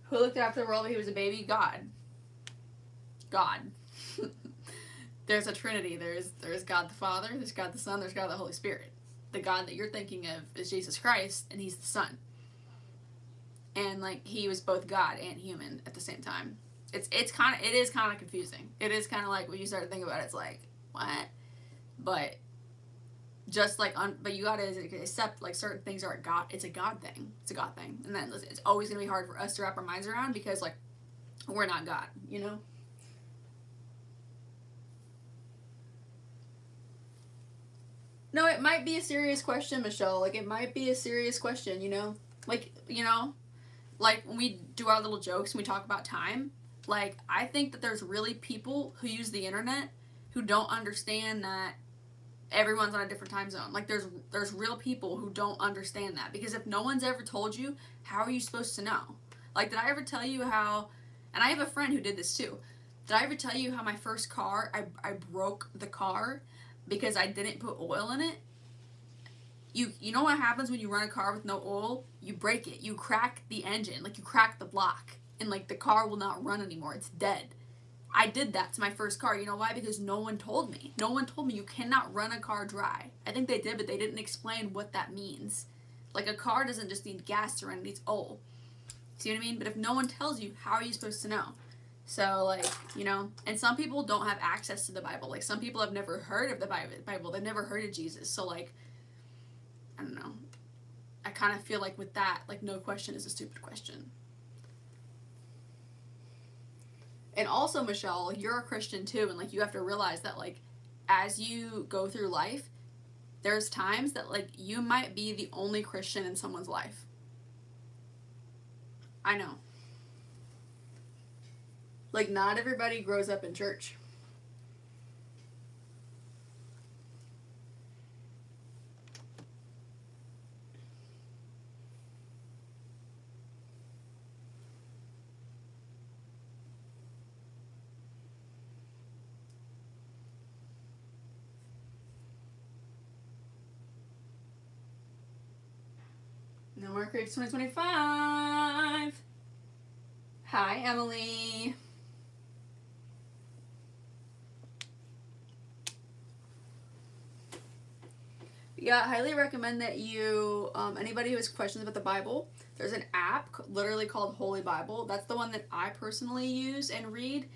Who looked after the world when he was a baby? God. God. There's a Trinity. There's God the Father, there's God the Son, there's God the Holy Spirit. The God that you're thinking of is Jesus Christ, and he's the Son. And, like, he was both God and human at the same time. It is kind of confusing. It is kind of like, when you start to think about it, it's like, what? But just like, but you gotta accept, like, certain things are God. It's a God thing. It's a God thing. And then it's always gonna be hard for us to wrap our minds around because, like, we're not God, you know? No, it might be a serious question, Michelle. Like, it might be a serious question, you know? Like, you know? Like, when we do our little jokes and we talk about time, like, I think that there's really people who use the internet who don't understand that everyone's on a different time zone. Like, there's real people who don't understand that. Because if no one's ever told you, how are you supposed to know? Like, did I ever tell you how, and I have a friend who did this too. Did I ever tell you how my first car, I broke the car because I didn't put oil in it? You know what happens when you run a car with no oil? You break it. You crack the engine. Like, you crack the block. And, like, the car will not run anymore. It's dead. I did that to my first car. You know why? Because no one told me. No one told me you cannot run a car dry. I think they did, but they didn't explain what that means. Like, a car doesn't just need gas to run, it needs oil. See what I mean? But if no one tells you, how are you supposed to know? So, like, you know, and some people don't have access to the Bible. Like, some people have never heard of the Bible. They've never heard of Jesus. So, like, I don't know. I kind of feel like with that, like, no question is a stupid question. And also, Michelle, you're a Christian too, and like you have to realize that like as you go through life, there's times that like you might be the only Christian in someone's life. I know. Like, not everybody grows up in church. No more Creeps 2025. Hi, Emily. Yeah, I highly recommend that you, anybody who has questions about the Bible, there's an app literally called Holy Bible. That's the one that I personally use and read.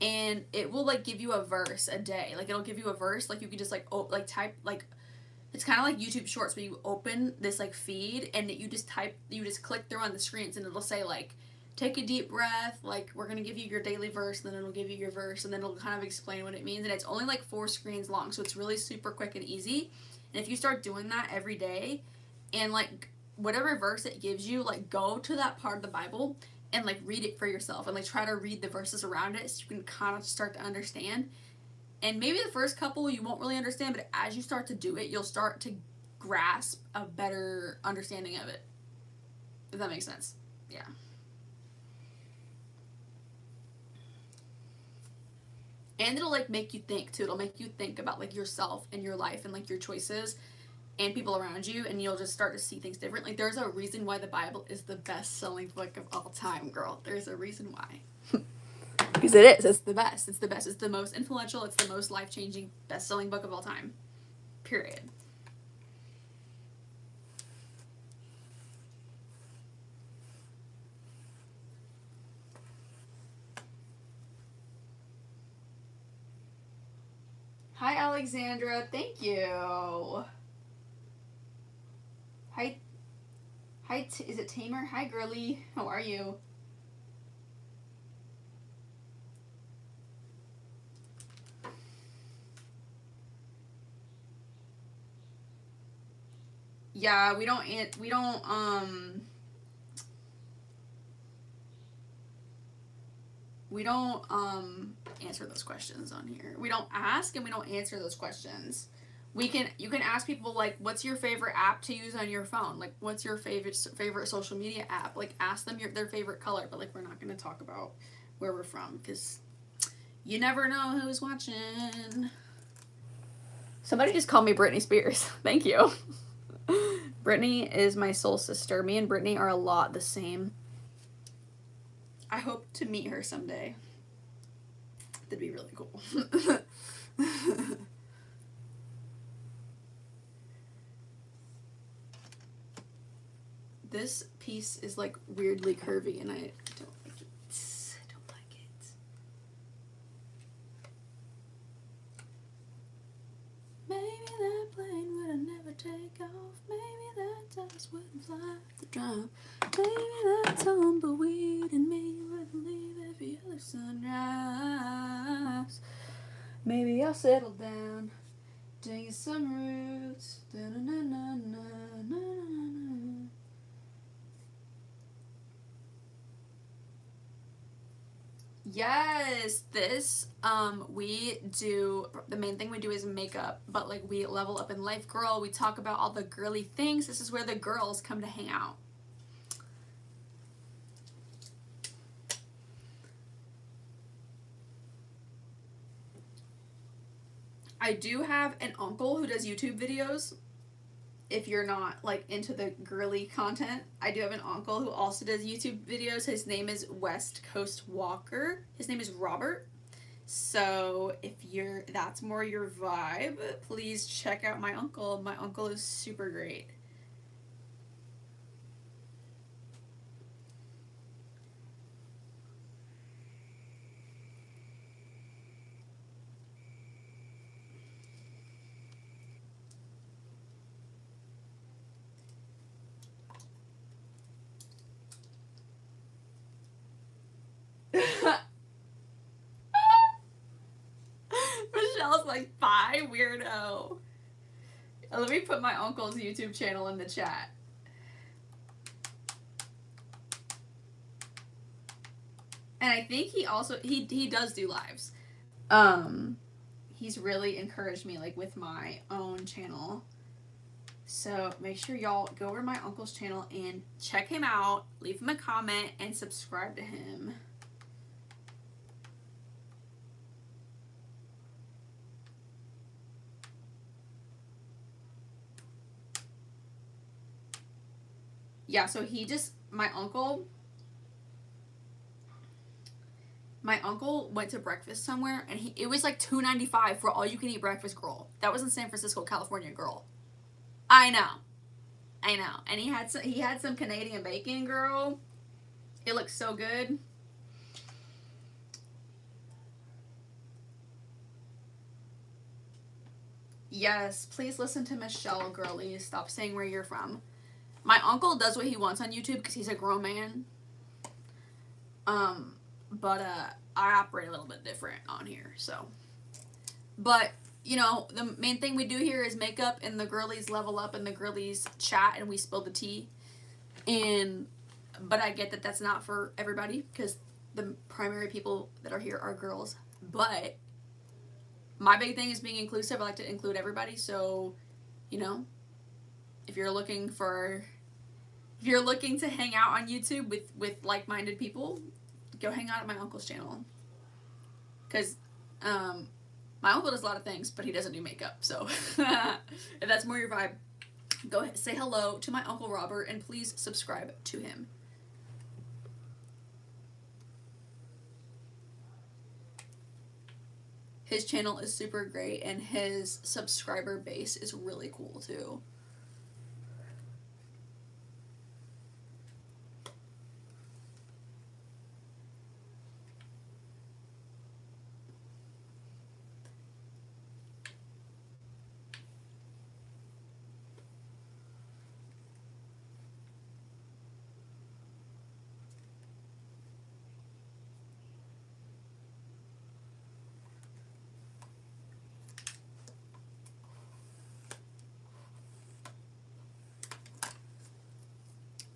And it will like give you a verse a day. Like, it'll give you a verse. Like, you can just like type, like, it's kind of like YouTube Shorts, where you open this like feed and you just click through on the screens, and it'll say like, take a deep breath, like, we're gonna give you your daily verse, and then it'll give you your verse, and then it'll kind of explain what it means. And it's only like 4 screens long, so it's really super quick and easy. And if you start doing that every day, and like whatever verse it gives you, like, go to that part of the Bible and like read it for yourself, and like try to read the verses around it so you can kind of start to understand. And maybe the first couple you won't really understand, but as you start to do it, you'll start to grasp a better understanding of it. If that makes sense. Yeah. And it'll like make you think too. It'll make you think about like yourself and your life and like your choices and people around you, and you'll just start to see things differently. Like, there's a reason why the Bible is the best-selling book of all time, girl. There's a reason why. Because it is. It's the best. It's the best. It's the most influential. It's the most life-changing, best-selling book of all time. Period. Hi, Alexandra. Thank you. Hi. Hi, is it Tamer? Hi, girly. How are you? Yeah, we don't answer those questions on here. We don't ask and we don't answer those questions. You can ask people like, what's your favorite app to use on your phone? Like, what's your favorite social media app? Like, ask them their favorite color, but like, we're not going to talk about where we're from, because you never know who's watching. Somebody just called me Britney Spears. Thank you. Brittany is my soul sister. Me and Brittany are a lot the same. I hope to meet her someday. That'd be really cool. This piece is like weirdly curvy, and I don't like it. I don't like it. Maybe that plane would never take off. Maybe that dust wouldn't fly the drop. Maybe that tumbleweed in me wouldn't leave every other sunrise. Maybe I'll settle down, digging some roots. Yes, this we do, the main thing we do is makeup, but like, we level up in life, girl. We talk about all the girly things. This is where the girls come to hang out. I do have an uncle who does YouTube videos. If you're not like into the girly content, I do have an uncle who also does YouTube videos. His name is West Coast Walker. His name is Robert. So if that's more your vibe, please check out my uncle. My uncle is super great. Michelle's like, bye, weirdo. Let me put my uncle's YouTube channel in the chat. And I think he also he does do lives. He's really encouraged me like with my own channel. So make sure y'all go over to my uncle's channel and check him out, leave him a comment, and subscribe to him. Yeah, so my uncle went to breakfast somewhere, and it was like $2.95 for all you can eat breakfast, girl. That was in San Francisco, California, girl. I know. And he had some Canadian bacon, girl. It looks so good. Yes, please listen to Michelle, girlie. Stop saying where you're from. My uncle does what he wants on YouTube because he's a grown man. But I operate a little bit different on here, so. But, you know, the main thing we do here is makeup, and the girlies level up, and the girlies chat, and we spill the tea. But I get that that's not for everybody, because the primary people that are here are girls. But my big thing is being inclusive. I like to include everybody, so, you know, if you're looking to hang out on YouTube with like-minded people, go hang out at my uncle's channel. Because my uncle does a lot of things, but he doesn't do makeup. So if that's more your vibe, go ahead, say hello to my Uncle Robert, and please subscribe to him. His channel is super great, and his subscriber base is really cool too.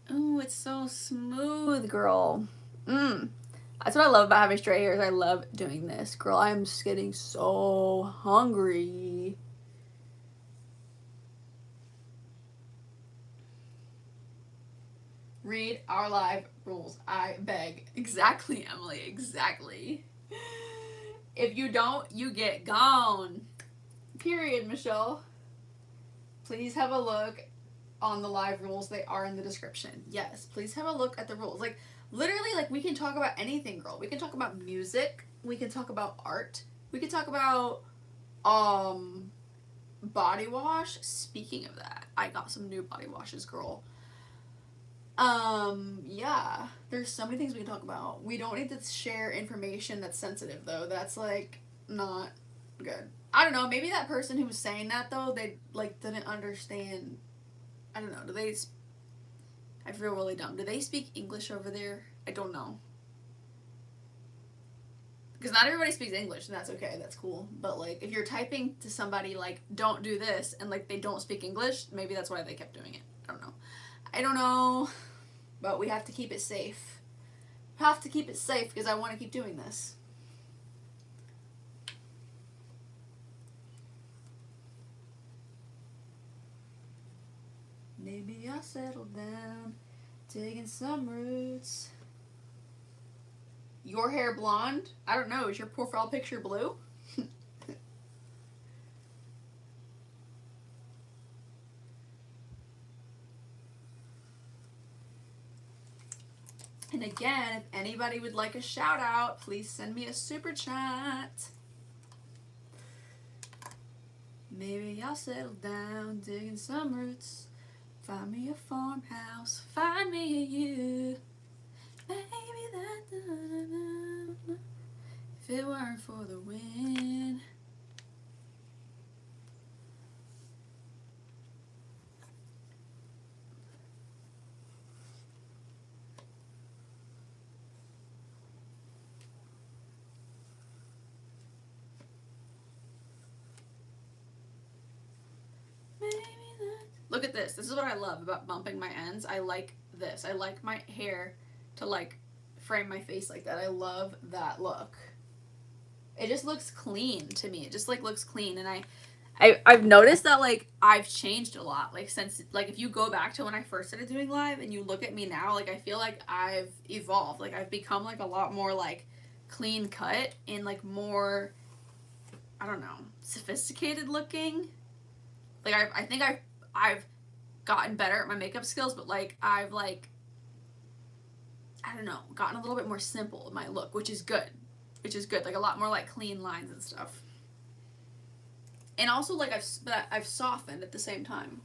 Oh, it's so smooth, girl. That's what I love about having straight hair, is I love doing this. Girl, I'm just getting so hungry. Read our live rules, I beg. Exactly, Emily, exactly. If you don't, you get gone. Period, Michelle. Please have a look on the live rules. They are in the description. Yes, please have a look at the rules. Like, literally, like, we can talk about anything, girl. We can talk about music. We can talk about art. We can talk about, body wash. Speaking of that, I got some new body washes, girl. Yeah, there's so many things we can talk about. We don't need to share information that's sensitive, though. That's, like, not good. I don't know, maybe that person who was saying that, though, they, like, didn't understand. I don't know, I feel really dumb. Do they speak English over there? I don't know. Because not everybody speaks English, and that's okay, that's cool. But, like, if you're typing to somebody, like, don't do this, and, like, they don't speak English, maybe that's why they kept doing it. I don't know. But we have to keep it safe. Because I want to keep doing this. Maybe I'll settle down, digging some roots. Your hair blonde? I don't know. Is your profile picture blue? And again, if anybody would like a shout out, please send me a super chat. Maybe I'll settle down, digging some roots. Find me a farmhouse, find me a you. Maybe that if it weren't for the wind. Look at this. This is what I love about bumping my ends. I like this. I like my hair to like frame my face like that. I love that look. It just looks clean to me. It just like looks clean. And I've noticed that like I've changed a lot. Like since like if you go back to when I first started doing live and you look at me now, like I feel like I've evolved. Like I've become like a lot more like clean cut and like more, I don't know, sophisticated looking. Like I think I've gotten better at my makeup skills, but like I've like, I don't know, gotten a little bit more simple in my look, which is good. Like a lot more like clean lines and stuff. And also like I've softened at the same time.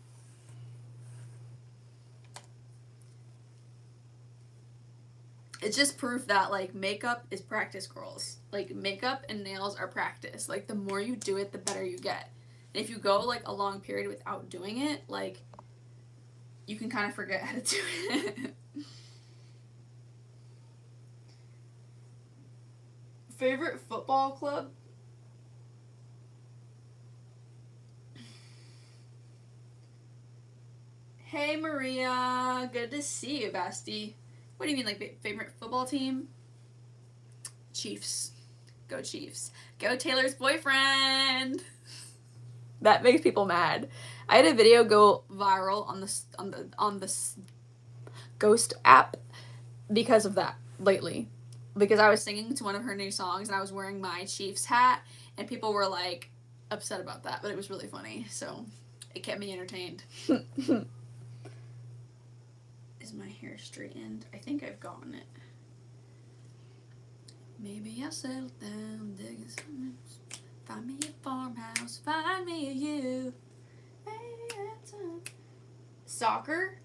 It's just proof that like makeup is practice, girls. Like makeup and nails are practice. Like the more you do it, the better you get. And if you go like a long period without doing it, like you can kind of forget how to do it. Favorite football club? Hey Maria, good to see you, Basti. What do you mean, like favorite football team? Chiefs. Go Chiefs. Go Taylor's boyfriend. That makes people mad. I had a video go viral on the Ghost app because of that lately. Because I was singing to one of her new songs and I was wearing my Chiefs hat and people were like upset about that, but it was really funny. So it kept me entertained. Is my hair straightened? I think I've gotten it. Maybe I'll settle down, digging some roots. Find me a farmhouse, find me a you. Soccer?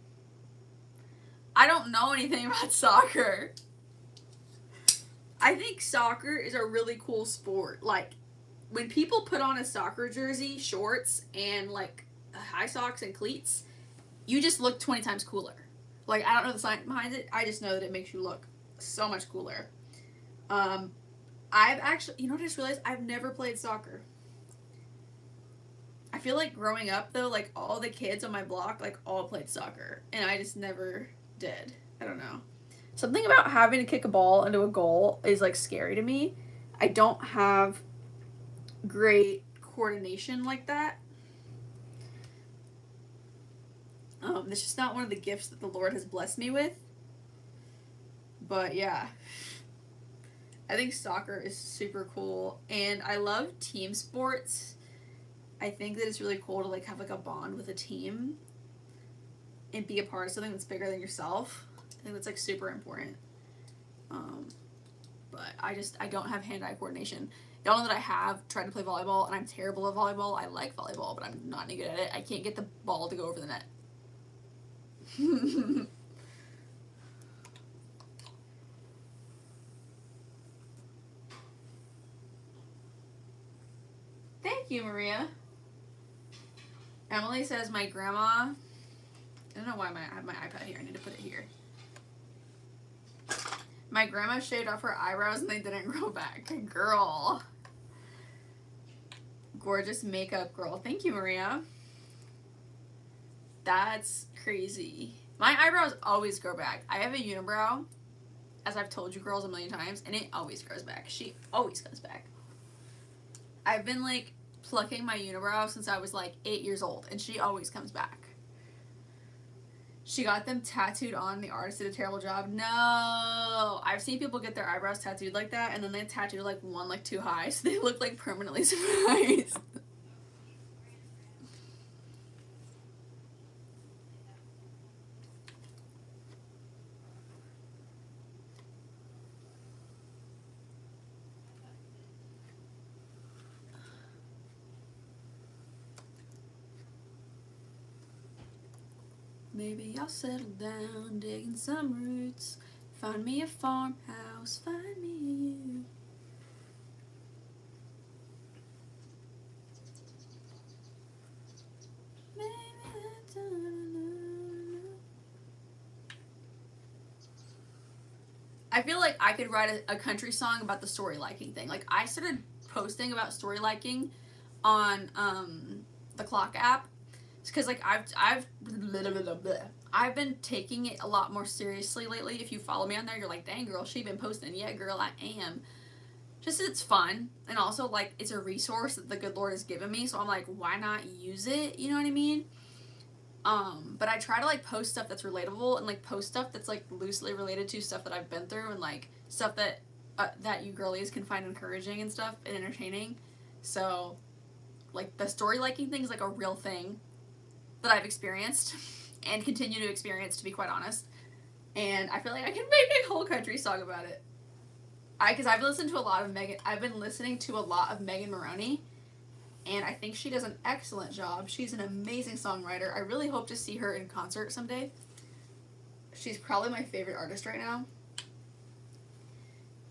I don't know anything about soccer. I think soccer is a really cool sport. Like, when people put on a soccer jersey, shorts, and like high socks and cleats, you just look 20 times cooler. Like, I don't know the science behind it. I just know that it makes you look so much cooler. I've actually, you know what I just realized? I've never played soccer. I feel like growing up, though, like, all the kids on my block, like, all played soccer. And I just never did. I don't know. Something about having to kick a ball into a goal is, like, scary to me. I don't have great coordination like that. It's just not one of the gifts that the Lord has blessed me with. But, yeah. I think soccer is super cool. And I love team sports. I think that it's really cool to, like, have, like, a bond with a team and be a part of something that's bigger than yourself. I think that's, like, super important. But I don't have hand-eye coordination. Y'all know that I have tried to play volleyball, and I'm terrible at volleyball. I like volleyball, but I'm not any good at it. I can't get the ball to go over the net. Thank you, Maria. Emily says my grandma, I don't know why I have my iPad here. I need to put it here. My grandma shaved off her eyebrows and they didn't grow back. Girl. Gorgeous makeup, girl. Thank you, Maria. That's crazy. My eyebrows always grow back. I have a unibrow, as I've told you girls a million times, and it always grows back. She always comes back. I've been, like, plucking my unibrow since I was, like, 8 years old, and she always comes back. She got them tattooed on. The artist did a terrible job. No! I've seen people get their eyebrows tattooed like that, and then they tattooed, like, one, like, too high, so they look, like, permanently surprised. Maybe I'll settle down, digging some roots. Find me a farmhouse, find me you. I feel like I could write a country song about the story liking thing. Like, I started posting about story liking on the clock app because like I've been taking it a lot more seriously lately. If you follow me on there, you're like, dang girl, she been posting. Yeah girl, I am. Just it's fun, and also like it's a resource that the good Lord has given me, so I'm like, why not use it? You know what I mean? But I try to like post stuff that's relatable and like post stuff that's like loosely related to stuff that I've been through and like stuff that that you girlies can find encouraging and stuff and entertaining. So like the story liking thing is like a real thing that I've experienced and continue to experience, to be quite honest. And I feel like I can make a whole country song about it. Because I've listened to a lot of Megan. I've been listening to a lot of Megan Maroney. And I think she does an excellent job. She's an amazing songwriter. I really hope to see her in concert someday. She's probably my favorite artist right now.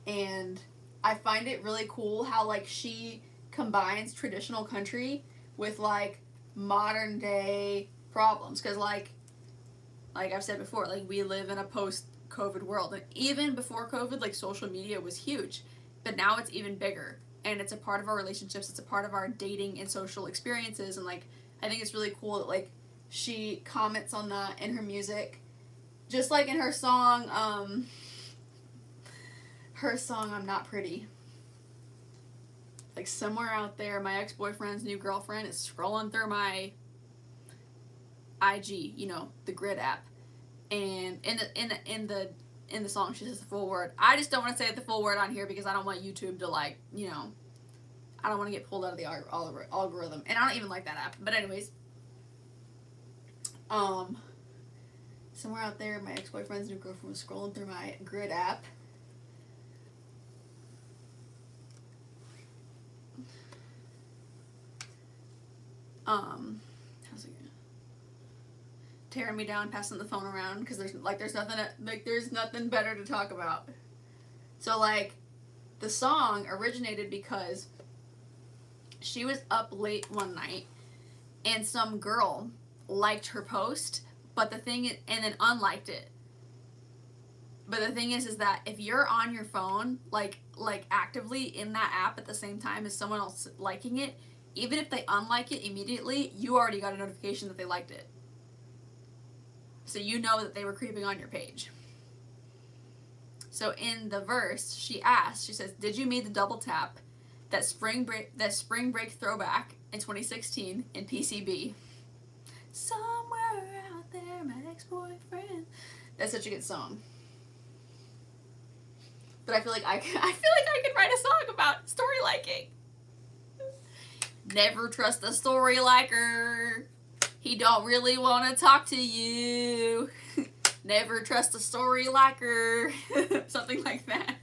And I find it really cool how, like, she combines traditional country with, like, modern day problems. Because, like I've said before, like, we live in a post-COVID world. And even before COVID, like, social media was huge. But now it's even bigger. And it's a part of our relationships, it's a part of our dating and social experiences, and like I think it's really cool that like she comments on that in her music, just like in her song I'm Not Pretty. Like, somewhere out there my ex-boyfriend's new girlfriend is scrolling through my IG, you know, the grid app, and in the song she says the full word. I just don't want to say the full word on here because I don't want YouTube to, like, you know, I don't want to get pulled out of the algorithm. And I don't even like that app. But anyways, somewhere out there my ex-boyfriend's new girlfriend was scrolling through my grid app. How's it going? Tearing me down, passing the phone around because there's nothing better to talk about. So like, the song originated because she was up late one night and some girl liked her post, but the thing is, and then unliked it. But the thing is that if you're on your phone, like actively in that app at the same time as someone else liking it, even if they unlike it immediately, you already got a notification that they liked it. So you know that they were creeping on your page. So in the verse, she says, "Did you meet the double tap? That spring break throwback in 2016 in PCB. Somewhere out there, my ex-boyfriend." That's such a good song. But I feel like I could write a song about story liking. Never trust a story liker. He don't really want to talk to you. Never trust a story liker. Something like that.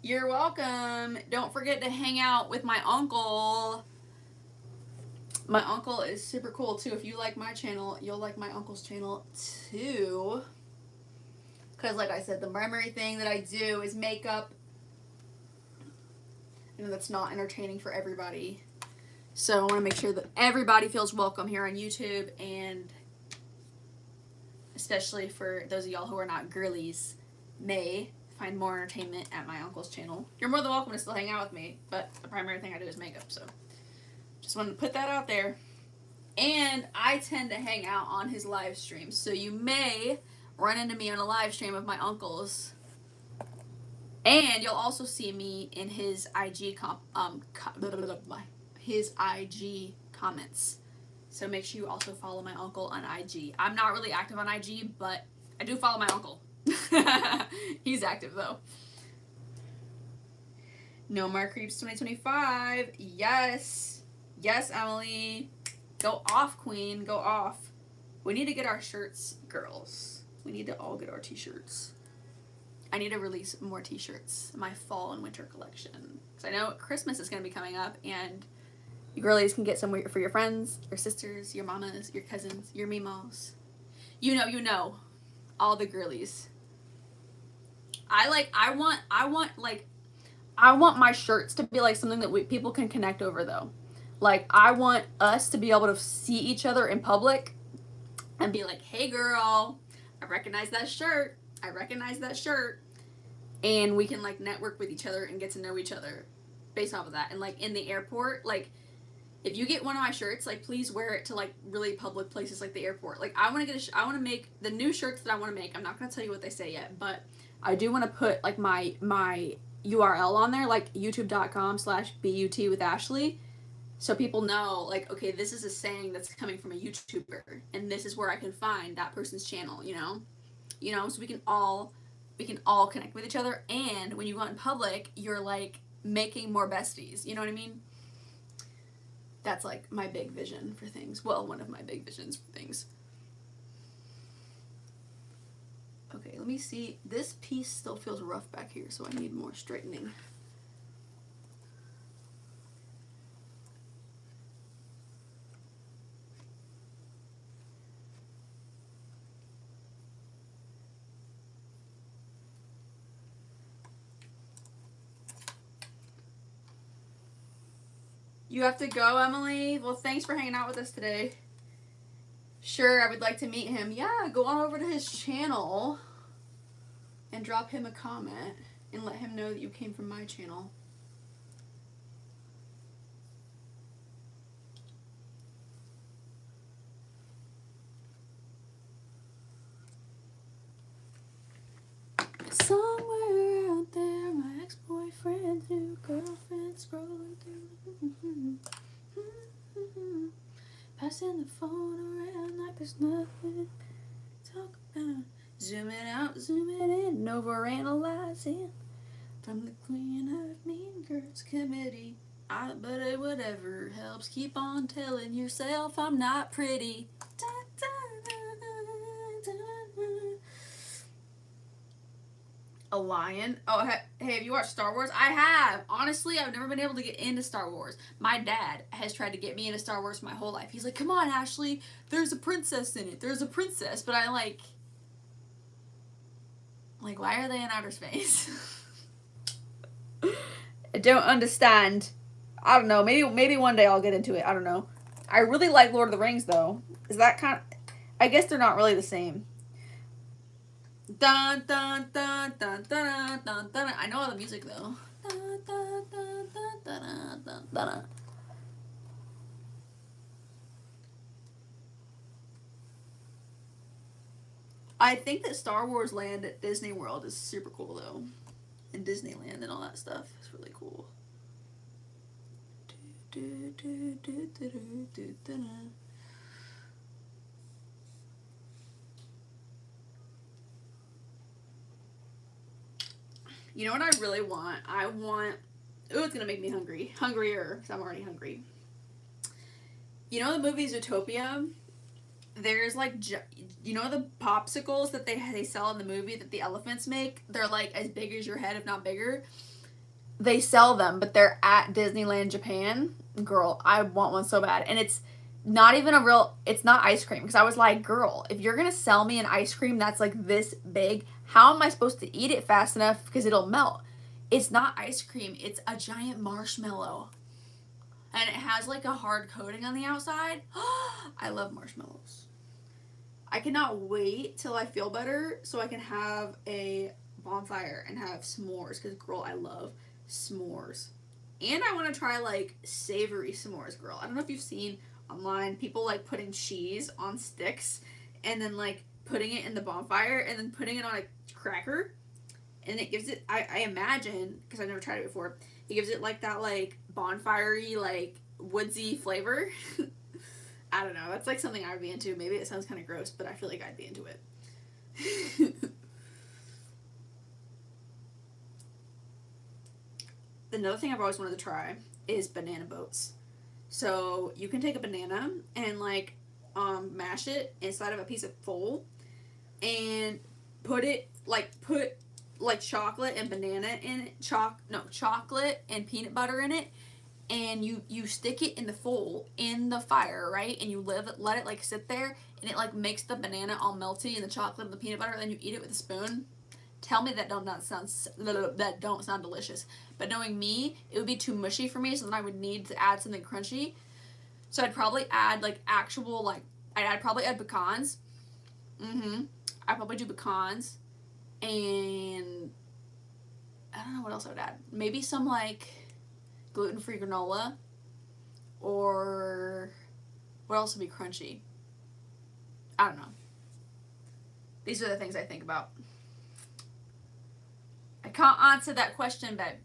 You're welcome. Don't forget to hang out with my uncle. My uncle is super cool too. If you like my channel, you'll like my uncle's channel too. Because like I said, the primary thing that I do is makeup. And that's not entertaining for everybody. So I want to make sure that everybody feels welcome here on YouTube, and especially for those of y'all who are not girlies, may find more entertainment at my uncle's channel. You're more than welcome to still hang out with me, but the primary thing I do is makeup, so just wanted to put that out there. And I tend to hang out on his live streams, so you may run into me on a live stream of my uncle's, and you'll also see me in his IG his IG comments. So make sure you also follow my uncle on IG. I'm not really active on IG, but I do follow my uncle. He's active though. No more creeps 2025. Yes. Yes, Emily. Go off, queen. Go off. We need to get our shirts, girls. We need to all get our t-shirts. I need to release more t-shirts. My fall and winter collection. Because I know Christmas is going to be coming up, and you girlies can get some for your friends, your sisters, your mamas, your cousins, your mimos. You know. All the girlies. I want my shirts to be like something that people can connect over though. Like I want us to be able to see each other in public and be like, "Hey girl, I recognize that shirt. I recognize that shirt." And we can like network with each other and get to know each other based off of that. And like in the airport, like if you get one of my shirts, like please wear it to like really public places like the airport. Like I want to make the new shirts that I want to make. I'm not going to tell you what they say yet, but I do want to put like my URL on there, like youtube.com/BUT with Ashley, so people know like, okay, this is a saying that's coming from a YouTuber, and this is where I can find that person's channel, so we can all connect with each other, and when you go out in public, you're like making more besties, you know what I mean? That's like my big vision for things. Well, one of my big visions for things. Okay, let me see. This piece still feels rough back here, so I need more straightening. You have to go, Emily? Well, thanks for hanging out with us today. Sure, I would like to meet him. Yeah, go on over to his channel and drop him a comment and let him know that you came from my channel. Somewhere out there, my ex-boyfriend's new girlfriend scrolling through. Passing the phone around like there's nothing to talk about. Zooming out, zooming in, overanalyzing. From the Queen of Mean Girls committee. But whatever helps. Keep on telling yourself I'm not pretty. Da, da, da, da, da. A lion? Oh, hey, have you watched Star Wars? I have. Honestly, I've never been able to get into Star Wars. My dad has tried to get me into Star Wars my whole life. He's like, come on, Ashley, there's a princess in it. There's a princess. But I like, why are they in outer space? I don't understand. I don't know. Maybe one day I'll get into it. I don't know. I really like Lord of the Rings, though. Is that kind of... I guess they're not really the same. Dun dun dun dun dun dun dun. I know all the music though. Dun, dun, dun, dun, dun, dun, dun. I think that Star Wars Land at Disney World is super cool though, and Disneyland and all that stuff is really cool. You know what I really want? Ooh, it's gonna make me hungry. Hungrier, because I'm already hungry. You know the movie Zootopia? There's like, you know the popsicles that they sell in the movie that the elephants make? They're like as big as your head, if not bigger. They sell them, but they're at Disneyland Japan. Girl, I want one so bad. And it's not even it's not ice cream. Because I was like, girl, if you're going to sell me an ice cream that's like this big, how am I supposed to eat it fast enough because it'll melt? It's not ice cream. It's a giant marshmallow. And it has like a hard coating on the outside. I love marshmallows. I cannot wait till I feel better so I can have a bonfire and have s'mores. Because, girl, I love s'mores. And I want to try like savory s'mores, girl. I don't know if you've seen online people like putting cheese on sticks and then like putting it in the bonfire and then putting it on a cracker, and it gives it, I imagine, because I've never tried it before, it gives it like that like bonfire-y like woodsy flavor. I don't know, that's like something I would be into. Maybe it sounds kind of gross, but I feel like I'd be into it. another thing I've always wanted to try is banana boats. So you can take a banana and like mash it inside of a piece of foil and put chocolate and banana in it, chocolate and peanut butter in it, and you stick it in the foil in the fire, right? And you let it like sit there, and it like makes the banana all melty and the chocolate and the peanut butter, and then you eat it with a spoon. Tell me that don't sound delicious. But knowing me, it would be too mushy for me, so then I would need to add something crunchy. So I'd probably add like actual like I'd probably add pecans. I'd probably do pecans, and I don't know what else I would add. Maybe some like gluten-free granola, or what else would be crunchy? I don't know. These are the things I think about. I can't answer that question, babe.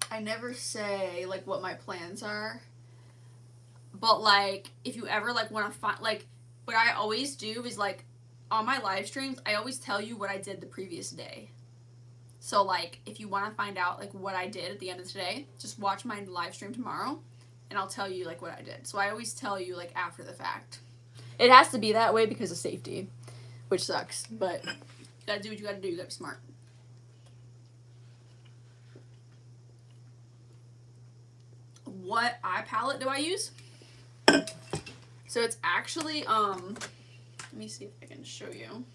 I never say like what my plans are, but like if you ever like want to find, like what I always do is like on my live streams I always tell you what I did the previous day. So like if you want to find out like what I did at the end of today, just watch my live stream tomorrow and I'll tell you like what I did. So I always tell you like after the fact. It has to be that way because of safety, which sucks, but you gotta do what you gotta do. You gotta be smart. What eye palette do I use? So it's actually let me see if I can show you.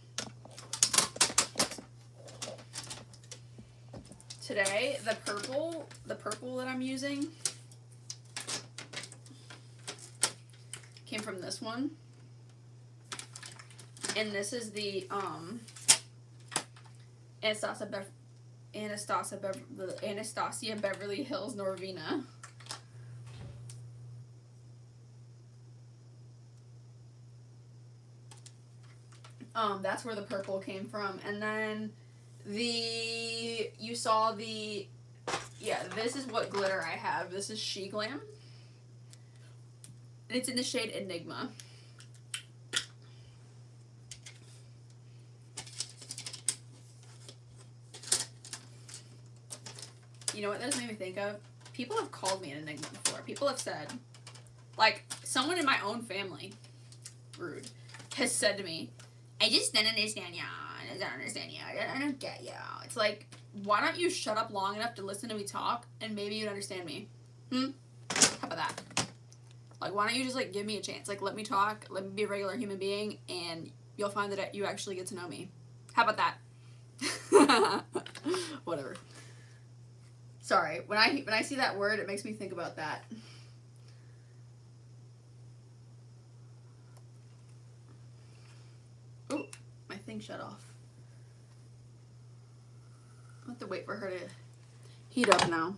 Today the purple that I'm using came from this one, and this is the Anastasia Beverly Hills Norvina. That's where the purple came from. And then you saw this is what glitter I have. This is She Glam. And it's in the shade Enigma. You know what that just made me think of? People have called me an Enigma before. People have said, like, someone in my own family, rude, has said to me, I just don't understand ya. I don't understand ya. I don't get ya. It's like, why don't you shut up long enough to listen to me talk, and maybe you'd understand me? How about that? Like, why don't you just, like, give me a chance? Like, let me talk, let me be a regular human being, and you'll find that you actually get to know me. How about that? Whatever. Sorry. When I see that word, it makes me think about that. Oh, my thing shut off. I have to wait for her to heat up now.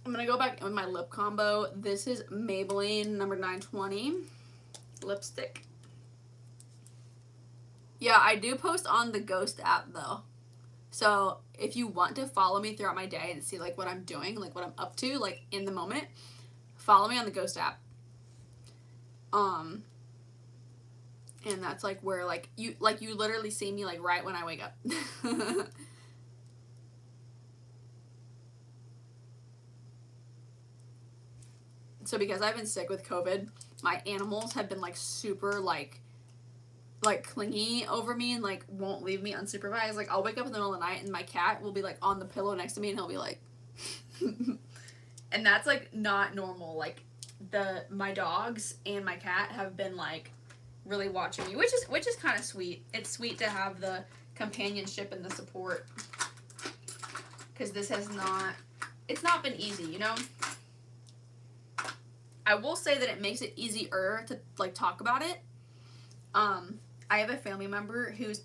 I'm going to go back in with my lip combo. This is Maybelline number 920 lipstick. Yeah, I do post on the Ghost app though. So if you want to follow me throughout my day and see like what I'm doing, like what I'm up to, like in the moment, follow me on the Ghost app. And that's like where like you literally see me like right when I wake up. So because I've been sick with COVID, my animals have been like super like clingy over me and like won't leave me unsupervised. Like I'll wake up in the middle of the night and my cat will be like on the pillow next to me and he'll be like and that's like not normal. Like my dogs and my cat have been like really watching me, which is kind of sweet. It's sweet to have the companionship and the support, because this it's not been easy, you know. I will say that it makes it easier to like talk about it. I have a family member who is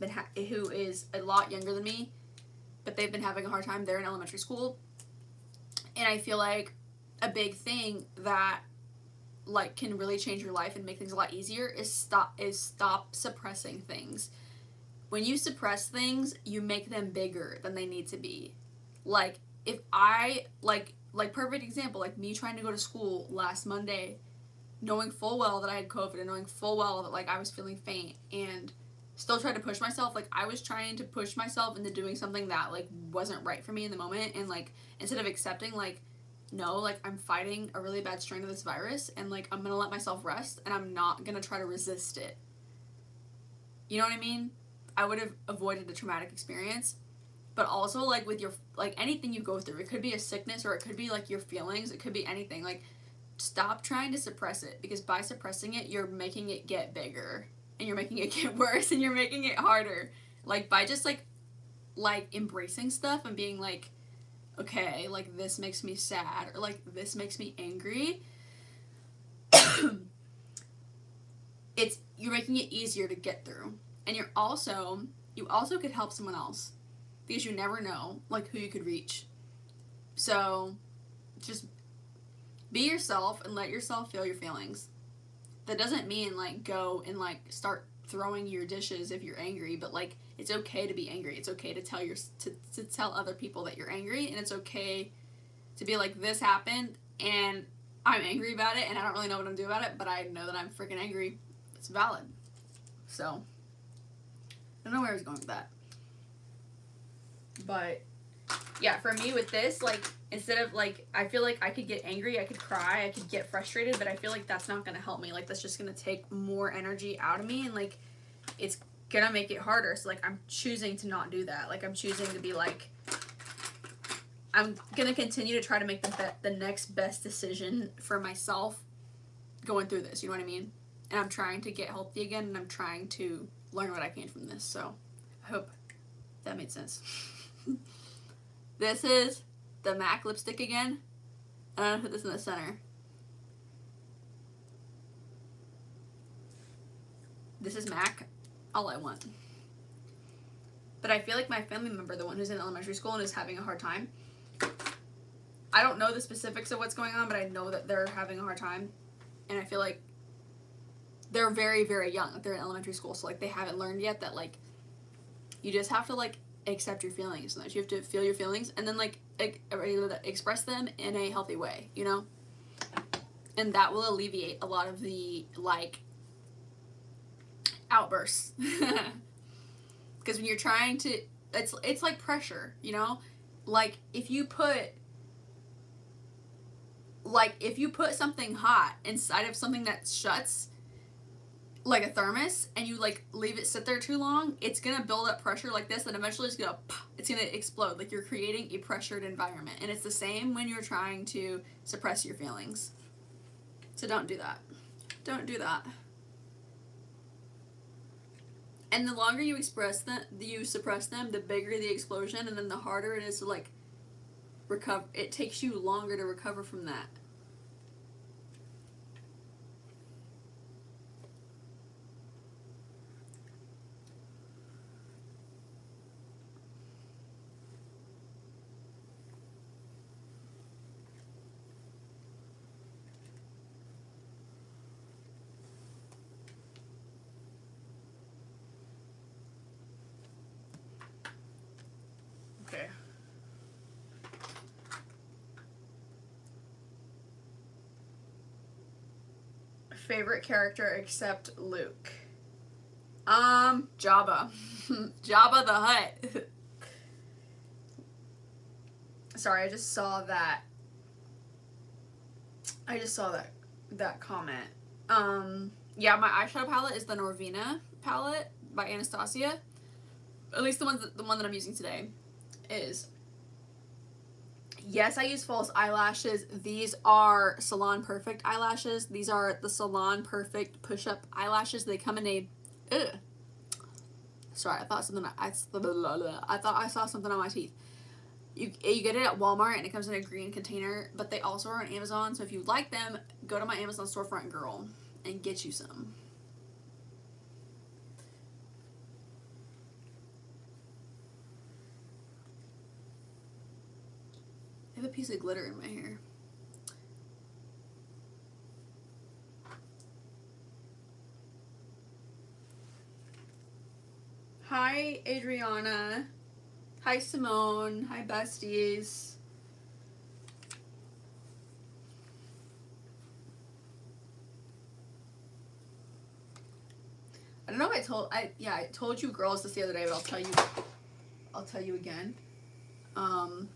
a lot younger than me, but they've been having a hard time. They're in elementary school, and I feel like a big thing that like can really change your life and make things a lot easier is stop suppressing things. When you suppress things, you make them bigger than they need to be. Like if I like perfect example, like me trying to go to school last Monday, knowing full well that I had COVID and knowing full well that like I was feeling faint and still tried to push myself. Like I was trying to push myself into doing something that like wasn't right for me in the moment, and like instead of accepting like no, like I'm fighting a really bad strain of this virus and like I'm gonna let myself rest and I'm not gonna try to resist it. You know what I mean? I would have avoided a traumatic experience. But also like with your like anything you go through, it could be a sickness or it could be like your feelings, it could be anything. Like stop trying to suppress it, because by suppressing it you're making it get bigger and you're making it get worse and you're making it harder. Like by just like embracing stuff and being like, okay, like this makes me sad or like this makes me angry. It's you're making it easier to get through. And you also could help someone else, because you never know like who you could reach. So just be yourself and let yourself feel your feelings. That doesn't mean like go and like start throwing your dishes if you're angry, but like it's okay to be angry. It's okay to tell to tell other people that you're angry, and it's okay to be like, this happened and I'm angry about it and I don't really know what I'm doing about it, but I know that I'm freaking angry. It's valid. So I don't know where I was going with that. But yeah, for me with this, like instead of like, I feel like I could get angry, I could cry, I could get frustrated, but I feel like that's not gonna help me. Like that's just gonna take more energy out of me, and like it's gonna make it harder. So like I'm choosing to not do that. Like I'm choosing to be like, I'm gonna continue to try to make the next best decision for myself going through this. You know what I mean? And I'm trying to get healthy again, and I'm trying to learn what I can from this. So I hope that made sense. This is the MAC lipstick again. And I'm gonna put this in the center. This is MAC, All I Want. But I feel like my family member, the one who's in elementary school and is having a hard time, I don't know the specifics of what's going on, but I know that they're having a hard time. And I feel like they're very, very young. Like they're in elementary school, so like they haven't learned yet that like you just have to like accept your feelings, and that you have to feel your feelings and then like express them in a healthy way, you know? And that will alleviate a lot of the like outbursts. Because when you're trying to, it's like pressure, you know? Like if you put something hot inside of something that shuts, like a thermos, and you like leave it sit there too long, it's gonna build up pressure like this, and eventually it's gonna explode. Like you're creating a pressured environment, and it's the same when you're trying to suppress your feelings. So don't do that. Don't do that. And the longer you suppress them, the bigger the explosion, and then the harder it is to like recover. It takes you longer to recover from that. Okay. Favorite character except Luke? Jabba. Jabba the Hutt. Sorry, I just saw that comment. Yeah, my eyeshadow palette is the Norvina palette by Anastasia. At least the one that I'm using today is. Yes, I use false eyelashes. These are Salon Perfect eyelashes. These are the Salon Perfect push-up eyelashes. They come in a... Ugh. Sorry, I thought I saw something on my teeth. You get it at Walmart, and it comes in a green container, but they also are on Amazon, so if you like them, go to my Amazon storefront, girl, and get you some. I have a piece of glitter in my hair. Hi, Adriana. Hi, Simone. Hi, besties. I don't know if I told you girls this the other day, but I'll tell you again. On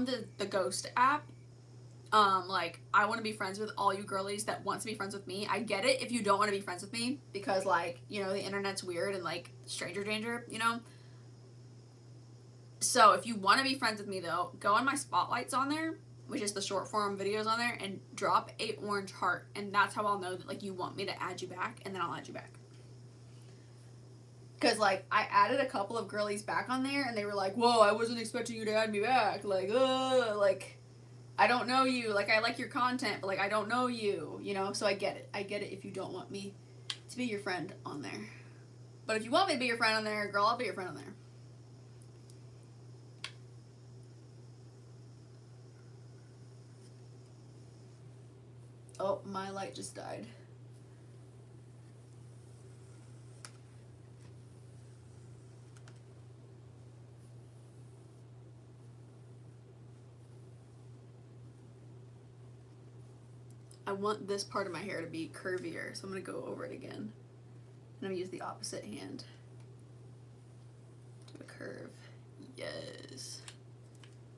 the Ghost app, like, I want to be friends with all you girlies that want to be friends with me. I get it if you don't want to be friends with me, because, like, you know, the internet's weird and, like, stranger danger, you know? So, if you want to be friends with me, though, go on my spotlights on there, which is the short form videos on there, and drop a orange heart, and that's how I'll know that, like, you want me to add you back, and then I'll add you back. Because, like, I added a couple of girlies back on there, and they were like, whoa, I wasn't expecting you to add me back. Like, I don't know you. Like, I like your content, but, like, I don't know you, you know? So I get it. I get it if you don't want me to be your friend on there. But if you want me to be your friend on there, girl, I'll be your friend on there. Oh, my light just died. I want this part of my hair to be curvier, so I'm going to go over it again. And I'm going to use the opposite hand to a curve. Yes.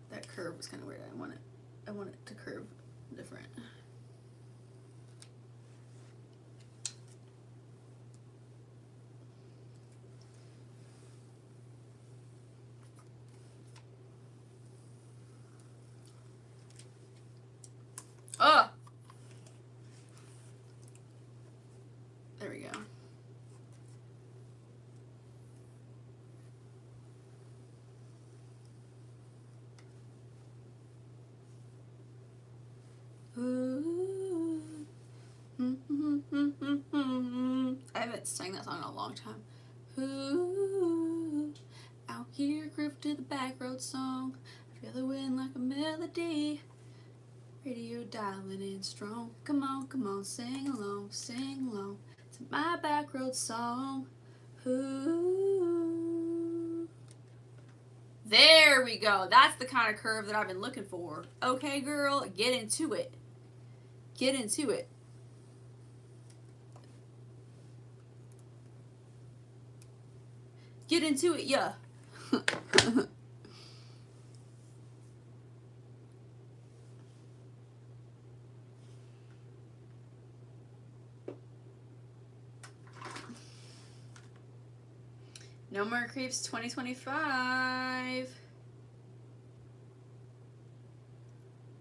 That curve was kind of weird. I want it to curve different. Oh! There we go. I haven't sang that song in a long time. Ooh, out here, groove to the back road song. I feel the wind like a melody. Radio dialing in strong. Come on, sing along to my back road song. Ooh. There we go. That's the kind of curve that I've been looking for. Okay, girl, get into it. Get into it. Get into it, yeah. No more creeps 2025.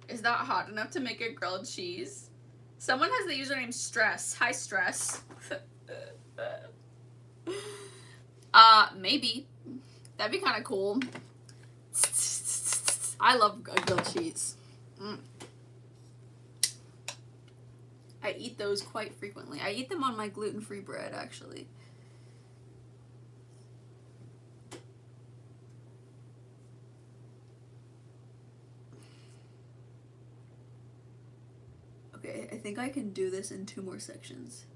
Is that hot enough to make a grilled cheese? Someone has the username Stress. Hi, Stress. Maybe. That'd be kind of cool. I love grilled cheese. I eat those quite frequently. I eat them on my gluten-free bread, actually. Okay, I think I can do this in 2 more sections.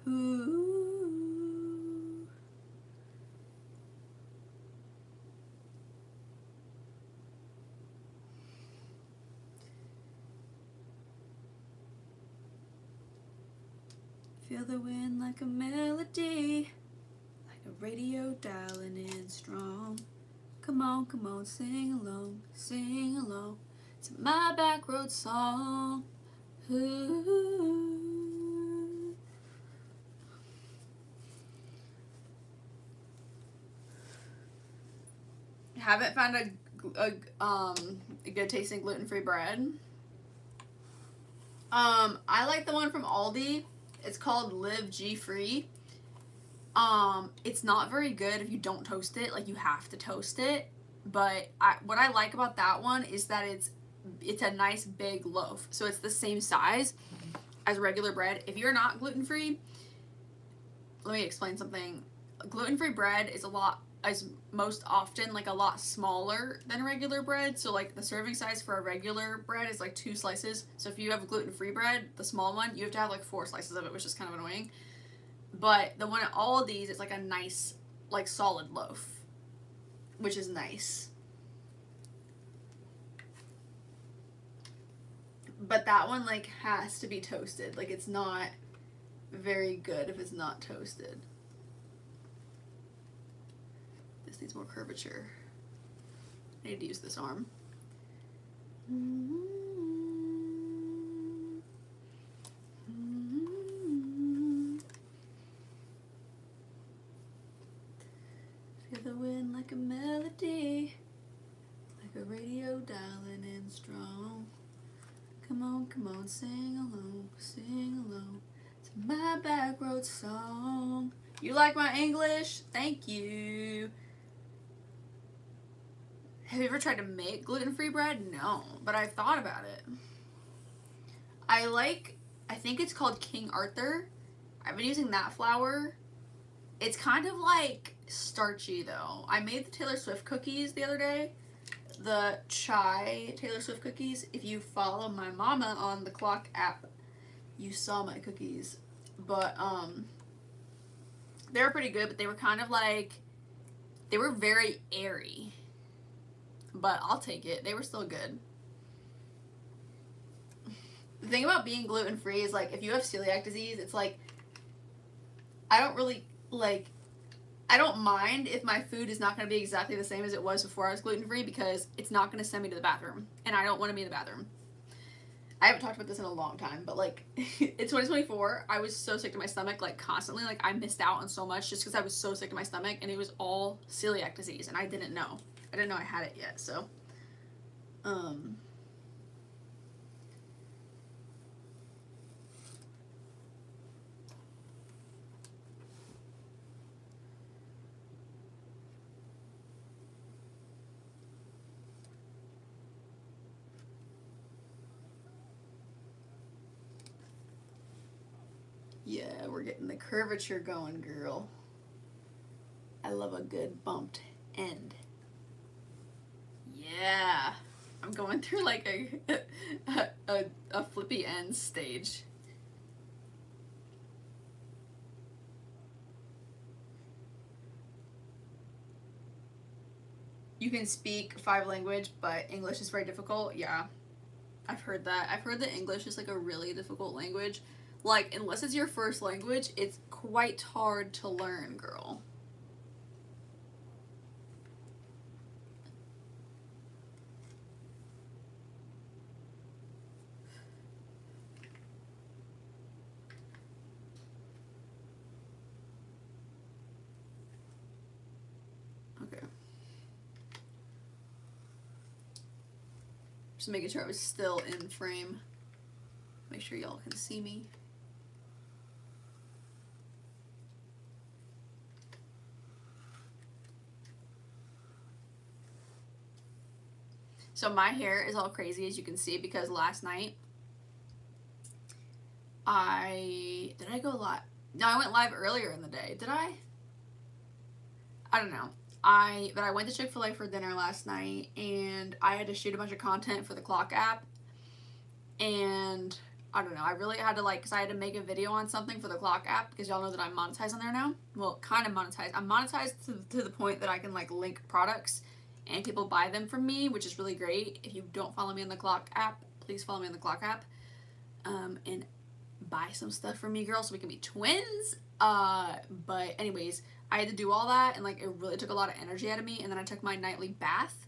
Ooh. Feel the wind like a melody, like a radio dialing in strong. Come on, sing along to my back road song. Ooh. Haven't found a good tasting gluten-free bread. I like the one from Aldi. It's called Live G Free. It's not very good if you don't toast it. Like, you have to toast it. But what I like about that one is that it's a nice big loaf. So it's the same size as regular bread. If you're not gluten-free, let me explain something. Gluten-free bread is most often like a lot smaller than regular bread. So, like, the serving size for a regular bread is like 2 slices. So if you have gluten-free bread, the small one, you have to have like 4 slices of it, which is kind of annoying. But the one at Aldi's is like a nice, like, solid loaf, which is nice. But that one like has to be toasted. Like it's not very good if it's not toasted. This needs more curvature. I need to use this arm. Feel the wind like a melody, like a radio dialing in strong. Come on, sing along to my back road song. You like my English? Thank you. Have you ever tried to make gluten-free bread? No, but I've thought about it. I think it's called King Arthur. I've been using that flour. It's kind of like starchy though. I made the Taylor Swift cookies the other day. The chai Taylor Swift cookies. If you follow my mama on the Clock app, you saw my cookies. But they were pretty good, but they were kind of like, they were very airy. But I'll take it. They were still good. The thing about being gluten-free is like if you have celiac disease, it's like I don't mind if my food is not going to be exactly the same as it was before I was gluten-free because it's not going to send me to the bathroom and I don't want to be in the bathroom. I haven't talked about this in a long time, but like it's 2024. I was so sick to my stomach like constantly. Like I missed out on so much just because I was so sick to my stomach and it was all celiac disease and I didn't know. I didn't know I had it yet, so yeah, we're getting the curvature going, girl. I love a good bumped end. Yeah, I'm going through like a flippy end stage. You can speak 5 languages, but English is very difficult. Yeah, I've heard that. I've heard that English is like a really difficult language. Like, unless it's your first language, it's quite hard to learn, girl. Okay. Just making sure I was still in frame. Make sure y'all can see me. So my hair is all crazy, as you can see, because last night did I go live? No, I went live earlier in the day. Did I? I don't know. But I went to Chick-fil-A for dinner last night and I had to shoot a bunch of content for the Clock app. And I don't know, I really had to because I had to make a video on something for the Clock app because y'all know that I'm monetized on there now. Well, kind of monetized. I'm monetized to the point that I can link products and people buy them from me, which is really great. If you don't follow me on the Clock app, please follow me on the Clock app. And buy some stuff from me, girl, so we can be twins. But anyways, I had to do all that and it really took a lot of energy out of me. And then I took my nightly bath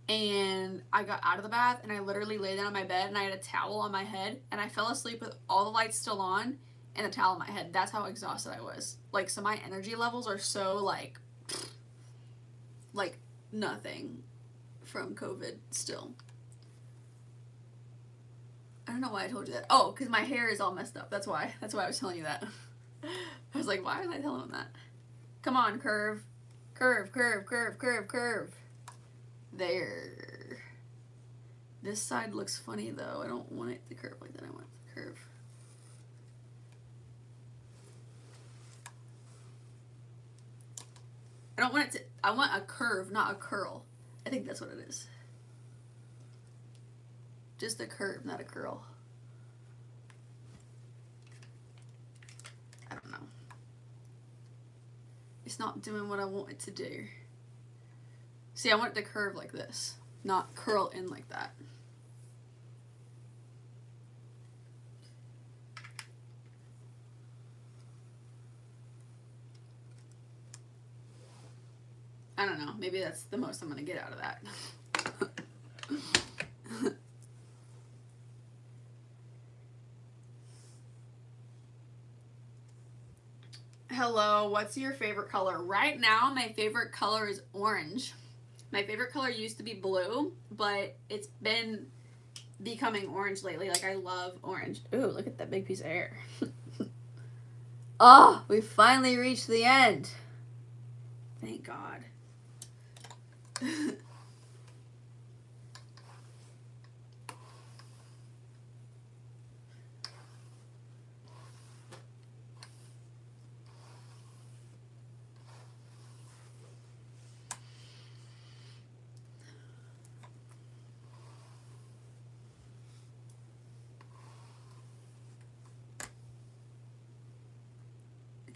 and I got out of the bath and I literally lay down on my bed and I had a towel on my head and I fell asleep with all the lights still on and a towel on my head. That's how exhausted I was. So my energy levels are so like nothing from COVID still. I don't know why I told you that. Oh, because my hair is all messed up. That's why. That's why I was telling you that. I was like, why was I telling him that? Come on, curve. Curve, curve, curve, curve, curve. There. This side looks funny, though. I don't want it to curve like that. I want it to curve. I don't want it to... I want a curve, not a curl. I think that's what it is. Just a curve, not a curl. I don't know. It's not doing what I want it to do. See, I want it to curve like this, not curl in like that. I don't know. Maybe that's the most I'm going to get out of that. Hello, what's your favorite color? Right now, my favorite color is orange. My favorite color used to be blue, but it's been becoming orange lately. Like, I love orange. Ooh, look at that big piece of hair. Oh, we finally reached the end. Thank God. Okay,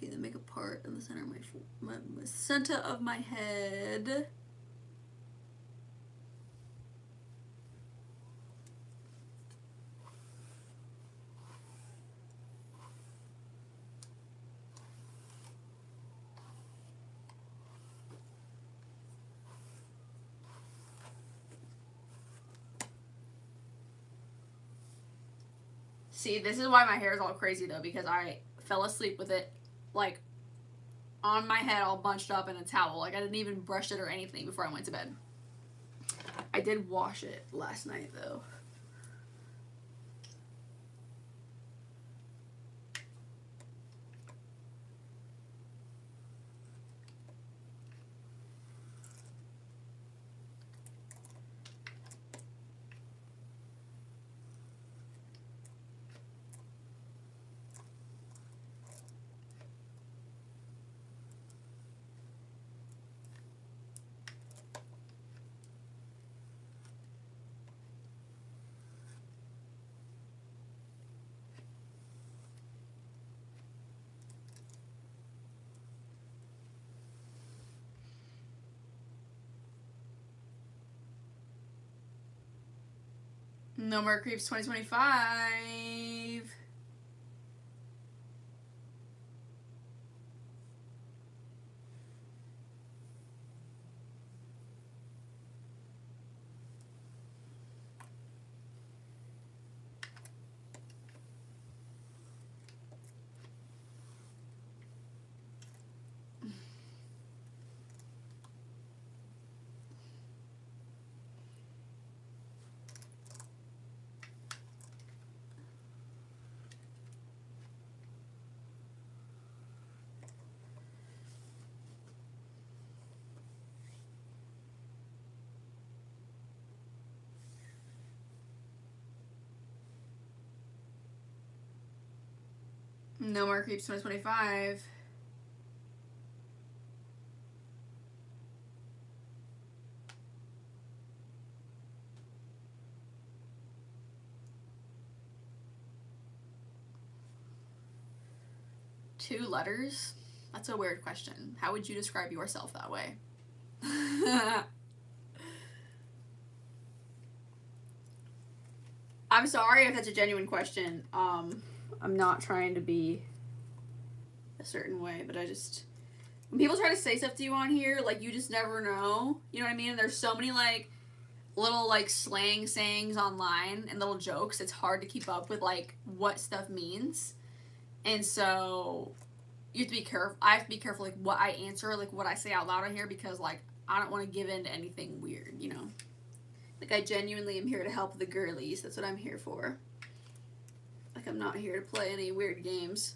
then make a part in the center of my center of my head. See, this is why my hair is all crazy though, because I fell asleep with it like on my head all bunched up in a towel. Like I didn't even brush it or anything before I went to bed. I did wash it last night though. No more creeps 2025. No more creeps 2025. Two letters? That's a weird question. How would you describe yourself that way? I'm sorry if that's a genuine question. I'm not trying to be a certain way, but I just, when people try to say stuff to you on here, like, you just never know. You know what I mean? And there's so many, like, little, like, slang sayings online and little jokes. It's hard to keep up with, like, what stuff means. And so you have to be careful. I have to be careful, like, what I answer, like, what I say out loud on here, because, like, I don't want to give in to anything weird, you know? Like, I genuinely am here to help the girlies. That's what I'm here for. Like, I'm not here to play any weird games.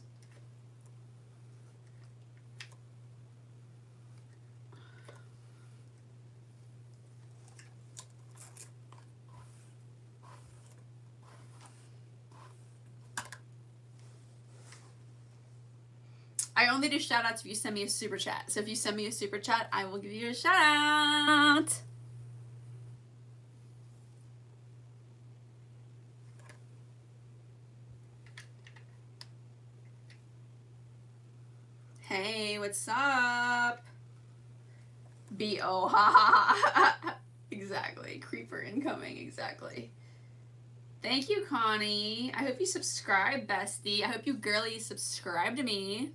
I only do shout outs if you send me a super chat. So if you send me a super chat, I will give you a shout out. Hey, what's up? B.O. Ha ha ha. Exactly. Creeper incoming. Exactly. Thank you, Connie. I hope you subscribe, bestie. I hope you girlies subscribe to me.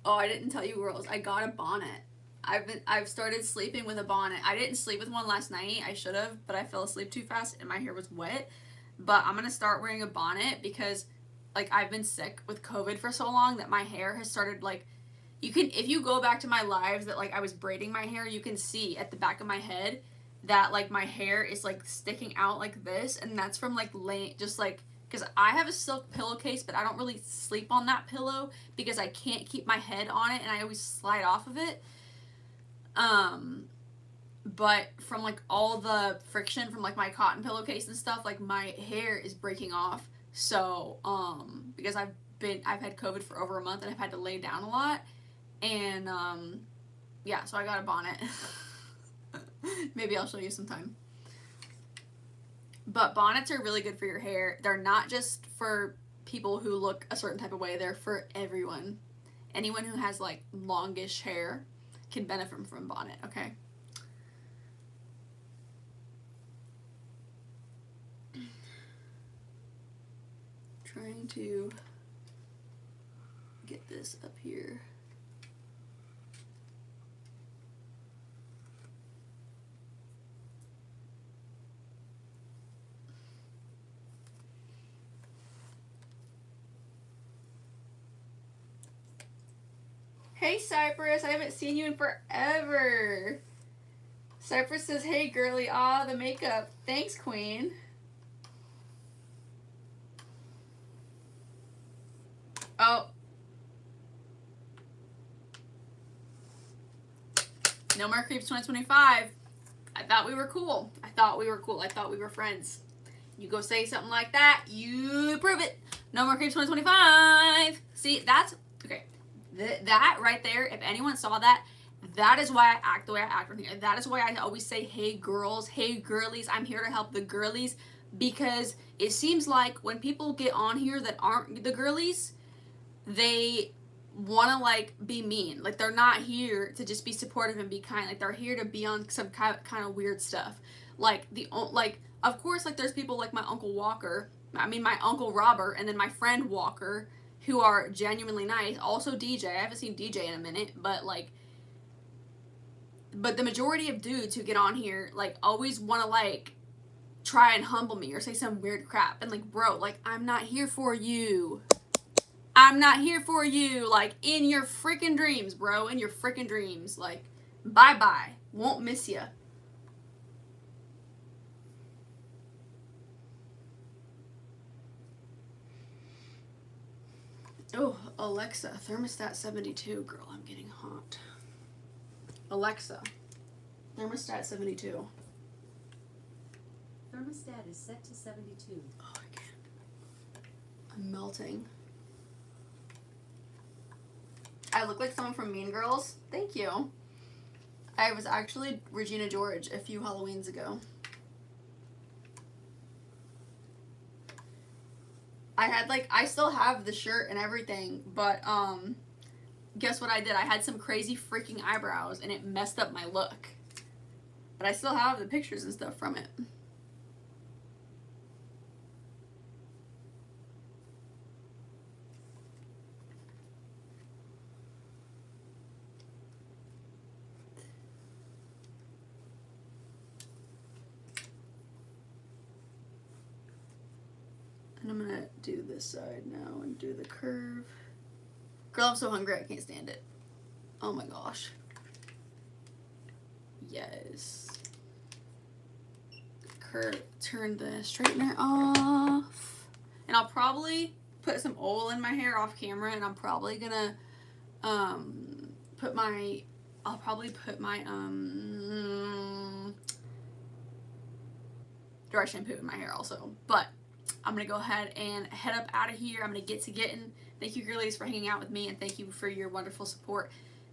Oh, I didn't tell you girls. I got a bonnet. I've started sleeping with a bonnet. I didn't sleep with one last night. I should have, but I fell asleep too fast and my hair was wet. But I'm gonna start wearing a bonnet because like I've been sick with COVID for so long that my hair has started like, you can, if you go back to my lives that like I was braiding my hair, you can see at the back of my head that like my hair is like sticking out like this, and that's from like just like, because I have a silk pillowcase, but I don't really sleep on that pillow because I can't keep my head on it and I always slide off of it. But from like all the friction from like my cotton pillowcase and stuff, like my hair is breaking off. So, because I've had COVID for over a month and I've had to lay down a lot. And, yeah, so I got a bonnet. Maybe I'll show you sometime. But bonnets are really good for your hair. They're not just for people who look a certain type of way. They're for everyone. Anyone who has like longish hair can benefit from bonnet, okay? Trying to get this up here. Hey Cypress, I haven't seen you in forever. Cypress says, hey girly, ah, the makeup. Thanks, queen. Oh. No more creeps 2025. I thought we were cool. I thought we were friends. You go say something like that, you prove it. No more creeps 2025. See, that's, okay. That right there, if anyone saw that, that is why I act the way I act on here. That is why I always say, hey girls, hey girlies, I'm here to help the girlies, because it seems like when people get on here that aren't the girlies, they want to like be mean. Like they're not here to just be supportive and be kind. Like they're here to be on some kind of weird stuff. Like of course, like there's people like my Uncle Walker, my Uncle Robert, and then my friend Walker, who are genuinely nice. Also DJ. I haven't seen DJ in a minute, but the majority of dudes who get on here like always want to like try and humble me or say some weird crap, and like, bro, like I'm not here for you. I'm not here for you. Like in your freaking dreams, bro. In your freaking dreams. Like, bye bye. Won't miss ya. Oh, Alexa, thermostat 72. Girl, I'm getting hot. Alexa, thermostat 72. Thermostat is set to 72. Oh, I can't. I'm melting. I look like someone from Mean Girls. Thank you. I was actually Regina George a few Halloweens ago. I still have the shirt and everything, but guess what I did? I had some crazy freaking eyebrows and it messed up my look. But I still have the pictures and stuff from it. And I'm gonna do this side now and do the curve. Girl, I'm so hungry I can't stand it. Oh my gosh. Yes. Curve, turn the straightener off. And I'll probably put some oil in my hair off camera, and I'm probably gonna put my dry shampoo in my hair also. But I'm going to go ahead and head up out of here. I'm going to get to getting. Thank you, girlies, for hanging out with me, and thank you for your wonderful support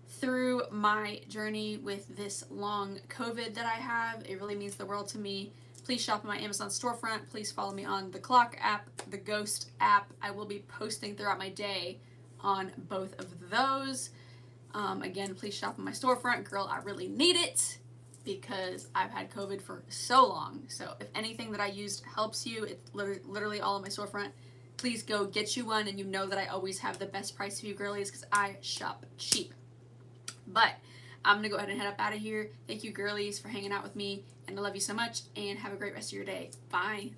through my journey with this long COVID that I have. It really means the world to me. Please shop on my Amazon storefront. Please follow me on the Clock app, the Ghost app. I will be posting throughout my day on both of those. Again, please shop on my storefront. Girl, I really need it, because I've had COVID for so long. So if anything that I used helps you, it's literally all on my storefront. please go get you one, and you know that I always have the best price for you girlies because I shop cheap. But I'm gonna go ahead and head up out of here. Thank you girlies for hanging out with me, and I love you so much, and have a great rest of your day. Bye.